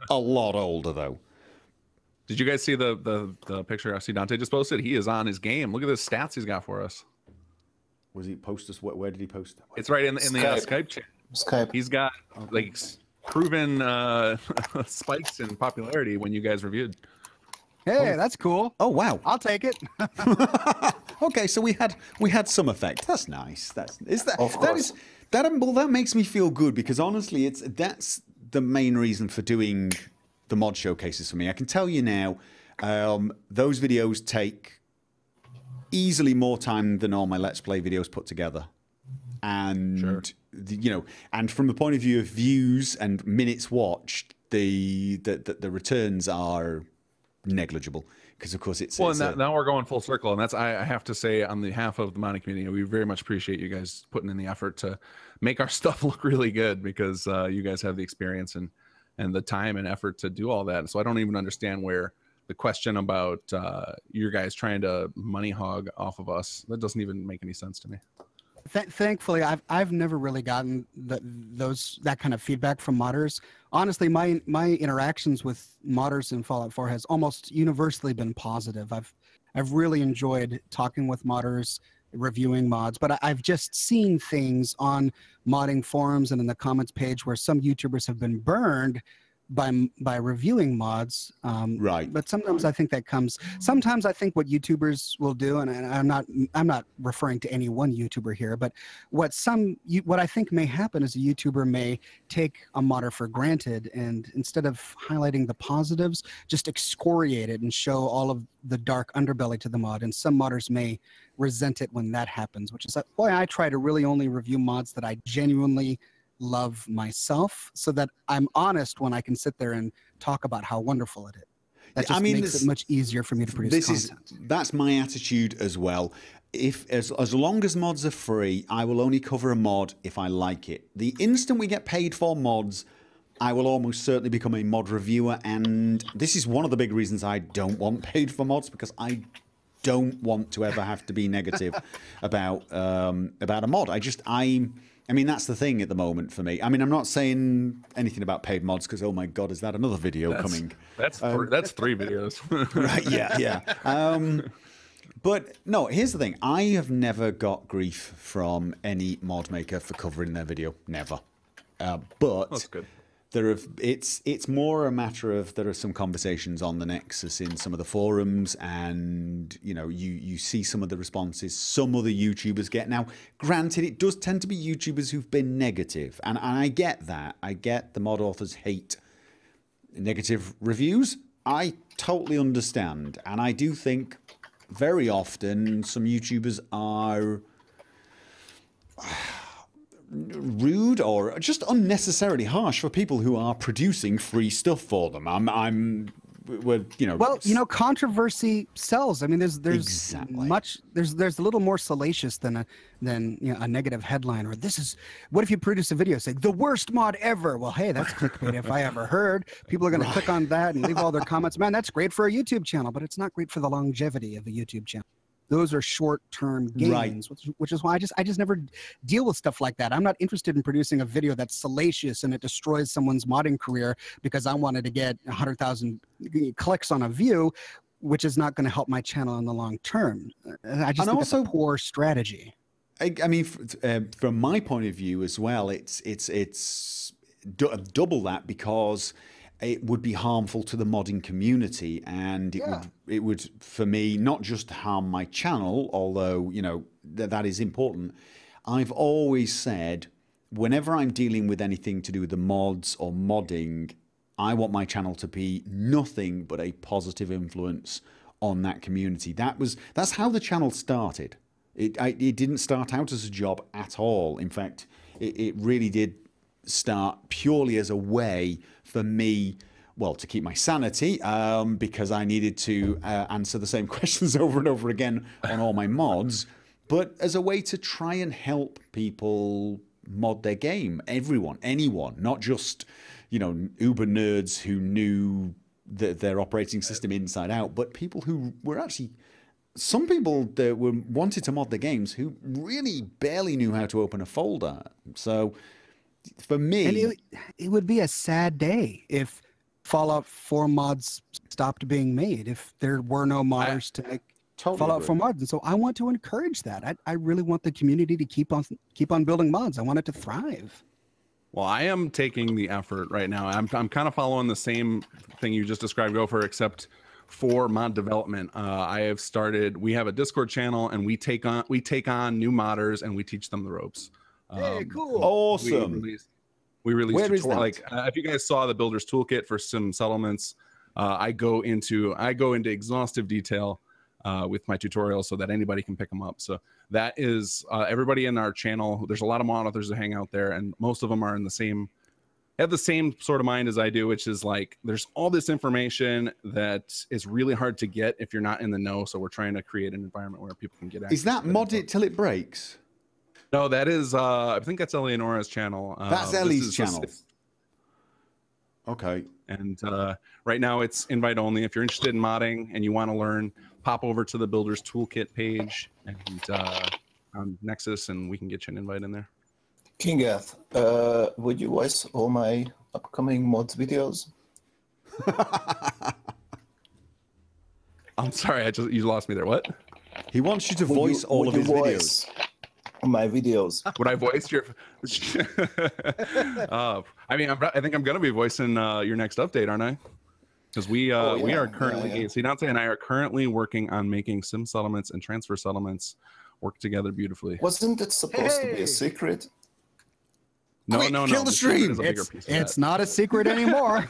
a lot older though. Did you guys see the picture CDante just posted? He is on his game. Look at the stats he's got for us. Was he post us? Where did he post it? It's right in the Skype chat. Skype. He's got like proven spikes in popularity when you guys reviewed. Hey, that's cool. Oh wow, I'll take it. Okay, so we had some effect. That's nice. Well, that makes me feel good, because honestly, that's the main reason for doing the mod showcases for me. I can tell you now, those videos take easily more time than all my Let's Play videos put together, and sure. You know, and from the point of view of views and minutes watched, the returns are negligible, because of course it's now we're going full circle, and that's I have to say on behalf of the modding community, we very much appreciate you guys putting in the effort to make our stuff look really good, because you guys have the experience and the time and effort to do all that. So I don't even understand where the question about you guys trying to money hog off of us, that doesn't even make any sense to me. Thankfully, I've never really gotten that kind of feedback from modders. Honestly, my interactions with modders in Fallout 4 has almost universally been positive. I've really enjoyed talking with modders, reviewing mods, but I've just seen things on modding forums and in the comments page where some YouTubers have been burned by reviewing mods. Right. But sometimes I think that comes. Sometimes I think what YouTubers will do, and I'm not referring to any one YouTuber here, but what I think may happen is a YouTuber may take a modder for granted, and instead of highlighting the positives, just excoriate it and show all of the dark underbelly to the mod. And some modders may resent it when that happens, which is why I try to really only review mods that I genuinely love myself, so that I'm honest when I can sit there and talk about how wonderful it is. That just makes it much easier for me to produce content. That's my attitude as well. As long as mods are free, I will only cover a mod if I like it. The instant we get paid for mods, I will almost certainly become a mod reviewer, and this is one of the big reasons I don't want paid for mods, because I don't want to ever have to be negative about a mod. I mean, that's the thing at the moment for me. I mean, I'm not saying anything about paid mods because, oh my God, is that another video coming? That's 3 videos. Right, yeah. But no, here's the thing. I have never got grief from any mod maker for covering their video. Never. But that's good. It's more a matter of there are some conversations on the Nexus in some of the forums, and you see some of the responses some other YouTubers get. Now, granted, it does tend to be YouTubers who've been negative, and I get that. I get the mod authors hate negative reviews. I totally understand, and I do think very often some YouTubers are rude or just unnecessarily harsh for people who are producing free stuff for them. Controversy sells. I mean, there's exactly. there's a little more salacious than a negative headline, or what if you produce a video saying the worst mod ever? Well, hey, that's clickbait if I ever heard. People are going to click on that and leave all their comments. Man, that's great for a YouTube channel, but it's not great for the longevity of a YouTube channel. Those are short-term gains, which is why I just never deal with stuff like that. I'm not interested in producing a video that's salacious and it destroys someone's modding career because I wanted to get 100,000 clicks on a view, which is not going to help my channel in the long term. I just think that's a poor strategy. I mean, from my point of view as well, it's double that, because it would be harmful to the modding community, and it would for me not just harm my channel, although that is important. I've always said whenever I'm dealing with anything to do with the mods or modding, I want my channel to be nothing but a positive influence on that community. That's how the channel started. It didn't start out as a job at all. In fact, it really did start purely as a way for me, well, to keep my sanity, because I needed to answer the same questions over and over again on all my mods, but as a way to try and help people mod their game. Everyone, anyone, not just, uber nerds who knew their operating system inside out, but people who were actually, some people that wanted to mod their games who really barely knew how to open a folder. So for me, and it would be a sad day if Fallout 4 mods stopped being made, if there were no modders to make Fallout 4 mods. And so I want to encourage that. I really want the community to keep on building mods. I want it to thrive. Well, I am taking the effort right now. I'm kind of following the same thing you just described, Gopher, except for mod development. We have a Discord channel, and we take on new modders and we teach them the ropes. Hey, cool. Awesome. We released tutorial, like if you guys saw the builder's toolkit for some settlements, I go into exhaustive detail with my tutorials so that anybody can pick them up. So that is everybody in our channel. There's a lot of mod authors that hang out there, and most of them are have the same sort of mind as I do, which is like there's all this information that is really hard to get if you're not in the know. So we're trying to create an environment where people can get access. Is that mod it till it breaks? No, that is, I think that's Eleonora's channel. That's Ellie's channel. Okay. And right now it's invite only. If you're interested in modding and you want to learn, pop over to the Builder's Toolkit page and on Nexus, and we can get you an invite in there. Kinggath, would you voice all my upcoming mods videos? I'm sorry, you lost me there. What? He wants you to voice all of his videos. My videos. Would I voice your? I mean, I think I'm gonna be voicing your next update, aren't I? Because we are currently CDante and I are currently working on making sim settlements and transfer settlements work together beautifully. Wasn't it supposed to be a secret? No, Quick, no, kill the stream. It's not a secret anymore.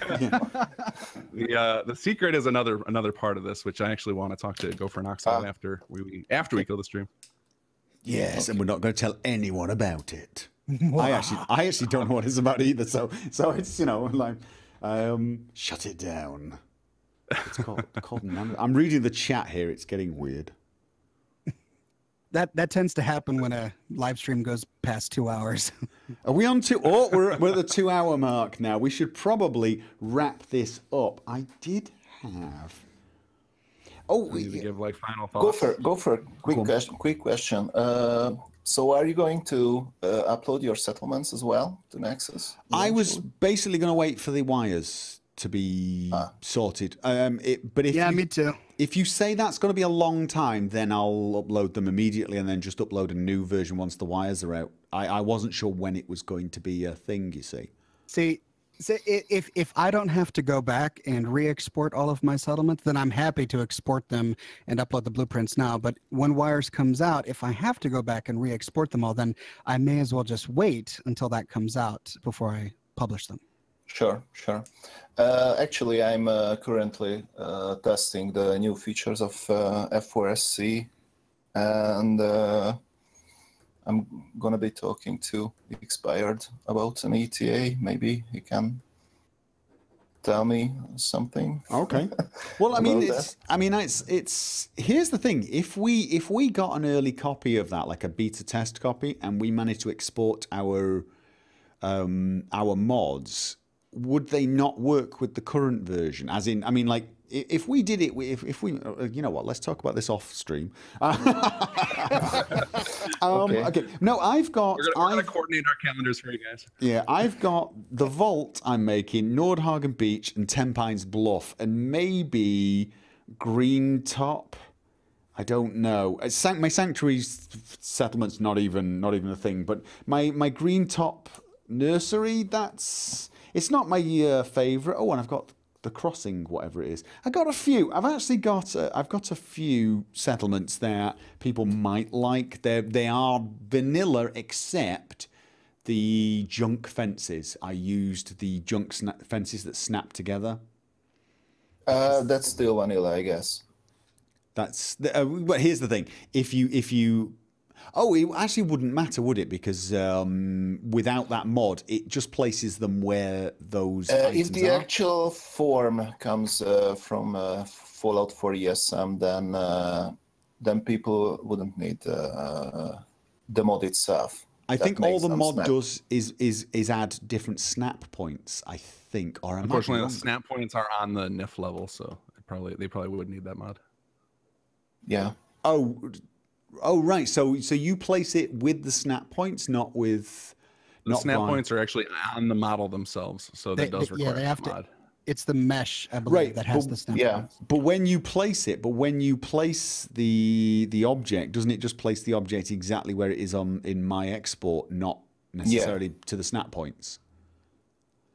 The secret is another part of this, which I actually want to talk to Gopher and Oxhorn after we kill the stream. Yes, and we're not going to tell anyone about it. Wow. I actually don't know what it's about either. So it's like shut it down. It's called I'm reading the chat here. It's getting weird. That tends to happen when a live stream goes past 2 hours. Are we on to? Oh, we're at the 2 hour mark now. We should probably wrap this up. I did have. Oh, we need to give like final thoughts. Gopher. Quick question. So are you going to upload your settlements as well to Nexus? I was basically going to wait for the wires to be sorted. But if me too. If you say that's going to be a long time, then I'll upload them immediately and then just upload a new version once the wires are out. I wasn't sure when it was going to be a thing, you see. See, if I don't have to go back and re-export all of my settlements, then I'm happy to export them and upload the blueprints now. But when wires comes out, if I have to go back and re-export them all, then I may as well just wait until that comes out before I publish them. Sure. Actually, I'm currently testing the new features of F4SC, and I'm going to be talking to Expired about an ETA. Maybe he can tell me something. Okay. Well, it's here's the thing. If we got an early copy of that, like a beta test copy, and we managed to export our mods, would they not work with the current version? As in, I mean, like, if we did it, if we, you know what? Let's talk about this off stream. Okay. No, We're gonna coordinate our calendars for you guys. Yeah, I've got the Vault I'm making, Nordhagen Beach and 10 Pines Bluff, and maybe Green Top. I don't know. My Sanctuary settlement's not even a thing, but my Green Top Nursery, it's not my favourite. Oh, and I've got the Crossing, whatever it is. I've got a few. I've got a few settlements there people might like. They are vanilla, except the junk fences. I used the junk fences that snap together. That's still vanilla, I guess. But here's the thing: if you it actually wouldn't matter, would it? Because without that mod, it just places them where those items if the are. actual form comes from Fallout 4 ESM, then people wouldn't need the mod itself. I think all the mod does is add different snap points. I think, or unfortunately, the snap points are on the NIF level, so they probably would need that mod. Yeah. Oh, right. So you place it with the snap points, not with. The snap points are actually on the model themselves, so that does require a mod. It's the mesh, I believe, that has the snap points. But when you place the object, doesn't it just place the object exactly where it is in my export, not necessarily to the snap points?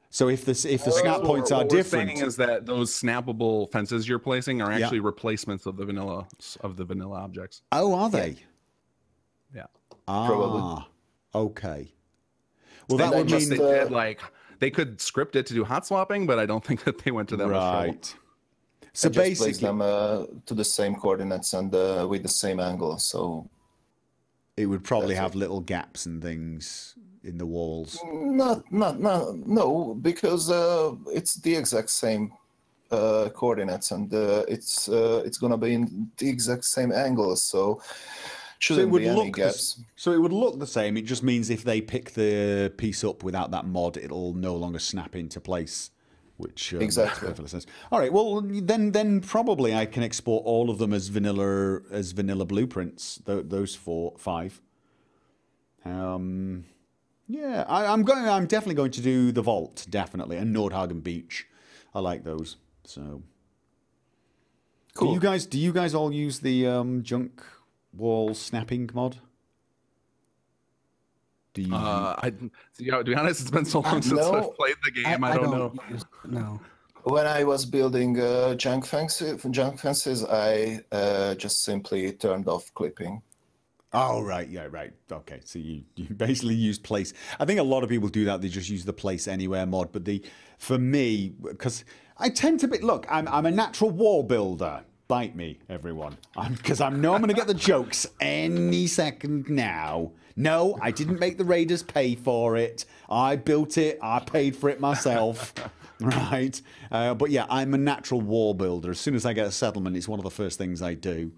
So if the snap points are different, what we're saying is that those snappable fences you're placing are actually replacements of the vanilla objects. Oh, are they? Yeah. Probably. Okay. Well, that would mean they could script it to do hot swapping, but I don't think that they went to that much trouble. So basically, place basically, them to the same coordinates and with the same angle. So it would probably have little gaps and things in the walls. No, because it's the exact same coordinates, and it's gonna be in the exact same angle, so shouldn't be any gaps. So it would look the same. It just means if they pick the piece up without that mod, it'll no longer snap into place, which exactly makes perfect sense. All right, well then probably I can export all of them as vanilla blueprints. Those 5. Yeah, I'm definitely going to do the Vault, definitely, and Nordhagen Beach. I like those. So, cool. Do you guys all use the junk wall snapping mod? Do you? To be honest, it's been so long since I've played the game. I don't know. No. When I was building junk fences, I just simply turned off clipping. Oh, right. Yeah, right. Okay. So you basically use place. I think a lot of people do that. They just use the place anywhere mod. But for me, because I tend to be, look, I'm a natural wall builder. Bite me, everyone. Because I know I'm going to get the jokes any second now. No, I didn't make the raiders pay for it. I built it. I paid for it myself. Right. But yeah, I'm a natural wall builder. As soon as I get a settlement, it's one of the first things I do.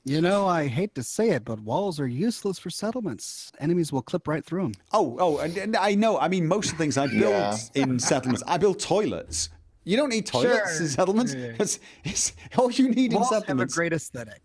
You know, I hate to say it, but walls are useless for settlements. Enemies will clip right through them. Oh, and I know. I mean, most of the things I build in settlements, I build toilets. You don't need toilets in settlements. It's all you need in settlements. Walls have a great aesthetic.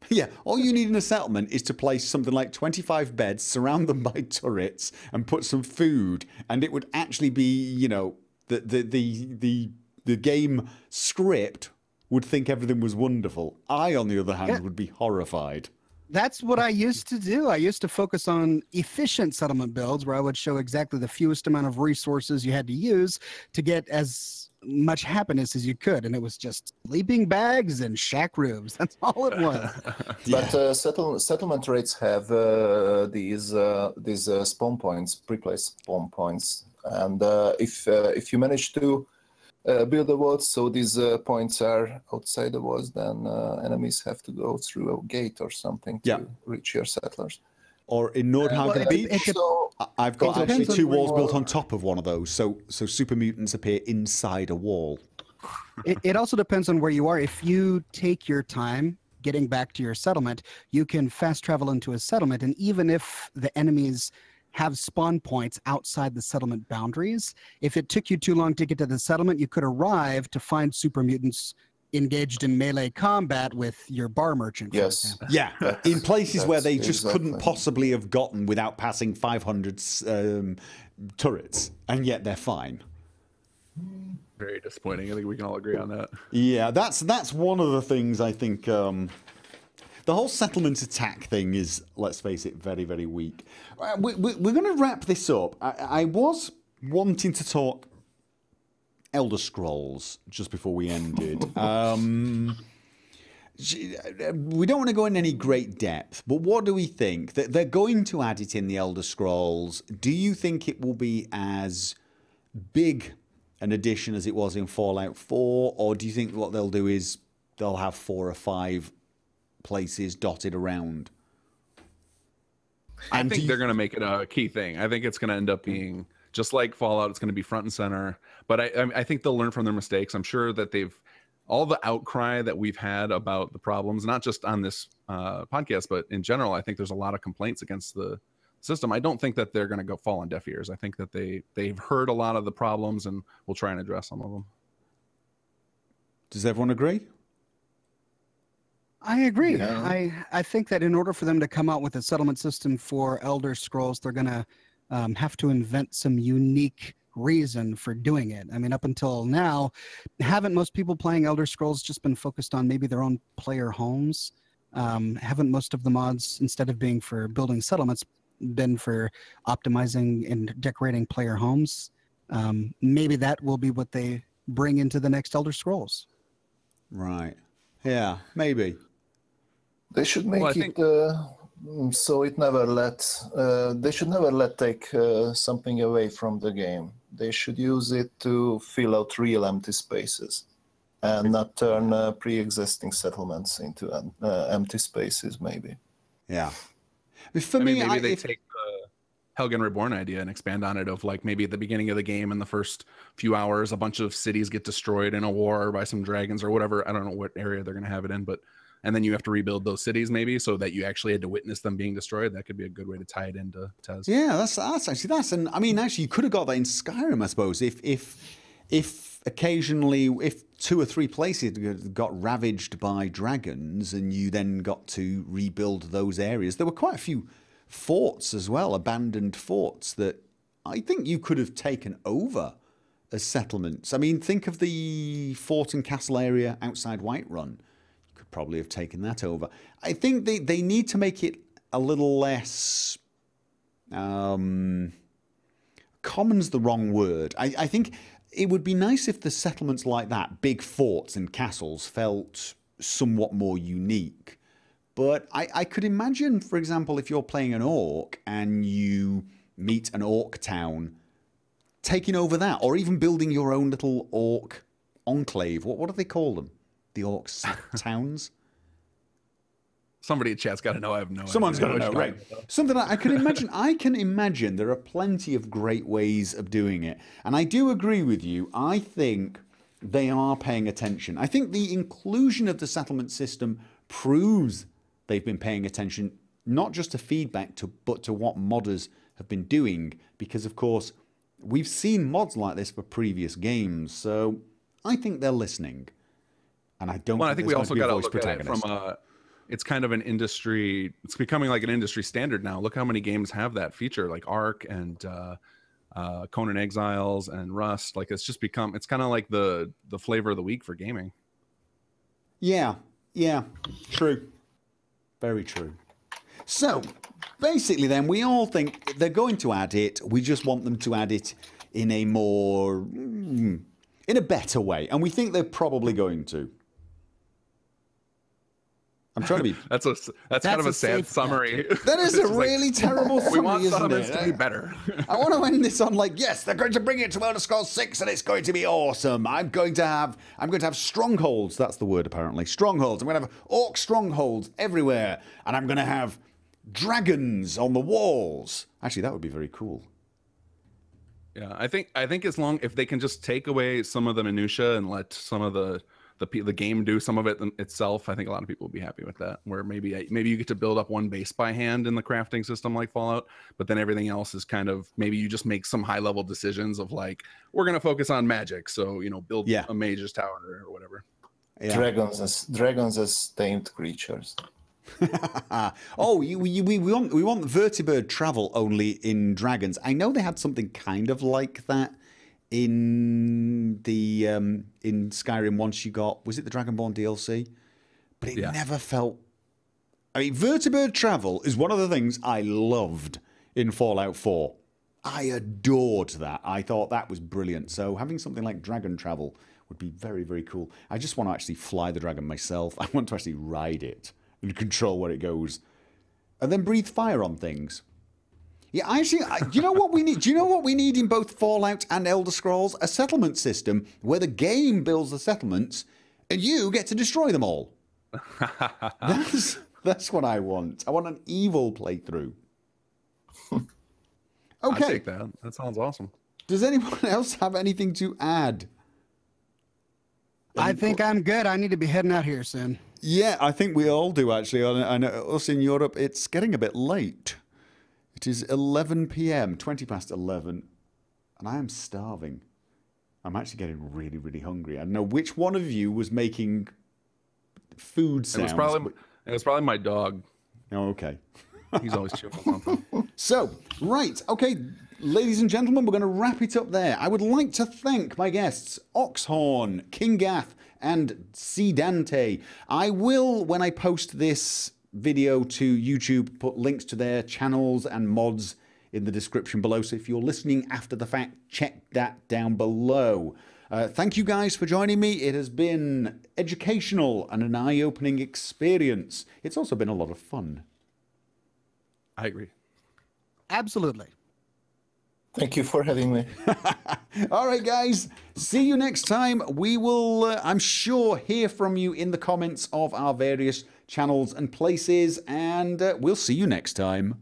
Yeah, all you need in a settlement is to place something like 25 beds, surround them by turrets, and put some food, and it would actually be, you know, the game script would think everything was wonderful. I, on the other hand, would be horrified. That's what I used to do. I used to focus on efficient settlement builds where I would show exactly the fewest amount of resources you had to use to get as much happiness as you could. And it was just sleeping bags and shack roofs. That's all it was. But settlement rates have these spawn points, pre-placed spawn points. And if you manage to build a wall so these points are outside the walls, then enemies have to go through a gate or something to reach your settlers. Or in Nordhagen Beach, I've got actually 2 walls built on top of one of those, so super mutants appear inside a wall. It also depends on where you are. If you take your time getting back to your settlement, you can fast travel into a settlement, and even if the enemies have spawn points outside the settlement boundaries, if it took you too long to get to the settlement, you could arrive to find super mutants engaged in melee combat with your bar merchant. Yes. Yeah, in places where they just couldn't possibly have gotten without passing 500 turrets, and yet they're fine. Very disappointing. I think we can all agree on that. Yeah, that's one of the things I think. The whole settlement attack thing is, let's face it, very, very weak. We're going to wrap this up. I was wanting to talk Elder Scrolls just before we ended. We don't want to go in any great depth, but what do we think? That they're going to add it in the Elder Scrolls. Do you think it will be as big an addition as it was in Fallout 4, or do you think what they'll do is they'll have 4 or 5 places dotted around? I think they're going to make it a key thing. I think it's going to end up being just like Fallout. It's going to be front and center. But I think they'll learn from their mistakes. I'm sure that all the outcry that we've had about the problems, not just on this podcast, but in general, I think there's a lot of complaints against the system. I don't think that they're going to go fall on deaf ears. I think that they've heard a lot of the problems and will try and address some of them. Does everyone agree? I agree. Yeah. I think that in order for them to come out with a settlement system for Elder Scrolls, they're going to have to invent some unique reason for doing it. I mean, up until now, haven't most people playing Elder Scrolls just been focused on maybe their own player homes? Haven't most of the mods, instead of being for building settlements, been for optimizing and decorating player homes? Maybe that will be what they bring into the next Elder Scrolls. Right. Yeah, maybe. They should make so it never they should never let take something away from the game. They should use it to fill out real empty spaces and not turn pre-existing settlements into empty spaces, maybe. Yeah. For me, maybe they take the Helgen Reborn idea and expand on it, of like maybe at the beginning of the game in the first few hours, a bunch of cities get destroyed in a war by some dragons or whatever. I don't know what area they're going to have it in, and then you have to rebuild those cities maybe so that you actually had to witness them being destroyed. That could be a good way to tie it into Tez. Yeah, that's and I mean, actually, you could have got that in Skyrim, I suppose, if occasionally, if 2 or 3 places got ravaged by dragons and you then got to rebuild those areas. There were quite a few forts as well, abandoned forts, that I think you could have taken over as settlements. I mean, think of the fort and castle area outside Whiterun. You could probably have taken that over. I think they need to make it a little less... common's the wrong word. I think it would be nice if the settlements like that, big forts and castles, felt somewhat more unique. But I could imagine, for example, if you're playing an orc and you meet an orc town, taking over that, or even building your own little orc enclave. What do they call them? The orcs towns? Somebody in chat's got to know. I have no idea. Someone's got to know, right? Something I can imagine. I can imagine there are plenty of great ways of doing it. And I do agree with you. I think they are paying attention. I think the inclusion of the settlement system proves they've been paying attention, not just to feedback, but to what modders have been doing. Because, of course, we've seen mods like this for previous games. So I think they're listening. And I don't I think we also got to look at it from a... It's kind of an industry, it's becoming like an industry standard now. Look how many games have that feature, like Ark and Conan Exiles and Rust. Like it's kind of like the flavor of the week for gaming. Yeah, true. Very true. So basically then we all think they're going to add it. We just want them to add it in a better way. And we think they're probably going to. I'm trying to be... That's kind of a sad summary. That is a really terrible summary, we want isn't this it? to be better. I want to end this on like, yes, they're going to bring it to Elder Scrolls 6 and it's going to be awesome. I'm going to have strongholds. That's the word, apparently. Strongholds. I'm going to have orc strongholds everywhere. And I'm going to have dragons on the walls. Actually, that would be very cool. Yeah, I think if they can just take away some of the minutia and let some of the game do some of it itself, I think a lot of people will be happy with that. Where maybe you get to build up one base by hand in the crafting system like Fallout, but then everything else is kind of, maybe you just make some high level decisions of like, we're going to focus on magic, so build a mage's tower or whatever. Yeah. Dragons as tamed creatures. Oh, we want vertibird travel only in dragons. I know they had something kind of like that in the in Skyrim once you got, was it the Dragonborn DLC? But it never felt... I mean, vertibird travel is one of the things I loved in Fallout 4. I adored that. I thought that was brilliant. So having something like dragon travel would be very, very cool. I just want to actually fly the dragon myself. I want to actually ride it and control where it goes. And then breathe fire on things. Yeah, actually, do you know what we need? Do you know what we need in both Fallout and Elder Scrolls? A settlement system where the game builds the settlements and you get to destroy them all. That's what I want. I want an evil playthrough. Okay. I'll take that. That sounds awesome. Does anyone else have anything to add? I think I'm good. I need to be heading out here soon. Yeah, I think we all do, actually. I know us in Europe, it's getting a bit late. It is 11 p.m., 20 past 11, and I am starving. I'm actually getting really, really hungry. I don't know which one of you was making food sounds. It was probably my dog. Oh, okay. He's always chewing on something. So, right, okay, ladies and gentlemen, we're going to wrap it up there. I would like to thank my guests, Oxhorn, Kinggath, and CDante. I will, when I post this video to YouTube, put links to their channels and mods in the description below. So if you're listening after the fact, check that down below. Thank you guys for joining me. It has been educational and an eye-opening experience. It's also been a lot of fun. I agree. Absolutely. Thank you for having me. All right, guys. See you next time. We will, I'm sure, hear from you in the comments of our various channels and places, and we'll see you next time.